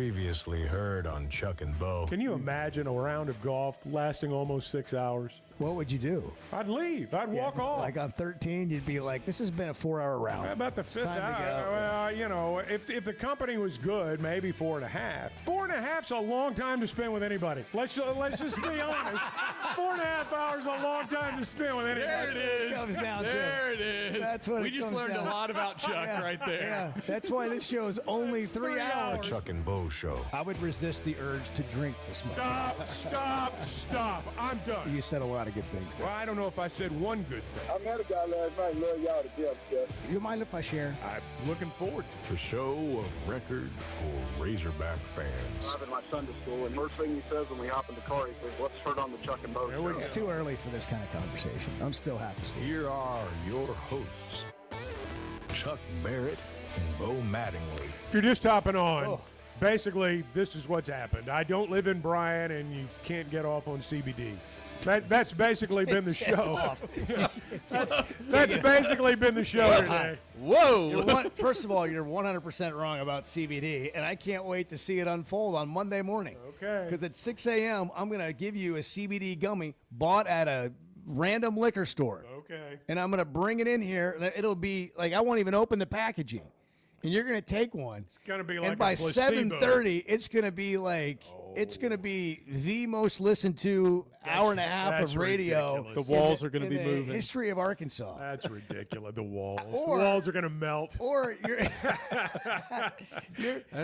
Previously heard on Chuck and Bo. Can you imagine a round of golf lasting almost 6 hours? What would you do? I'd leave. I'd walk off. Like on 13, you'd be like, this has been a 4-hour round. How about the fifth hour? Well, you know, if the company was good, maybe 4.5. 4.5's a long time to spend with anybody. Let's just be honest. 4.5 hours is a long time to spend with anybody. There it is. Comes down there it is. That's what we it just comes learned down. a lot about Chuck right there. Yeah, that's why this show is only 3 hours. Chuck and Bo Show. I would resist the urge to drink this much. Stop. I'm done. You said a lot of good things there. Well, I don't know if I said one good thing. I met a guy last night. Love y'all to death, Jeff. You mind if I share? I'm looking forward to The show of record for Razorback fans. I'm in my Sunday school, and first thing he says when we hop in the car, he says, "Let's start on the Chuck and Bo show." It's too early for this kind of conversation. I'm still half asleep. Here are your hosts, Chuck Barrett and Bo Mattingly. If you're just hopping on, basically, this is what's happened. I don't live in Bryan, and you can't get off on CBD. That's basically been the show. That's basically been the show today. Whoa! First of all, you're 100% wrong about CBD, and I can't wait to see it unfold on Monday morning. Okay. Because at 6 a.m., I'm going to give you a CBD gummy bought at a random liquor store. Okay. And I'm going to bring it in here. It'll be like I won't even open the packaging. And you're going to take one. It's going to be like and by a placebo. 7:30, it's going to be like it's going to be the most listened to hour and a half of radio. Ridiculous. The walls are going to be in moving. the history of Arkansas. That's ridiculous. The walls. Or- The walls are going to melt. Or you're That's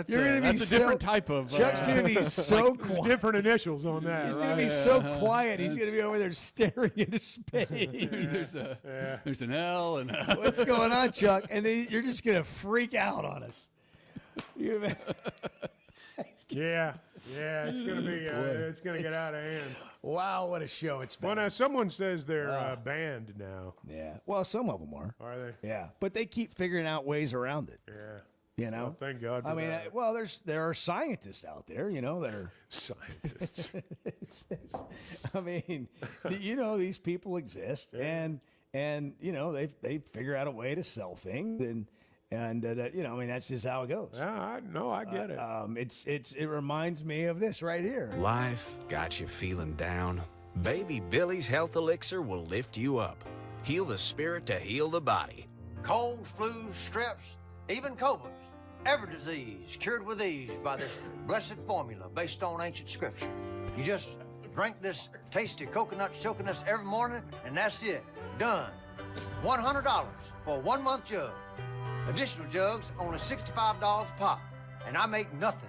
you're going to be a different type of. Chuck's going to be so quiet. Different initials on that. He's right? going to be so quiet. He's going to be over there staring into space. There's an L and a What's going on, Chuck? And then you're just going to freak out on us. Yeah, it's going to be. It's going to get out of hand. Wow, what a show it's been. Well, now someone says they're banned now. Yeah. Well, some of them are. Are they? Yeah. But they keep figuring out ways around it. Yeah. You know? Well, thank God for I mean, that. there are scientists out there, you know, that are Scientists. I mean, you know, these people exist, and you know, they figure out a way to sell things, and you know, I mean, that's just how it goes. Yeah, I get it. It reminds me of this right here. Life got you feeling down? Baby Billy's Health Elixir will lift you up. Heal the spirit to heal the body. Cold, flu, strips, even cobras. Every disease cured with ease by this blessed formula based on ancient scripture. You just drink this tasty coconut silkiness every morning, and that's it. Done. $100 for a 1-month jug. Additional jugs only $65 a pop, and I make nothing.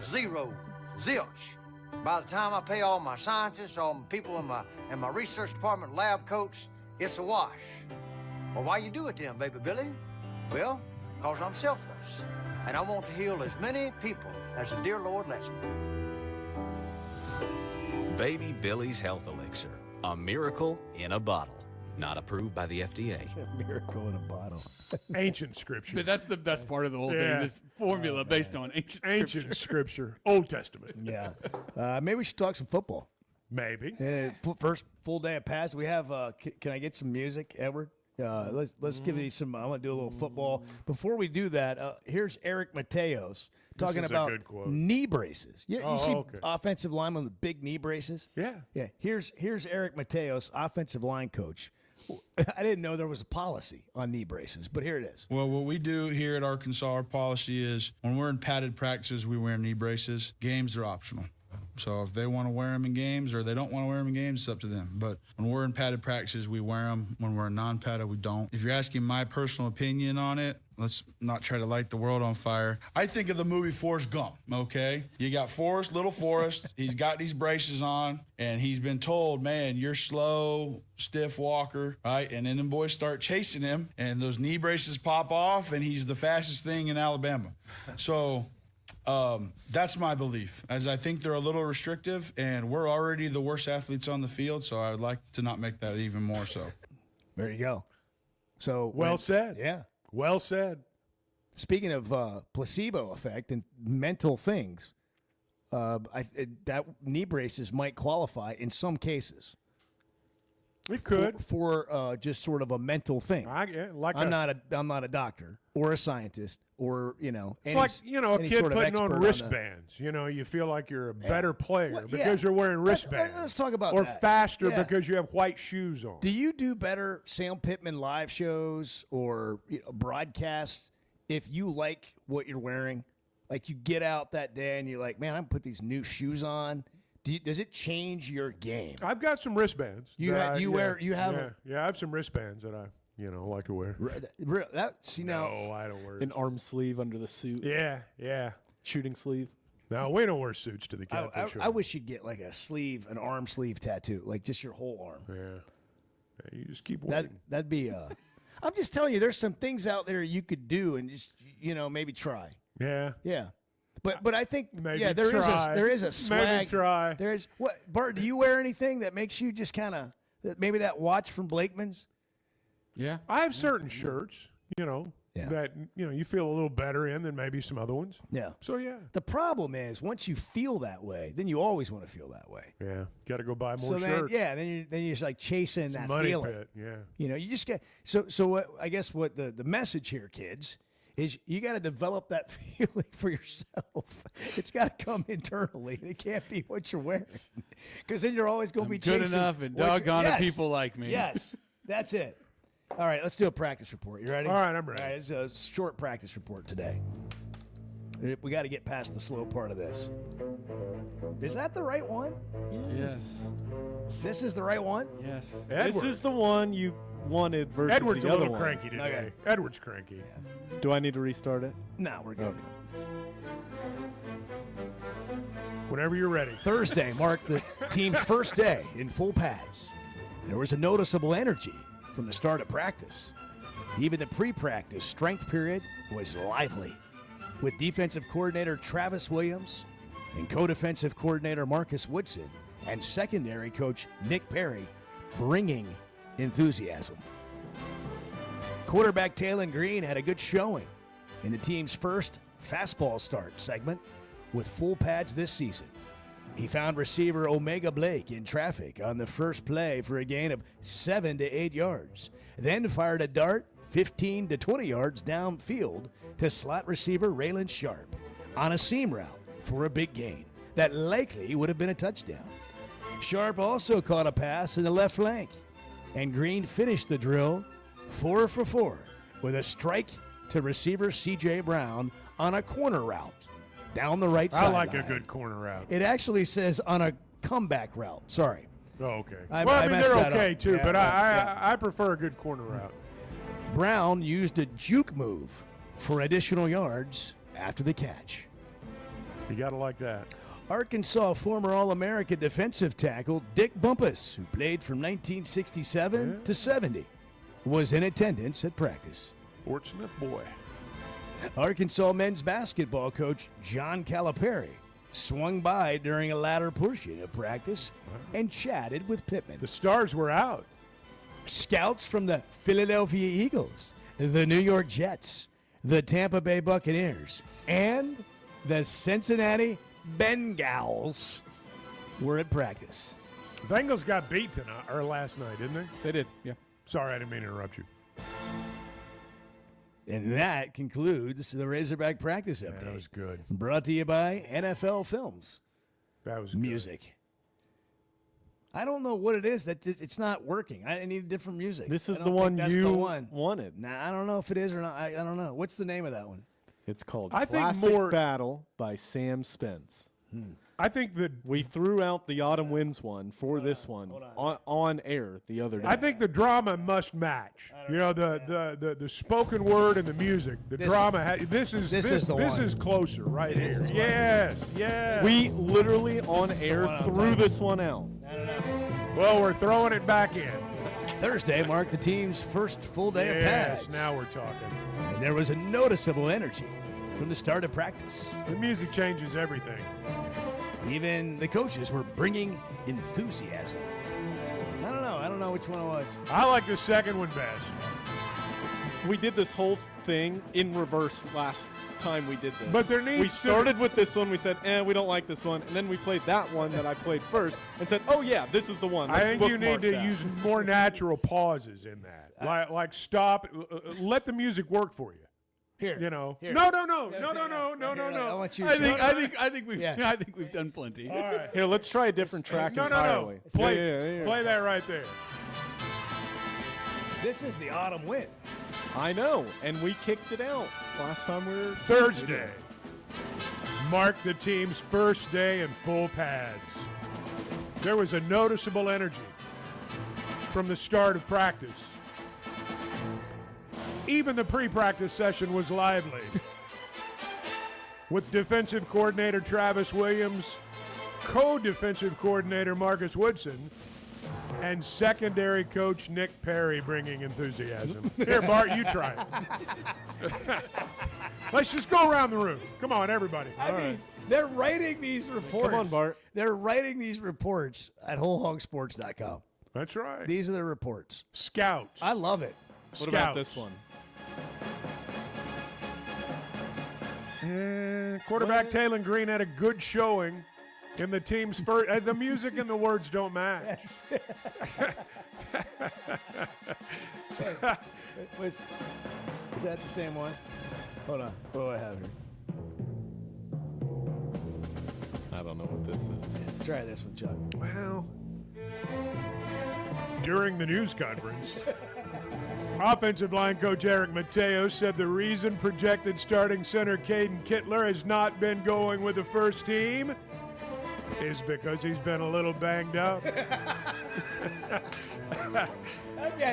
Zero. Zilch. By the time I pay all my scientists, all my people in my research department lab coats, it's a wash. Well, why you do it then, baby Billy? Well, because I'm selfless, and I want to heal as many people as the dear Lord lets me. Baby Billy's Health Elixir, a miracle in a bottle. Not approved by the FDA. A miracle in a bottle. Ancient scripture. But that's the best part of the whole thing. This formula based on ancient scripture. Old Testament. Yeah. Maybe we should talk some football. Maybe. First full day of pass. We have. Can I get some music, Edward? Let's give you some. I want to do a little football. Before we do that, here's Eric Mateos talking is a about good quote. knee braces. You see okay. offensive linemen with big knee braces? Yeah. Yeah. Here's Eric Mateos, offensive line coach. I didn't know there was a policy on knee braces, but here it is. Well, what we do here at Arkansas, our policy is when we're in padded practices, we wear knee braces. Games are optional. So if they want to wear them in games or they don't want to wear them in games, it's up to them. But when we're in padded practices, we wear them. When we're in non-padded, we don't. If you're asking my personal opinion on it, let's not try to light the world on fire. I think of the movie Forrest Gump, okay? You got Forrest, little Forrest. He's got these braces on, and he's been told, man, you're slow, stiff walker, right? And then the boys start chasing him, and those knee braces pop off, and he's the fastest thing in Alabama. So that's my belief, as I think they're a little restrictive, and we're already the worst athletes on the field, so I would like to not make that even more so. There you go. So Well said. Yeah. Well said. Speaking of placebo effect and mental things, that knee braces might qualify in some cases. It could for just sort of a mental thing. I'm not a doctor or a scientist or It's like a kid putting on wristbands. You feel like you're a better player because you're wearing wristbands. Let's talk about or that. faster because you have white shoes on. Do you do better Sam Pittman live shows or broadcasts if you like what you're wearing? Like you get out that day and you're like, man, I'm gonna put these new shoes on. Does it change your game? I've got some wristbands. I have some wristbands that I like to wear. No, I don't wear an arm sleeve under the suit. Yeah. Shooting sleeve. No, we don't wear suits to the catfish show. I wish you'd get like an arm sleeve tattoo, like just your whole arm. Yeah, you just keep working. That'd be. I'm just telling you, there's some things out there you could do and just maybe try. Yeah. But I think maybe there is a swag. Maybe try. There's what Bart? Do you wear anything that makes you just kind of maybe that watch from Blakeman's? Yeah, I have certain shirts. That you feel a little better in than maybe some other ones. Yeah. So yeah. The problem is once you feel that way, then you always want to feel that way. Yeah. Got to go buy more shirts. Then you're just like chasing that money feeling. Pit. Yeah. You just get so what I guess what the message here, kids, is you got to develop that feeling for yourself. It's got to come internally. It can't be what you're wearing, because then you're always going to be good chasing enough and doggone it, people like me. Yes, that's it. All right, let's do a practice report. You ready? All right, I'm ready. All right, it's a short practice report today. We got to get past the slow part of this. Is that the right one? Yes. This is the right one? Yes. This is the one you wanted versus Edward's the a other little one. cranky today. Okay. Edward's cranky. Yeah. Do I need to restart it? No, we're good. Okay. Whenever you're ready. Thursday marked the team's first day in full pads. There was a noticeable energy from the start of practice. Even the pre-practice strength period was lively, with defensive coordinator Travis Williams and co-defensive coordinator Marcus Woodson and secondary coach Nick Perry bringing enthusiasm. Quarterback Taylon Green had a good showing in the team's first fastball start segment with full pads this season. He found receiver Omega Blake in traffic on the first play for a gain of 7 to 8 yards, then fired a dart 15 to 20 yards downfield to slot receiver Raylan Sharp on a seam route for a big gain that likely would have been a touchdown. Sharp also caught a pass in the left flank, and Green finished the drill 4 for 4 with a strike to receiver C.J. Brown on a corner route down the right side. I like a good corner route. It actually says on a comeback route. Sorry. Oh, okay. I they're okay up. too, Yeah, but yeah. I prefer a good corner route. Brown used a juke move for additional yards after the catch. You got to like that. Arkansas former All-American defensive tackle Dick Bumpus, who played from 1967 to 70, was in attendance at practice. Fort Smith boy. Arkansas men's basketball coach John Calipari swung by during a latter portion of practice and chatted with Pittman. The stars were out. Scouts from the Philadelphia Eagles, the New York Jets, the Tampa Bay Buccaneers, and the Cincinnati Bengals were at practice. Bengals got beat last night, didn't they? They did, yeah. Sorry, I didn't mean to interrupt you. And that concludes the Razorback practice update. That was good. Brought to you by NFL Films. That was music. Good. I don't know what it is that it's not working. I need different music. This is the one you wanted. Nah, I don't know if it is or not. I don't know. What's the name of that one? It's called I think Classic more Battle by Sam Spence. I think that we threw out the Autumn Winds one for this one on air the other day. I think the drama must match. You know, the spoken word and the music. The drama. This is closer right here. Yes. We literally on air threw this one out. Well, we're throwing it back in. Thursday marked the team's first full day of pads. Yes, now we're talking. And there was a noticeable energy from the start of practice. The music changes everything. Even the coaches were bringing enthusiasm. I don't know which one it was. I like the second one best. We did this whole thing in reverse last time we did this. But there needs we started with this one. We said, we don't like this one. And then we played that one that I played first and said, oh, yeah, this is the one. I think you need to that. use more natural pauses in that. Like stop, let the music work for you. Here. You know. Here. No. I want you. I think we've done plenty. All right. Here, let's try a different track entirely. No. Play that right there. This is the autumn wind. I know, and we kicked it out last time we were Thursday marked the team's first day in full pads. There was a noticeable energy from the start of practice. Even the pre-practice session was lively, with defensive coordinator Travis Williams, co-defensive coordinator Marcus Woodson, and secondary coach Nick Perry bringing enthusiasm. Here, Bart, you try it. Let's just go around the room. Come on, everybody. I mean, they're writing these reports. Come on, Bart. They're writing these reports at wholehogsports.com. That's right. These are the reports. Scouts. I love it. What about this one? Quarterback Taylon Green had a good showing in the team's first. The music and the words don't match. Is that the same one? Hold on. What do I have here? I don't know what this is. Try this one, Chuck. Well, during the news conference, offensive line coach Eric Mateos said the reason projected starting center Caden Kittler has not been going with the first team is because he's been a little banged up. Okay,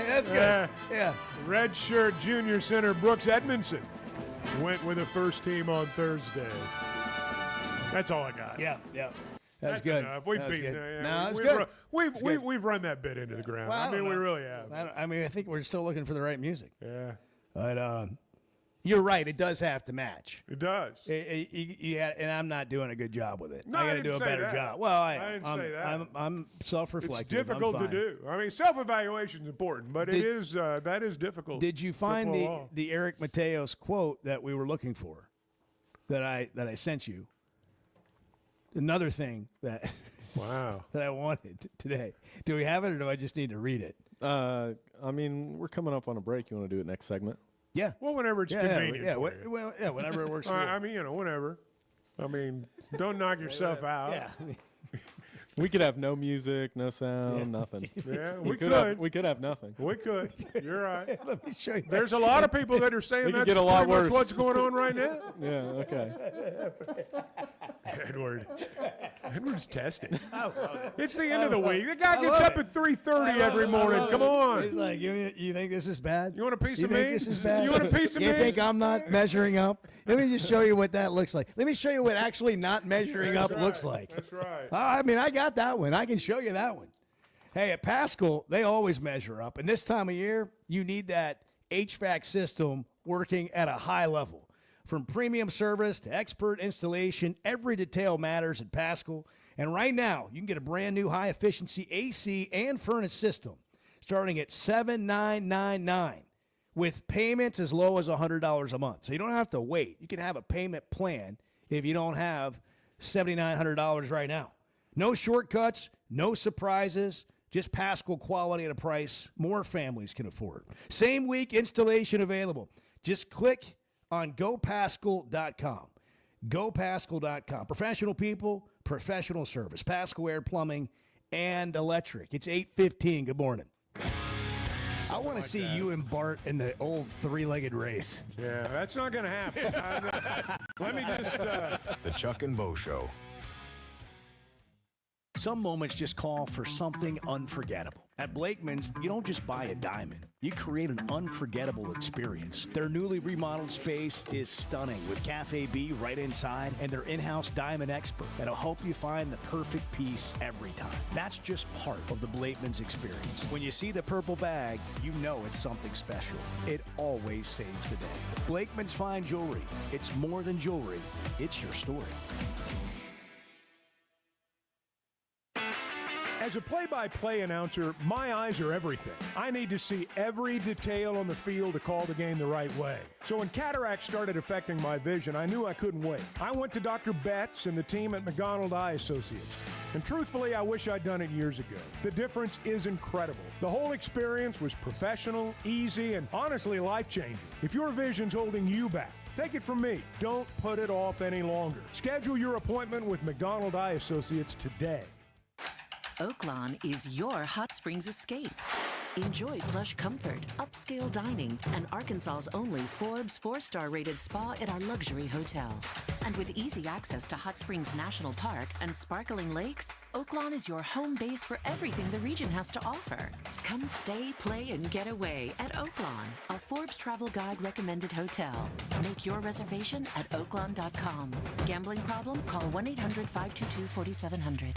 that's good. Yeah. Redshirt junior center Brooks Edmondson went with the first team on Thursday. That's all I got. Yeah. That's good. Enough. We've that's beaten. good. No, it's good. We've run that bit into the ground. Well, we really have. I think we're still looking for the right music. Yeah. But you're right. It does have to match. It does. And I'm not doing a good job with it. No, I got to do a better job. Well, I didn't say that. I'm self-reflective. It's difficult to do. I mean, self-evaluation is important, but that is difficult. Did you find the Eric Mateos quote that we were looking for? That I sent you. Another thing that that I wanted today. Do we have it, or do I just need to read it? I mean, we're coming up on a break. You want to do it next segment? Yeah. Well, whenever it's convenient for you. Well, whenever it works for you. I mean, whenever. I mean, don't knock yourself out. Yeah. We could have no music, no sound, nothing. Yeah, we could have nothing. We could. You're right. Let me show you. There's a lot of people that are saying that's get a lot pretty much worse. what's going on right now. Yeah, okay. Edward's testing. I love it. It's the end of the week. The guy gets up at 3:30 every morning. Come on. He's like, you think this is bad? You want a piece You of me? think this is bad? You want a piece of me? You think I'm not measuring up? Let me just show you what that looks like. Let me show you what actually not measuring up looks like. That's right. I mean, I got that one. I can show you that one. Hey, at Pascal, they always measure up. And this time of year, you need that HVAC system working at a high level. From premium service to expert installation, every detail matters at Pascal. And right now, you can get a brand new high-efficiency AC and furnace system starting at $7,999 with payments as low as $100 a month. So you don't have to wait. You can have a payment plan if you don't have $7,900 right now. No shortcuts, no surprises, just Pascal quality at a price more families can afford. Same week installation available. Just click on gopascal.com. Gopascal.com. Professional people, professional service. Pascal Air Plumbing and Electric. It's 8:15. Good morning. I want to see you and Bart in the old three-legged race. Yeah, that's not going to happen. Let me just... The Chuck and Bo Show. Some moments just call for something unforgettable. At Blakeman's, you don't just buy a diamond. You create an unforgettable experience. Their newly remodeled space is stunning with Cafe B right inside and their in-house diamond expert that'll help you find the perfect piece every time. That's just part of the Blakeman's experience. When you see the purple bag, you know it's something special. It always saves the day. Blakeman's Fine Jewelry. It's more than jewelry. It's your story. As a play-by-play announcer, my eyes are everything. I need to see every detail on the field to call the game the right way. So when cataract started affecting my vision, I knew I couldn't wait. I went to Dr. Betts and the team at McDonald Eye Associates. And truthfully, I wish I'd done it years ago. The difference is incredible. The whole experience was professional, easy, and honestly life-changing. If your vision's holding you back, take it from me. Don't put it off any longer. Schedule your appointment with McDonald Eye Associates today. Oaklawn is your hot springs escape. Enjoy plush comfort, upscale dining, and Arkansas's only Forbes 4-star rated spa at our luxury hotel. And with easy access to Hot Springs National Park and sparkling lakes, Oaklawn is your home base for everything the region has to offer. Come stay, play, and get away at Oaklawn, a Forbes Travel Guide recommended hotel. Make your reservation at oaklawn.com. Gambling problem? Call 1-800-522-4700.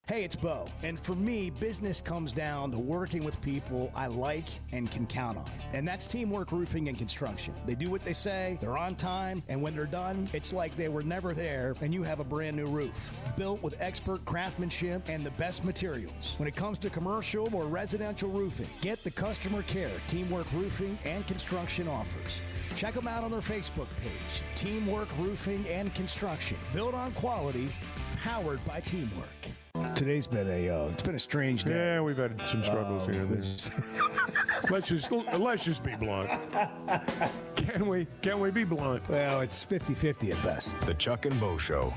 Hey, it's Bo. And for me, business comes down to working with people I like and can count on. And that's Teamwork Roofing and Construction. They do what they say, they're on time, and when they're done, it's like they were never there and you have a brand new roof. Built with expert craftsmanship and the best materials. When it comes to commercial or residential roofing, get the customer care Teamwork Roofing and Construction offers. Check them out on their Facebook page, Teamwork Roofing and Construction. Built on quality, powered by teamwork. Today's been it's been a strange day. Yeah, we've had some struggles here and there. Let's just be blunt. Can we be blunt? Well, it's 50-50 at best. The Chuck and Bo Show.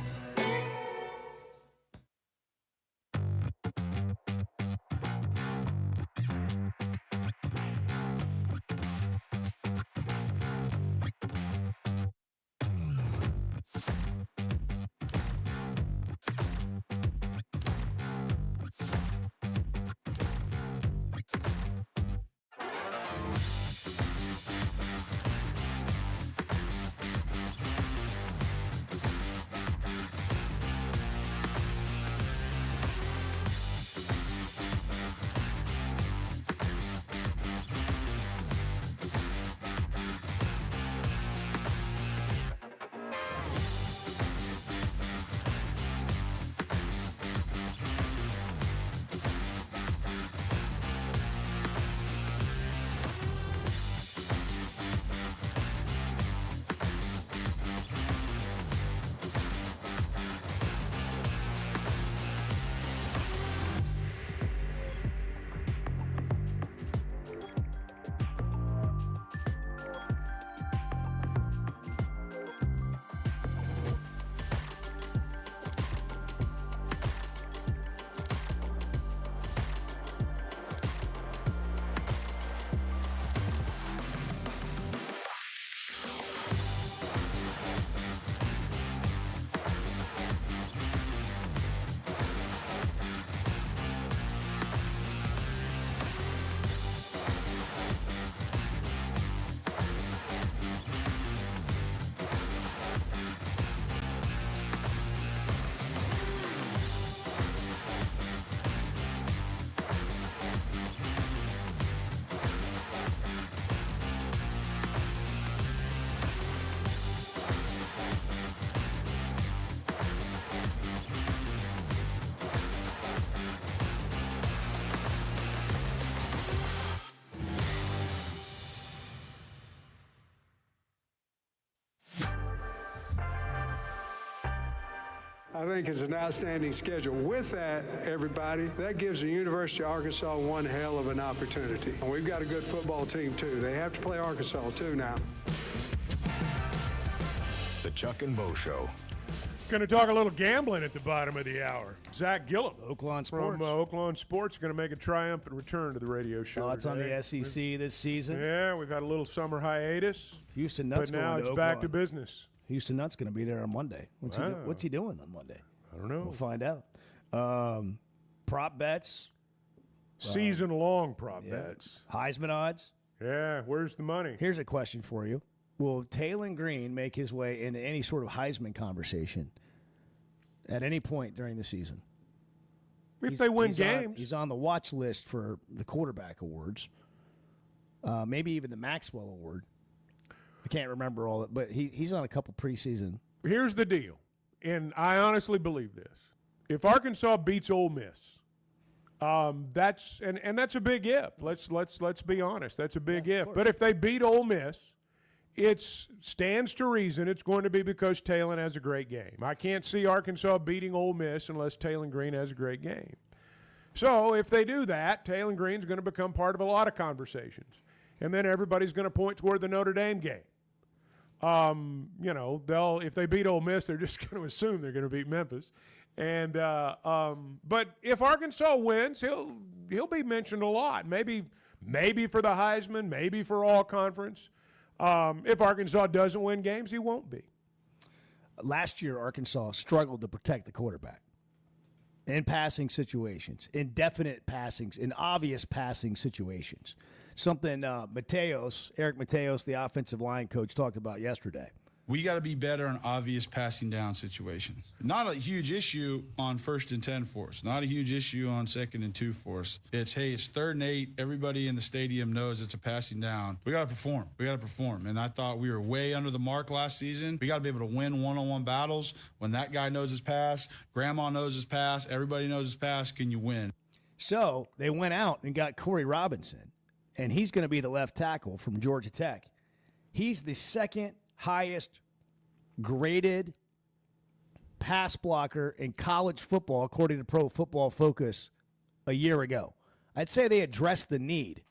I think it's an outstanding schedule. With that, everybody, that gives the University of Arkansas one hell of an opportunity. And we've got a good football team, too. They have to play Arkansas, too, now. The Chuck and Bo Show. Going to talk a little gambling at the bottom of the hour. Zack Gillum, Oaklawn Sports, from Oaklawn Sports, going to make a triumphant return to the radio show. Thoughts on the SEC this season? Yeah, we've had a little summer hiatus. Houston Nuts, but now it's back to business. Houston Nuts going to be there on Monday. What's he doing on Monday? I don't know. We'll find out. Prop bets. Season-long prop bets. Heisman odds. Yeah, where's the money? Here's a question for you. Will Taylon Green make his way into any sort of Heisman conversation at any point during the season? If they win games. He's on the watch list for the quarterback awards. Maybe even the Maxwell Award. I can't remember all that, but he's on a couple preseason. Here's the deal, and I honestly believe this. If Arkansas beats Ole Miss, That's a big if. Let's be honest. That's a big if. But if they beat Ole Miss, it stands to reason it's going to be because Talon has a great game. I can't see Arkansas beating Ole Miss unless Talon Green has a great game. So if they do that, Talon Green's going to become part of a lot of conversations. And then everybody's going to point toward the Notre Dame game. If they beat Ole Miss, they're just going to assume they're going to beat Memphis. And but if Arkansas wins, he'll be mentioned a lot. Maybe for the Heisman, maybe for all conference. If Arkansas doesn't win games, he won't be. Last year, Arkansas struggled to protect the quarterback in passing situations, in definite passings, in obvious passing situations. Something Eric Mateos, the offensive line coach, talked about yesterday. We got to be better on obvious passing down situations. Not a huge issue on 1st and 10 for us. Not a huge issue on 2nd and 2 for us. It's 3rd and 8. Everybody in the stadium knows it's a passing down. We got to perform. And I thought we were way under the mark last season. We got to be able to win one-on-one battles. When that guy knows his pass, grandma knows his pass, everybody knows his pass, can you win? So they went out and got Corey Robinson, and he's going to be the left tackle from Georgia Tech. He's the second highest graded pass blocker in college football, according to Pro Football Focus, a year ago. I'd say they addressed the need.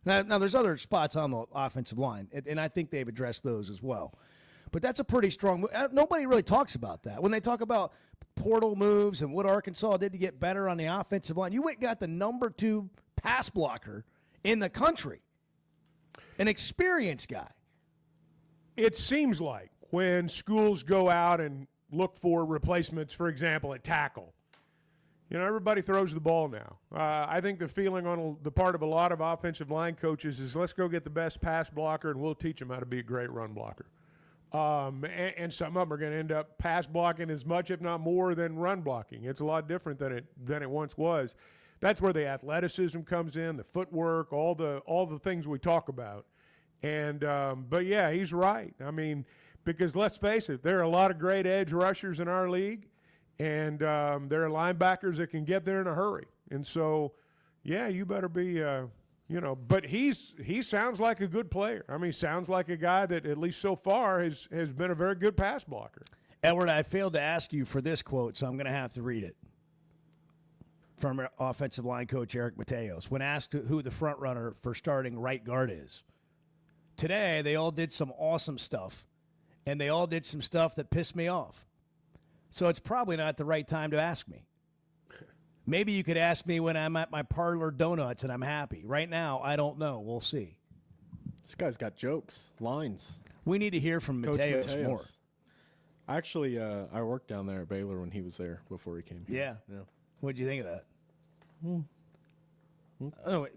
Now there's other spots on the offensive line, and I think they've addressed those as well. But that's a pretty strong move. Nobody really talks about that. When they talk about portal moves and what Arkansas did to get better on the offensive line, you went and got the number 2 pass blocker in the country, an experienced guy. It seems like when schools go out and look for replacements, for example, at tackle, everybody throws the ball now. I think the feeling on the part of a lot of offensive line coaches is let's go get the best pass blocker and we'll teach them how to be a great run blocker. And some of them are going to end up pass blocking as much, if not more, than run blocking. It's a lot different than it once was. That's where the athleticism comes in, the footwork, all the things we talk about. And but yeah, he's right. I mean, because let's face it, there are a lot of great edge rushers in our league, and there are linebackers that can get there in a hurry. And so, yeah, you better be, But he sounds like a good player. I mean, he sounds like a guy that at least so far has been a very good pass blocker. Edward, I failed to ask you for this quote, so I'm going to have to read it. From offensive line coach Eric Mateos, when asked who the front runner for starting right guard is. Today, they all did some awesome stuff, and they all did some stuff that pissed me off. So it's probably not the right time to ask me. Maybe you could ask me when I'm at my Parlor Donuts and I'm happy. Right now, I don't know. We'll see. This guy's got jokes, lines. We need to hear from Mateos more. Actually, I worked down there at Baylor when he was there before he came here. Yeah. What did you think of that? Oh, wait.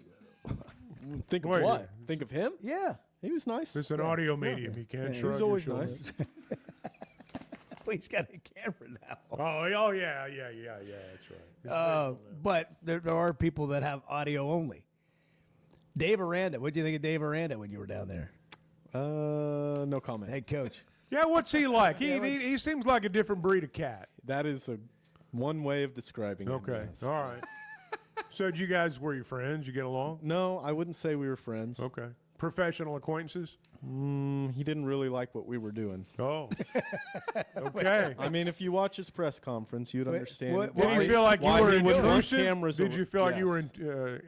Think of what? Think of him? Yeah. He was nice. It's an audio medium. You can't shrug. He's always nice. Well, he's got a camera now. Oh, yeah, that's right. But there are people that have audio only. Dave Aranda. What did you think of Dave Aranda when you were down there? No comment. Head coach. Yeah, what's he like? He seems like a different breed of cat. That is one way of describing him. Okay, yes. all right. So were you friends? You get along? No, I wouldn't say we were friends. Okay. Professional acquaintances? He didn't really like what we were doing. Oh. Okay. I mean, if you watch his press conference, you'd understand. Did you feel like you were intrusive? Did you feel like you were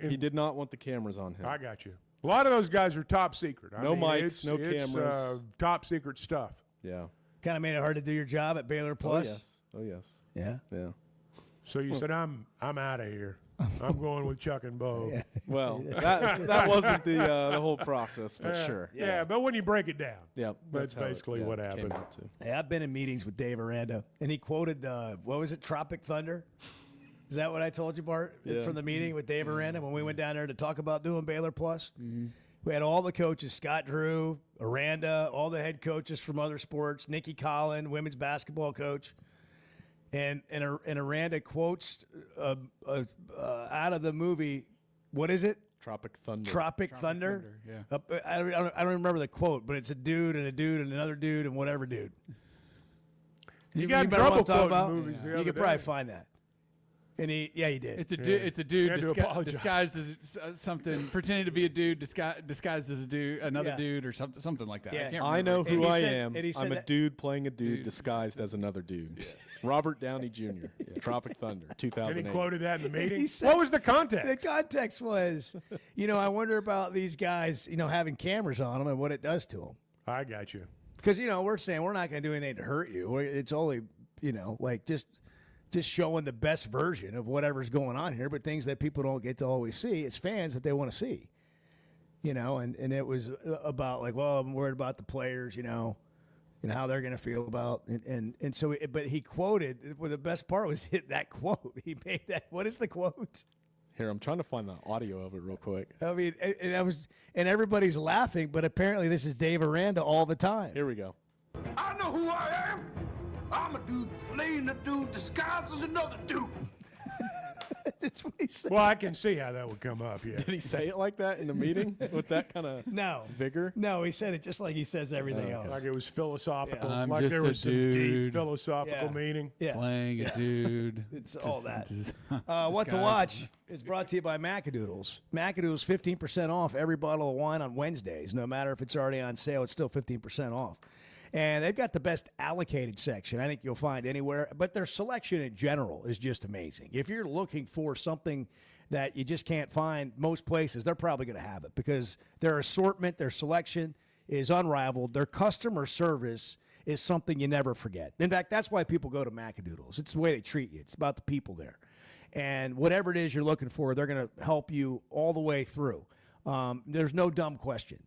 He did not want the cameras on him. I got you. A lot of those guys are top secret. No mics, no cameras. Top secret stuff. Yeah. Kind of made it hard to do your job at Baylor Plus. Oh, yes. Yeah? Yeah. So you said, I'm out of here. I'm going with Chuck and Bo. Yeah. Well, that wasn't the whole process, but sure. Yeah, but when you break it down, that's basically what happened. Yeah, I've been in meetings with Dave Aranda, and he quoted, what was it, Tropic Thunder? Is that what I told you, Bart, from the meeting with Dave Aranda when we went down there to talk about doing Baylor Plus? Mm-hmm. We had all the coaches, Scott Drew, Aranda, all the head coaches from other sports, Nikki Collin, women's basketball coach. And Aranda quotes out of the movie, what is it? Tropic Thunder. Tropic Thunder? Yeah. I don't remember the quote, but it's a dude and another dude and whatever dude. You got remember what I'm trouble talking quoting about? movies the You other could day. probably find that. And he did. It's a dude. It's a dude disguised as something, pretending to be a dude disguised as a dude, another dude, or something like that. Yeah. I can't I remember. know who I am. and he said I'm a that- dude playing a dude disguised as another dude. Robert Downey Jr. Tropic Thunder, 2008. And he quoted that in the meeting. He said- What was the context? The context was, I wonder about these guys, having cameras on them and what it does to them. I got you. Because, we're saying we're not going to do anything to hurt you. It's only, like just showing the best version of whatever's going on here, but things that people don't get to always see as fans that they want to see. And it was about like, well, I'm worried about the players, and how they're going to feel about and so but he quoted, well, the best part was that quote. He made that. What is the quote? Here, I'm trying to find the audio of it real quick. I mean, and everybody's laughing, but apparently this is Dave Aranda all the time. Here we go. I know who I am. I'm a dude playing a dude disguised as another dude. That's what he said. Well, I can see how that would come up, yeah. Did he say it like that in the meeting with that kind of vigor? No, he said it just like he says everything else. Like it was philosophical. I'm like just there was a some dude. deep philosophical meaning. Playing a dude. It's all that. What to watch is brought to you by Macadoodles. Macadoodles, 15% off every bottle of wine on Wednesdays. No matter if it's already on sale, it's still 15% off. And they've got the best allocated section I think you'll find anywhere. But their selection in general is just amazing. If you're looking for something that you just can't find most places, they're probably going to have it because their assortment, their selection is unrivaled. Their customer service is something you never forget. In fact, that's why people go to Macadoodles. It's the way they treat you. It's about the people there. And whatever it is you're looking for, they're going to help you all the way through. There's no dumb question.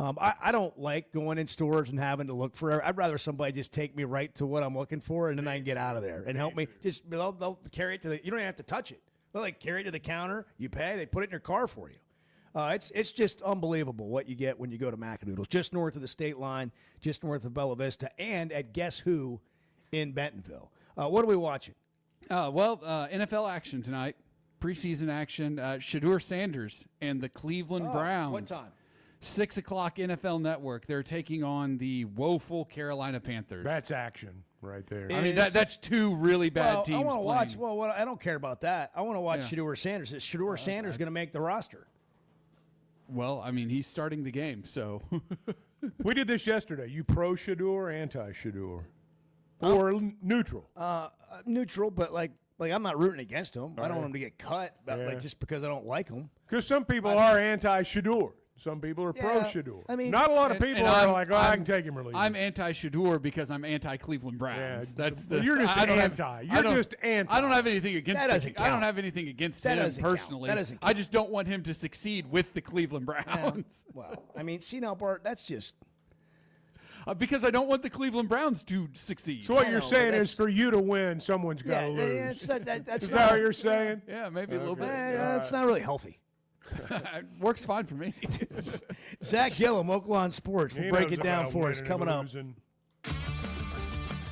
I don't like going in stores and having to look for. I'd rather somebody just take me right to what I'm looking for, and then I can get out of there and help me. Just they'll carry it to the. You don't even have to touch it. They'll like carry it to the counter. You pay. They put it in your car for you. It's just unbelievable what you get when you go to Macadoodles, just north of the state line, just north of Bella Vista, and at Guess Who in Bentonville. What are we watching? NFL action tonight, preseason action. Shedeur Sanders and the Cleveland Browns. What time? 6 o'clock NFL Network. They're taking on the woeful Carolina Panthers. That's action right there. I mean, that's two really bad teams. I want to watch. playing. Well, I don't care about that. I want to watch Shedeur Sanders. Is Shedeur Sanders going to make the roster? Well, I mean, he's starting the game, so. We did this yesterday. You pro Shedeur, anti Shedeur, or neutral? Neutral, but like I'm not rooting against him. I don't want him to get cut, like just because I don't like him. Because some people are anti Shedeur. Some people are pro Shedeur. I mean, not a lot of people are like, I can take him or leave him. I'm anti-Shedeur because I'm anti-Cleveland Browns. That's the. You're just anti. You're just anti. I don't have anything against. That doesn't count. I don't have anything against him personally. That doesn't count. I just don't want him to succeed with the Cleveland Browns. Well, I mean, see now, Bart, that's just. Because I don't want the Cleveland Browns to succeed. So what you're saying is for you to win, someone's got to lose. That's is that what you're saying? Yeah, maybe a little bit. It's not really healthy. Works fine for me. Zack Gillum, Oakland Sports. We'll break it down for us coming up.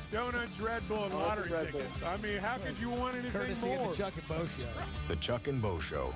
Donuts, Red Bull, and lottery tickets. I mean, how could you want anything Courtesy more? of the Chuck and Bo Show. The Chuck and Bo Show.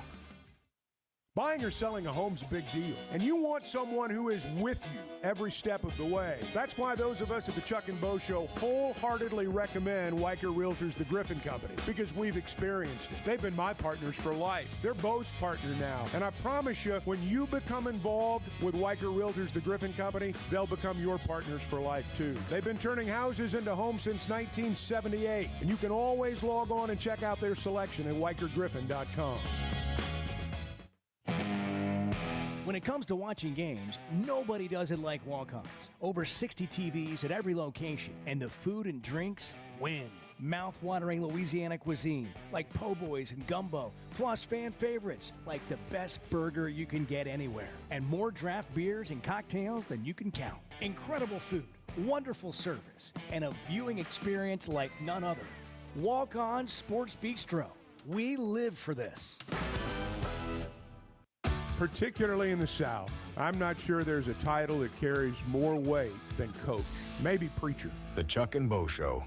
Buying or selling a home's a big deal, and you want someone who is with you every step of the way. That's why those of us at the Chuck and Bo Show wholeheartedly recommend Weicker Realtors, the Griffin Company, because we've experienced it. They've been my partners for life. They're Bo's partner now, and I promise you, when you become involved with Weicker Realtors, the Griffin Company, they'll become your partners for life too. They've been turning houses into homes since 1978, and you can always log on and check out their selection at WeicherGriffin.com. When it comes to watching games, nobody does it like walk-ons. Over 60 TVs at every location, and the food and drinks win. Mouth-watering Louisiana cuisine like po' boys and gumbo, plus fan favorites like the best burger you can get anywhere, and more draft beers and cocktails than you can count. Incredible food, wonderful service, and a viewing experience like none other. Walk-On Sports Bistro. We live for this. Particularly in the South, I'm not sure there's a title that carries more weight than coach. Maybe preacher. The Chuck and Bo Show.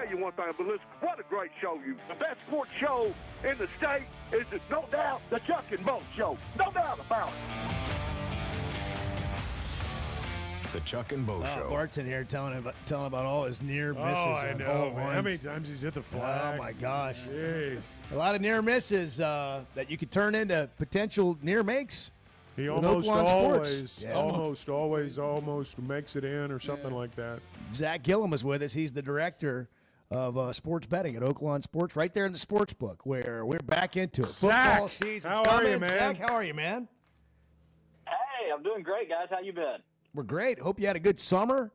you one thing, but listen, what a great show you. The best sports show in the state is, no doubt, the Chuck and Bo Show. No doubt about it. The Chuck and Bo Show. Bart's in here telling about all his near misses. I and know, hole man. How ones. many times he's hit the flag? Oh, my gosh. Jeez. A lot of near misses that you could turn into potential near makes. He with almost Oaklawn always, Sports. Yeah. almost makes it in or something like that. Zack Gillum is with us. He's the director of sports betting at Oaklawn Sports, right there in the sports book, where we're back into it. Zach, Football season's how coming. are you, man? Zach, how are you, man? Hey, I'm doing great, guys. How you been? We're great. Hope you had a good summer.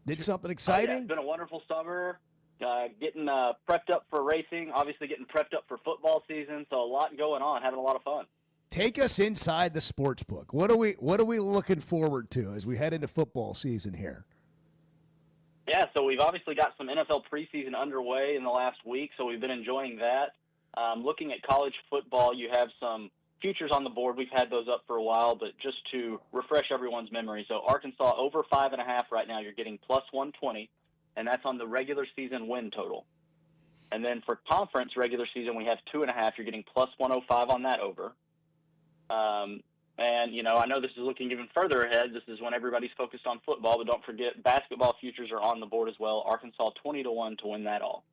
Did something exciting? Oh, yeah, it's been a wonderful summer. Getting prepped up for racing, obviously getting prepped up for football season, so a lot going on, having a lot of fun. Take us inside the sports book. What are we looking forward to as we head into football season here? Yeah, so we've obviously got some NFL preseason underway in the last week, so we've been enjoying that. Looking at college football, you have some futures on the board. We've had those up for a while, but just to refresh everyone's memory, so Arkansas over 5.5 right now, you're getting plus 120, and that's on the regular season win total. And then for conference regular season, we have 2.5. You're getting plus 105 on that over. And, you know, I know this is looking even further ahead. This is when everybody's focused on football, but don't forget basketball futures are on the board as well. Arkansas 20-1 to win that all.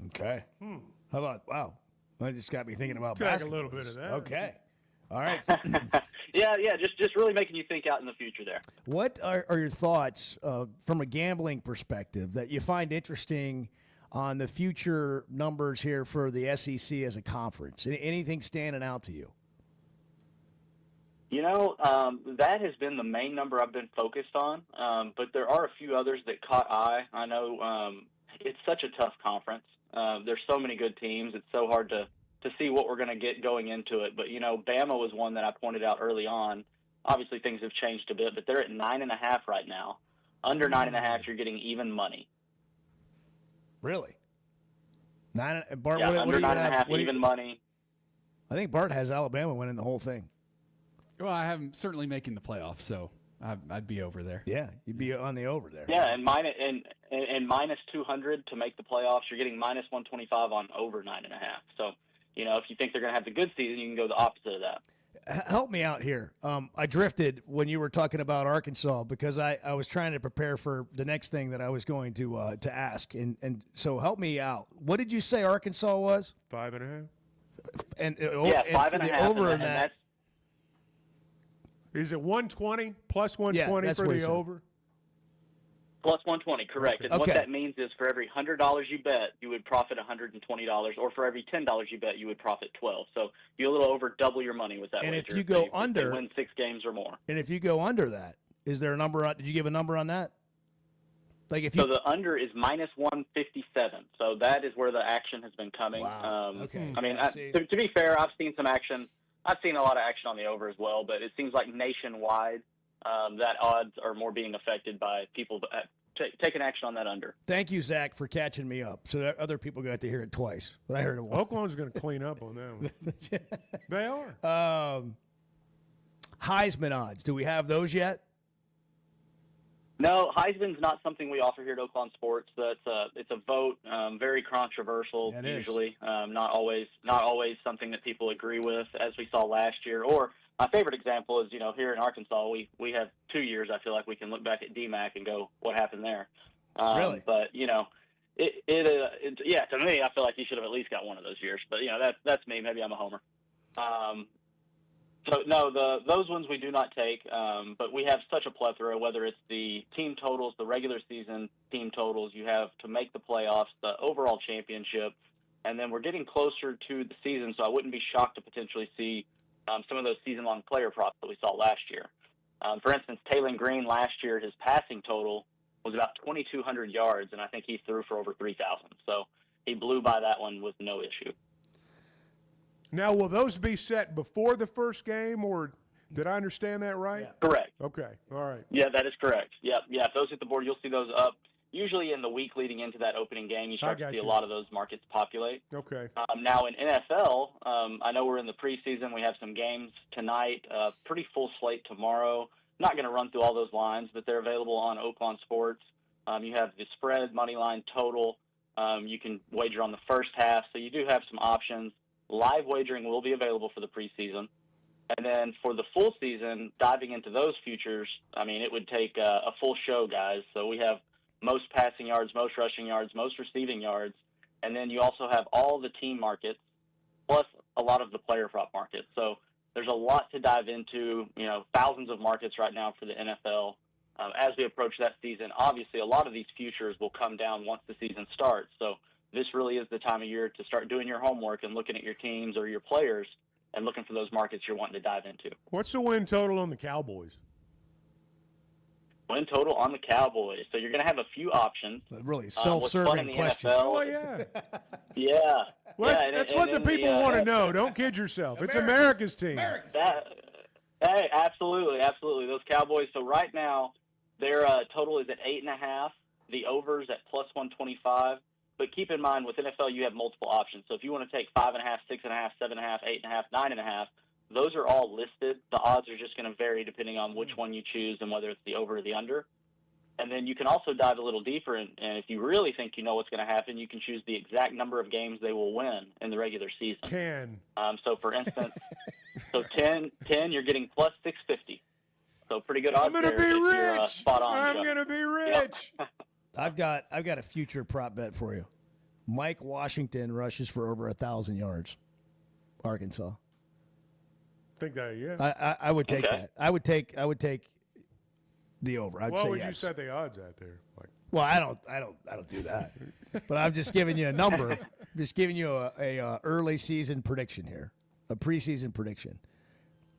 Okay. How about, wow. That just got me thinking about Take basketball. a little bit of that. Okay. All right. Yeah, just really making you think out in the future there. What are your thoughts from a gambling perspective that you find interesting on the future numbers here for the SEC as a conference? Anything standing out to you? You know, that has been the main number I've been focused on, but there are a few others that caught eye. I know it's such a tough conference. There's so many good teams. It's so hard to see what we're going to get going into it. But, you know, Bama was one that I pointed out early on. Obviously, things have changed a bit, but they're at 9.5 right now. Under 9.5, you're getting even money. Really? Bart, what under do you 9.5, even money. I think Bart has Alabama winning the whole thing. Well, I am certainly making the playoffs, so I'd be over there. Yeah, you'd be on the over there. Yeah, and minus 200 to make the playoffs. You're getting minus 125 on over 9.5. So, you know, if you think they're going to have the good season, you can go the opposite of that. Help me out here. I drifted when you were talking about Arkansas because I was trying to prepare for the next thing that I was going to ask. And so help me out. What did you say Arkansas was? 5.5. And yeah, 5.5. Over and that. Is it 120 plus 120 for the over? Plus 120, correct. Okay. And what that means is for every $100 you bet, you would profit $120, or for every $10 you bet, you would profit $12. So you a little over double your money with that. And wager if you go if under, they win 6 games or more. And if you go under that, is there a number on? Did you give a number on that? Like if you. So the under is minus 157. So that is where the action has been coming. Wow. Okay. I mean, See. to be fair, I've seen some action. I've seen a lot of action on the over as well, but it seems like nationwide that odds are more being affected by people taking action on that under. Thank you, Zach, for catching me up. So that other people got to hear it twice, but I heard it once. Oklahoma's going to clean up on that one. They are. Heisman odds. Do we have those yet? No, Heisman's not something we offer here at Oaklawn Sports. It's a vote, very controversial usually. Not always something that people agree with, as we saw last year. Or my favorite example is, you know, here in Arkansas, we have 2 years. I feel like we can look back at DMAC and go, what happened there? Really? But you know, yeah, to me, I feel like he should have at least got one of those years. But you know, that's me. Maybe I'm a homer. So, no, those ones we do not take, but we have such a plethora, whether it's the team totals, the regular season team totals, you have to make the playoffs, the overall championship, and then we're getting closer to the season, so I wouldn't be shocked to potentially see some of those season-long player props that we saw last year. For instance, Taylon Green last year, his passing total was about 2,200 yards, and I think he threw for over 3,000. So he blew by that one with no issue. Now, will those be set before the first game, or did I understand that right? Yeah. Correct. Okay. All right. Yeah, that is correct. Yeah. If those hit the board, you'll see those up. Usually in the week leading into that opening game, you start to see a lot of those markets populate. Okay. Now in NFL, I know we're in the preseason. We have some games tonight, pretty full slate tomorrow. Not going to run through all those lines, but they're available on Oaklawn Sports. You have the spread, money line, total. You can wager on the first half. So you do have some options. Live wagering will be available for the preseason. And then for the full season, diving into those futures, I mean, it would take a full show, guys. So we have most passing yards, most rushing yards, most receiving yards. And then you also have all the team markets, plus a lot of the player prop markets. So there's a lot to dive into, thousands of markets right now for the NFL. As we approach that season, obviously a lot of these futures will come down once the season starts. So this really is the time of year to start doing your homework and looking at your teams or your players and looking for those markets you're wanting to dive into. What's the win total on the Cowboys? Win total on the Cowboys. So you're going to have a few options. Really self-serving question. NFL, Oh, yeah. Yeah. That's what the people want to know. Don't kid yourself. It's America's team. Hey, absolutely. Those Cowboys. So right now, their total is at 8.5. The over's at plus 125. But keep in mind, with NFL, you have multiple options. So if you want to take 5.5, 6.5, 7.5, 8.5, 9.5, those are all listed. The odds are just going to vary depending on which one you choose and whether it's the over or the under. And then you can also dive a little deeper, and if you really think you know what's going to happen, you can choose the exact number of games they will win in the regular season. 10. So, for instance, 10, you're getting plus 650. So pretty good odds. I'm going to be rich. Spot on. I'm going to be rich. Yep. I've got a future prop bet for you. Mike Washington rushes for over 1,000 yards. Arkansas. Think that, yeah. I would take that. I would take the over. I'd say what would yes. you set the odds at there? Well, I don't do that. But I'm just giving you a number. I'm just giving you a early season prediction here, a preseason prediction.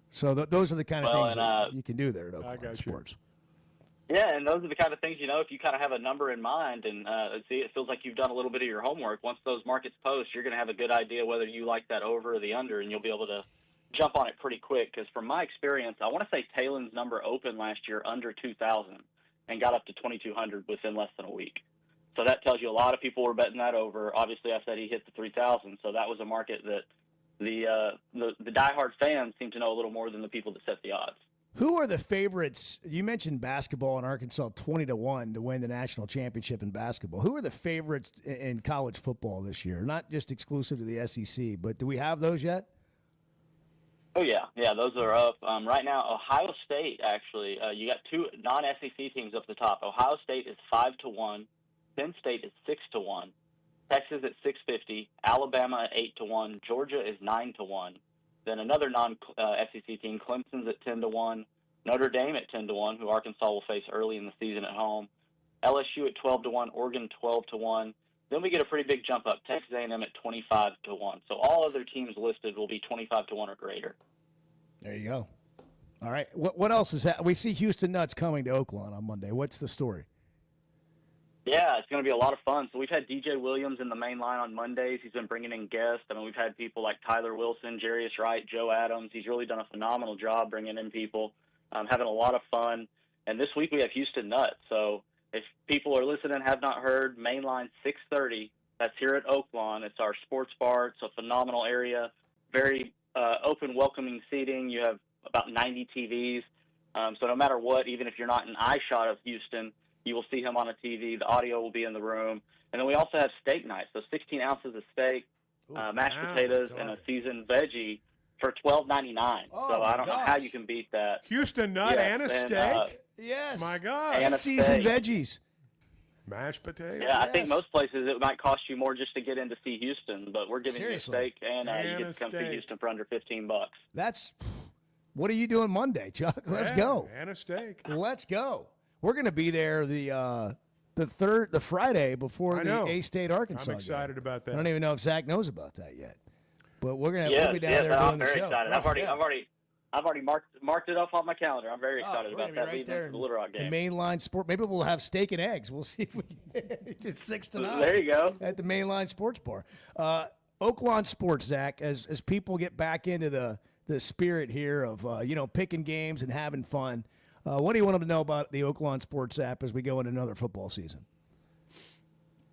So those are the kind of things that you can do there at Oklahoma Sports. Yeah, and those are the kind of things, if you kind of have a number in mind and see, it feels like you've done a little bit of your homework. Once those markets post, you're going to have a good idea whether you like that over or the under, and you'll be able to jump on it pretty quick. Because from my experience, I want to say Talen's number opened last year under 2,000 and got up to 2,200 within less than a week. So that tells you a lot of people were betting that over. Obviously, I said he hit the 3,000, so that was a market that the diehard fans seem to know a little more than the people that set the odds. Who are the favorites? You mentioned basketball in Arkansas, 20-1 to win the national championship in basketball. Who are the favorites in college football this year? Not just exclusive to the SEC, but do we have those yet? Oh, yeah, those are up. Right now, Ohio State, actually, you got two non-SEC teams up the top. Ohio State is 5-1. Penn State is 6-1. Texas at 650. Alabama at 8-1. Georgia is 9-1. Then another non-SEC team, Clemson's at 10-1. Notre Dame at 10-1, who Arkansas will face early in the season at home. LSU at 12-1. Oregon 12-1. Then we get a pretty big jump up. Texas A&M at 25-1. So all other teams listed will be 25-1 or greater. There you go. All right. What else is that? We see Houston Nuts coming to Oakland on Monday. What's the story? Yeah, it's going to be a lot of fun. So we've had DJ Williams in the main line on Mondays. He's been bringing in guests. I mean, we've had people like Tyler Wilson, Jarius Wright, Joe Adams. He's really done a phenomenal job bringing in people, having a lot of fun. And this week we have Houston Nuts. So if people are listening and have not heard, Mainline 6:30, that's here at Oakland. It's our sports bar. It's a phenomenal area, very open, welcoming seating. You have about 90 TVs. So no matter what, even if you're not an eye shot of Houston, you will see him on a TV. The audio will be in the room. And then we also have steak night. So 16 ounces of steak, mashed potatoes, and a seasoned veggie for $12.99. So I don't know how you can beat that. Houston Nut and a steak? Yes. My God. And seasoned veggies. Mashed potatoes. Yeah, I think most places it might cost you more just to get in to see Houston, but we're giving you a steak, and you get to come see Houston for under $15. That's what are you doing Monday, Chuck? Let's go. And a steak. Let's go. We're going to be there the Friday before the A-State Arkansas. I'm excited game. about that. I don't even know if Zach knows about that yet, but we'll be down there doing I'm the very show. excited. I've already marked it up on my calendar. I'm very excited about that. Right there, the Little Rock game. The Mainline Sport. Maybe we'll have steak and eggs. We'll see if we get to 6 to 9. There you go. At the Mainline Sports Bar. Oakland Sports, Zach, as people get back into the spirit here of picking games and having fun. What do you want them to know about the Oakland Sports app as we go into another football season?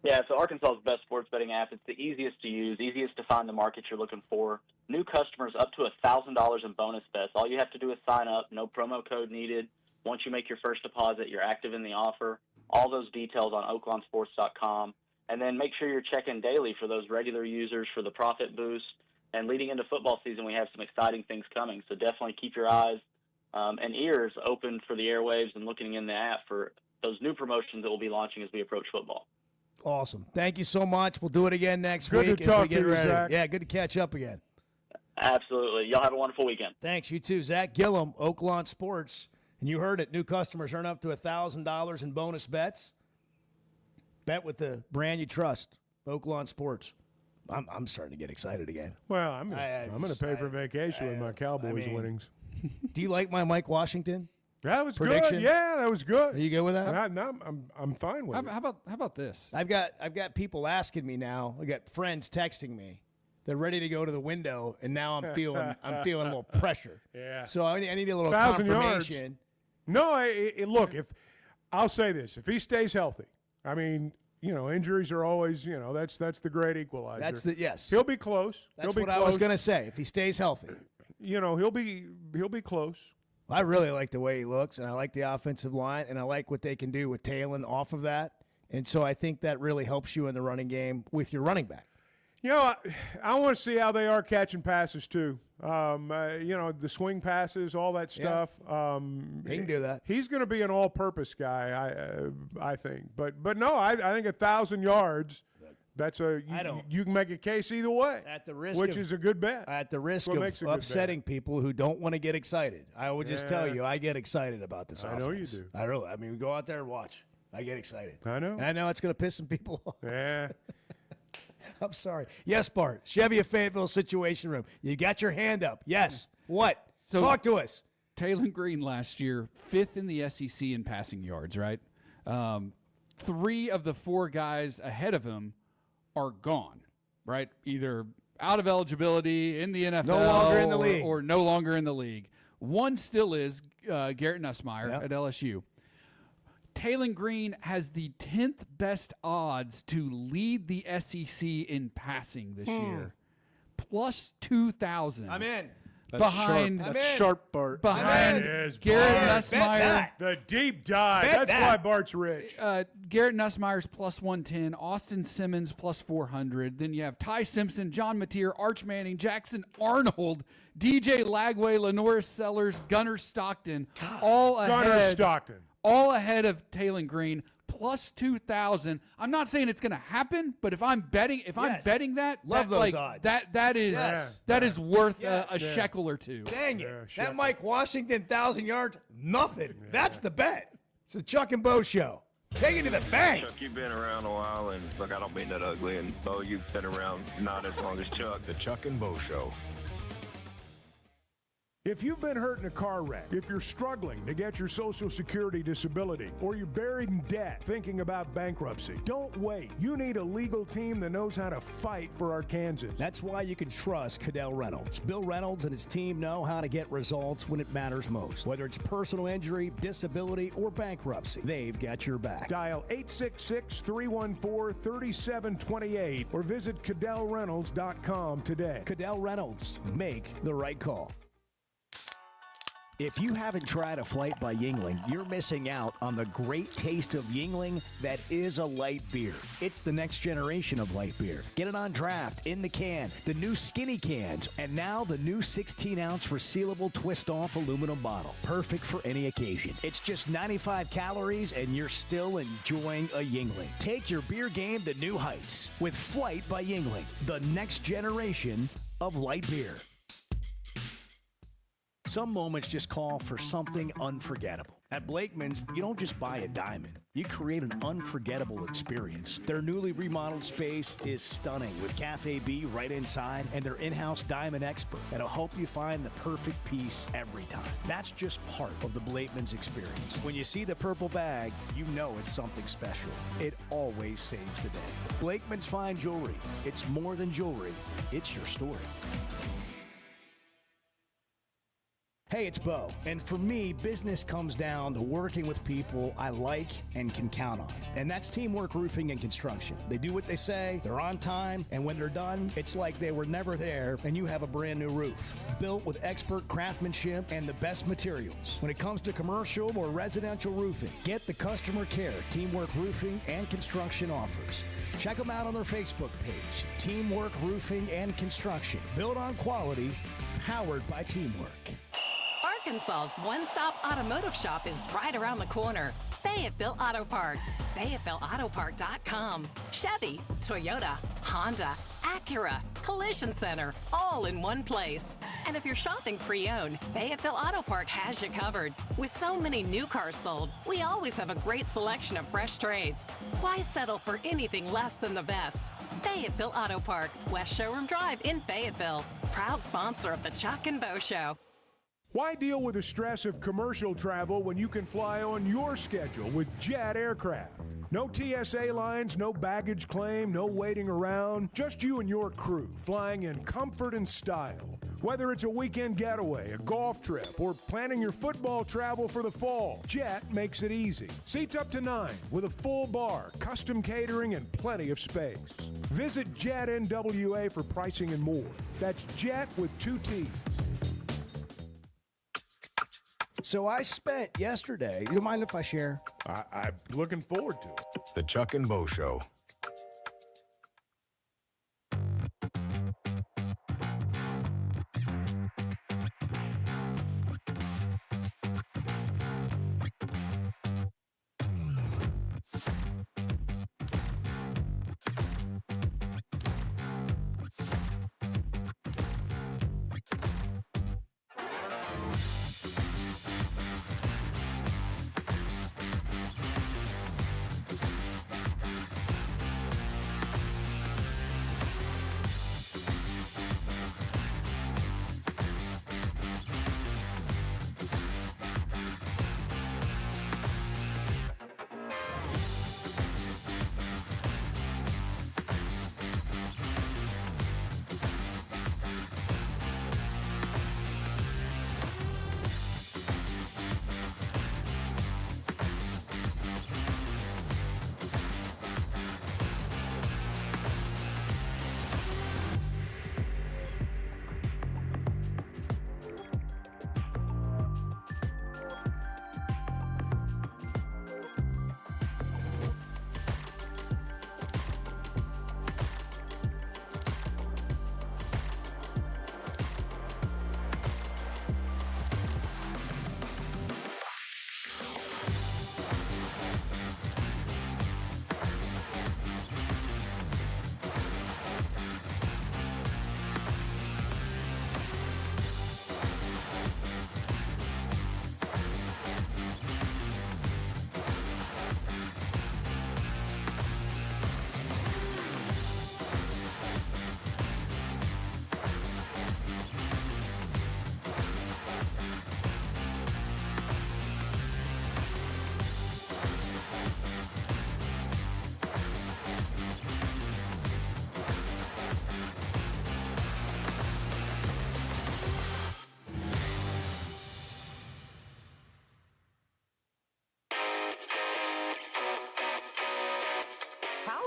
Yeah, so Arkansas's best sports betting app. It's the easiest to use, easiest to find the market you're looking for. New customers up to $1,000 in bonus bets. All you have to do is sign up. No promo code needed. Once you make your first deposit, you're active in the offer. All those details on oaklawnsports.com. And then make sure you're checking daily for those regular users for the profit boost. And leading into football season, we have some exciting things coming. So definitely keep your eyes and ears open for the airwaves and looking in the app for those new promotions that we'll be launching as we approach football. Awesome. Thank you so much. We'll do it again next Good week. to talk as we to you, Zach. Yeah, good to catch up again. Absolutely. Y'all have a wonderful weekend. Thanks. You too. Zack Gillum, Oaklawn Sports. And you heard it. New customers earn up to $1,000 in bonus bets. Bet with the brand you trust, Oaklawn Sports. I'm starting to get excited again. Well, I'm going to pay for vacation with my Cowboys winnings. Do you like my Mike Washington? That was prediction? good. Yeah, that was good. Are you good with that? I'm fine with it. How about this? I've got people asking me now. I got friends texting me. They're ready to go to the window, and now I'm feeling a little pressure. Yeah. So I need a little 1,000 confirmation. yards. No, look. If I'll say this, if he stays healthy, I mean, injuries are always, that's the great equalizer. Yes. He'll be close. That's what I was going to say. If he stays healthy, he'll be close. I really like the way he looks, and I like the offensive line, and I like what they can do with tailing off of that. And so I think that really helps you in the running game with your running back. I want to see how they are catching passes too. The swing passes, all that stuff. He can do that. He's going to be an all-purpose guy, I think. But no, I think 1,000 yards. That's you can make a case either way. At the risk, which is a good bet. At the risk of upsetting people who don't want to get excited, I will just tell you, I get excited about this. I know you do. I mean, we go out there and watch. I get excited. I know. And I know it's going to piss some people off. Yeah. I'm sorry. Yes, Bart. Chevy of Fayetteville Situation Room. You got your hand up. Yes. What? So, talk to us. Taylor Green last year, 5th in the SEC in passing yards, right? 3 of the 4 guys ahead of him are gone, right? Either out of eligibility in the NFL, no longer in the league, or no longer in the league. One still is Garrett Nussmeier at LSU. Taylor Green has the 10th best odds to lead the SEC in passing this year, plus 2,000. I'm in. That's sharp, Bart. Behind Garrett Nussmeier. The deep dive. That's why Bart's rich. Garrett Nussmeier's plus 110. Austin Simmons plus 400. Then you have Ty Simpson, John Mateer, Arch Manning, Jackson Arnold, DJ Lagway, Lenoris Sellers, Gunnar Stockton. All ahead of Taylor Green. Plus 2,000. I'm not saying it's going to happen, but if I'm betting, that, love those odds. That is worth a shekel or two. Dang it! That Mike Washington 1,000 yards, nothing. That's the bet. It's a Chuck and Bo show. Take it to the bank. Chuck, you've been around a while, and look, I don't mean that ugly. And Bo, you've been around not as long as Chuck. The Chuck and Bo show. If you've been hurt in a car wreck, if you're struggling to get your Social Security disability, or you're buried in debt thinking about bankruptcy, don't wait. You need a legal team that knows how to fight for Arkansans. That's why you can trust Cadell Reynolds. Bill Reynolds and his team know how to get results when it matters most. Whether it's personal injury, disability, or bankruptcy, they've got your back. Dial 866-314-3728 or visit CadellReynolds.com today. Cadell Reynolds. Make the right call. If you haven't tried a flight by Yuengling, you're missing out on the great taste of Yuengling that is a light beer. It's the next generation of light beer. Get it on draft, in the can, the new skinny cans, and now the new 16-ounce resealable twist-off aluminum bottle. Perfect for any occasion. It's just 95 calories, and you're still enjoying a Yuengling. Take your beer game to new heights with Flight by Yuengling, the next generation of light beer. Some moments just call for something unforgettable. At Blakeman's, you don't just buy a diamond. You create an unforgettable experience. Their newly remodeled space is stunning with Cafe B right inside and their in-house diamond expert that'll help you find the perfect piece every time. That's just part of the Blakeman's experience. When you see the purple bag, you know it's something special. It always saves the day. Blakeman's Fine Jewelry. It's more than jewelry. It's your story. Hey, it's Bo. And for me, business comes down to working with people I like and can count on. And that's Teamwork Roofing and Construction. They do what they say, they're on time, and when they're done, it's like they were never there and you have a brand new roof. Built with expert craftsmanship and the best materials. When it comes to commercial or residential roofing, get the customer care Teamwork Roofing and Construction offers. Check them out on their Facebook page, Teamwork Roofing and Construction. Built on quality, powered by teamwork. Arkansas's one-stop automotive shop is right around the corner. Fayetteville Auto Park. FayettevilleAutoPark.com. Chevy, Toyota, Honda, Acura, Collision Center, all in one place. And if you're shopping pre-owned, Fayetteville Auto Park has you covered. With so many new cars sold, we always have a great selection of fresh trades. Why settle for anything less than the best? Fayetteville Auto Park, West Showroom Drive in Fayetteville. Proud sponsor of the Chuck and Bo Show. Why deal with the stress of commercial travel when you can fly on your schedule with Jet Aircraft? No TSA lines, no baggage claim, no waiting around. Just you and your crew flying in comfort and style. Whether it's a weekend getaway, a golf trip, or planning your football travel for the fall, Jet makes it easy. Seats up to 9 with a full bar, custom catering, and plenty of space. Visit Jet NWA for pricing and more. That's Jet with 2 T's. So I spent yesterday, you mind if I share? I'm looking forward to it. The Chuck and Bo Show.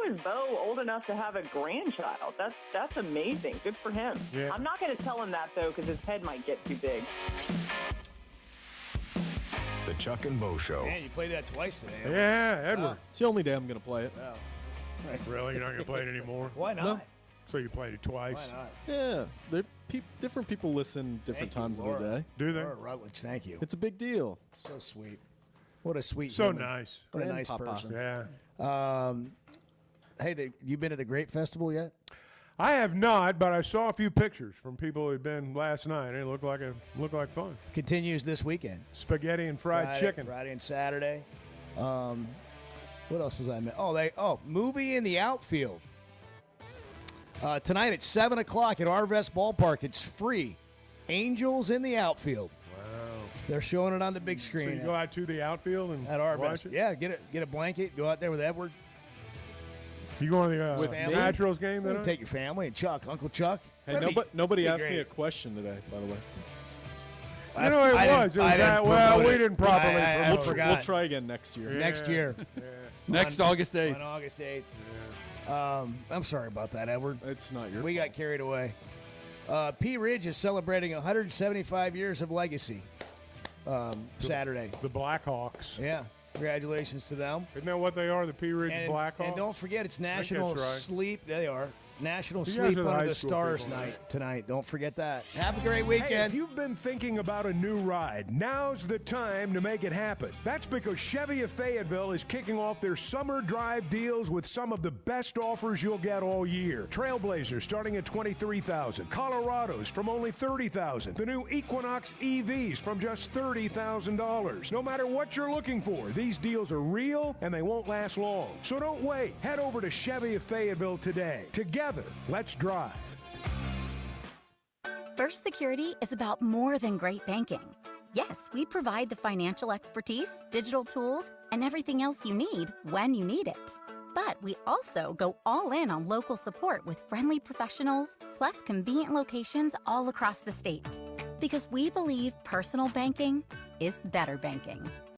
is Bo old enough to have a grandchild? That's amazing. Good for him. Yeah. I'm not going to tell him that, though, because his head might get too big. The Chuck and Bo Show. Man, you played that twice today. Yeah, Edward. It's the only day I'm going to play it. Wow. Really? You're not going to play it anymore? Why not? No. So you played it twice? Why not? Yeah. Different people listen different times of the day. Do they? Laura Rutledge, thank you. It's a big deal. So sweet. What a sweet So human. nice. What a nice Grandpapa. person. Yeah. Hey, you been to the Great Festival yet? I have not, but I saw a few pictures from people who had been last night. It looked like fun. Continues this weekend. Spaghetti and fried chicken. Friday and Saturday. What else was I missing? Movie in the outfield. Tonight at 7 o'clock at Arvest Ballpark. It's free. Angels in the outfield. Wow. They're showing it on the big screen. So you go out to the outfield and at watch Arvest. it? Yeah, get a blanket. Go out there with Edward. You going to the Naturals game You tonight? take your family and Chuck, Uncle Chuck. Hey, nobody asked me a question today, by the way. You know, it was that. Well, we didn't properly. We'll try again next year. Yeah. Next year. Yeah. Next August 8th. On August 8th. I'm sorry about that, Edward. It's not your We got carried away. P. Ridge is celebrating 175 years of legacy Saturday. The Blackhawks. Yeah. Congratulations to them. Isn't that what they are, the P. Ridge Blackhawks? And don't forget, it's National right. Sleep. They are. National You Sleep guys are the Under high the school Stars people, night tonight. Don't forget that. Have a great Hey, weekend. if you've been thinking about a new ride, now's the time to make it happen. That's because Chevy of Fayetteville is kicking off their summer drive deals with some of the best offers you'll get all year. Trailblazers starting at $23,000, Colorados from only $30,000, the new Equinox EVs from just $30,000. No matter what you're looking for, these deals are real and they won't last long. So don't wait. Head over to Chevy of Fayetteville today. Together, let's drive. First Security is about more than great banking. Yes, we provide the financial expertise, digital tools, and everything else you need when you need it. But we also go all in on local support with friendly professionals, plus convenient locations all across the state. Because we believe personal banking is better banking.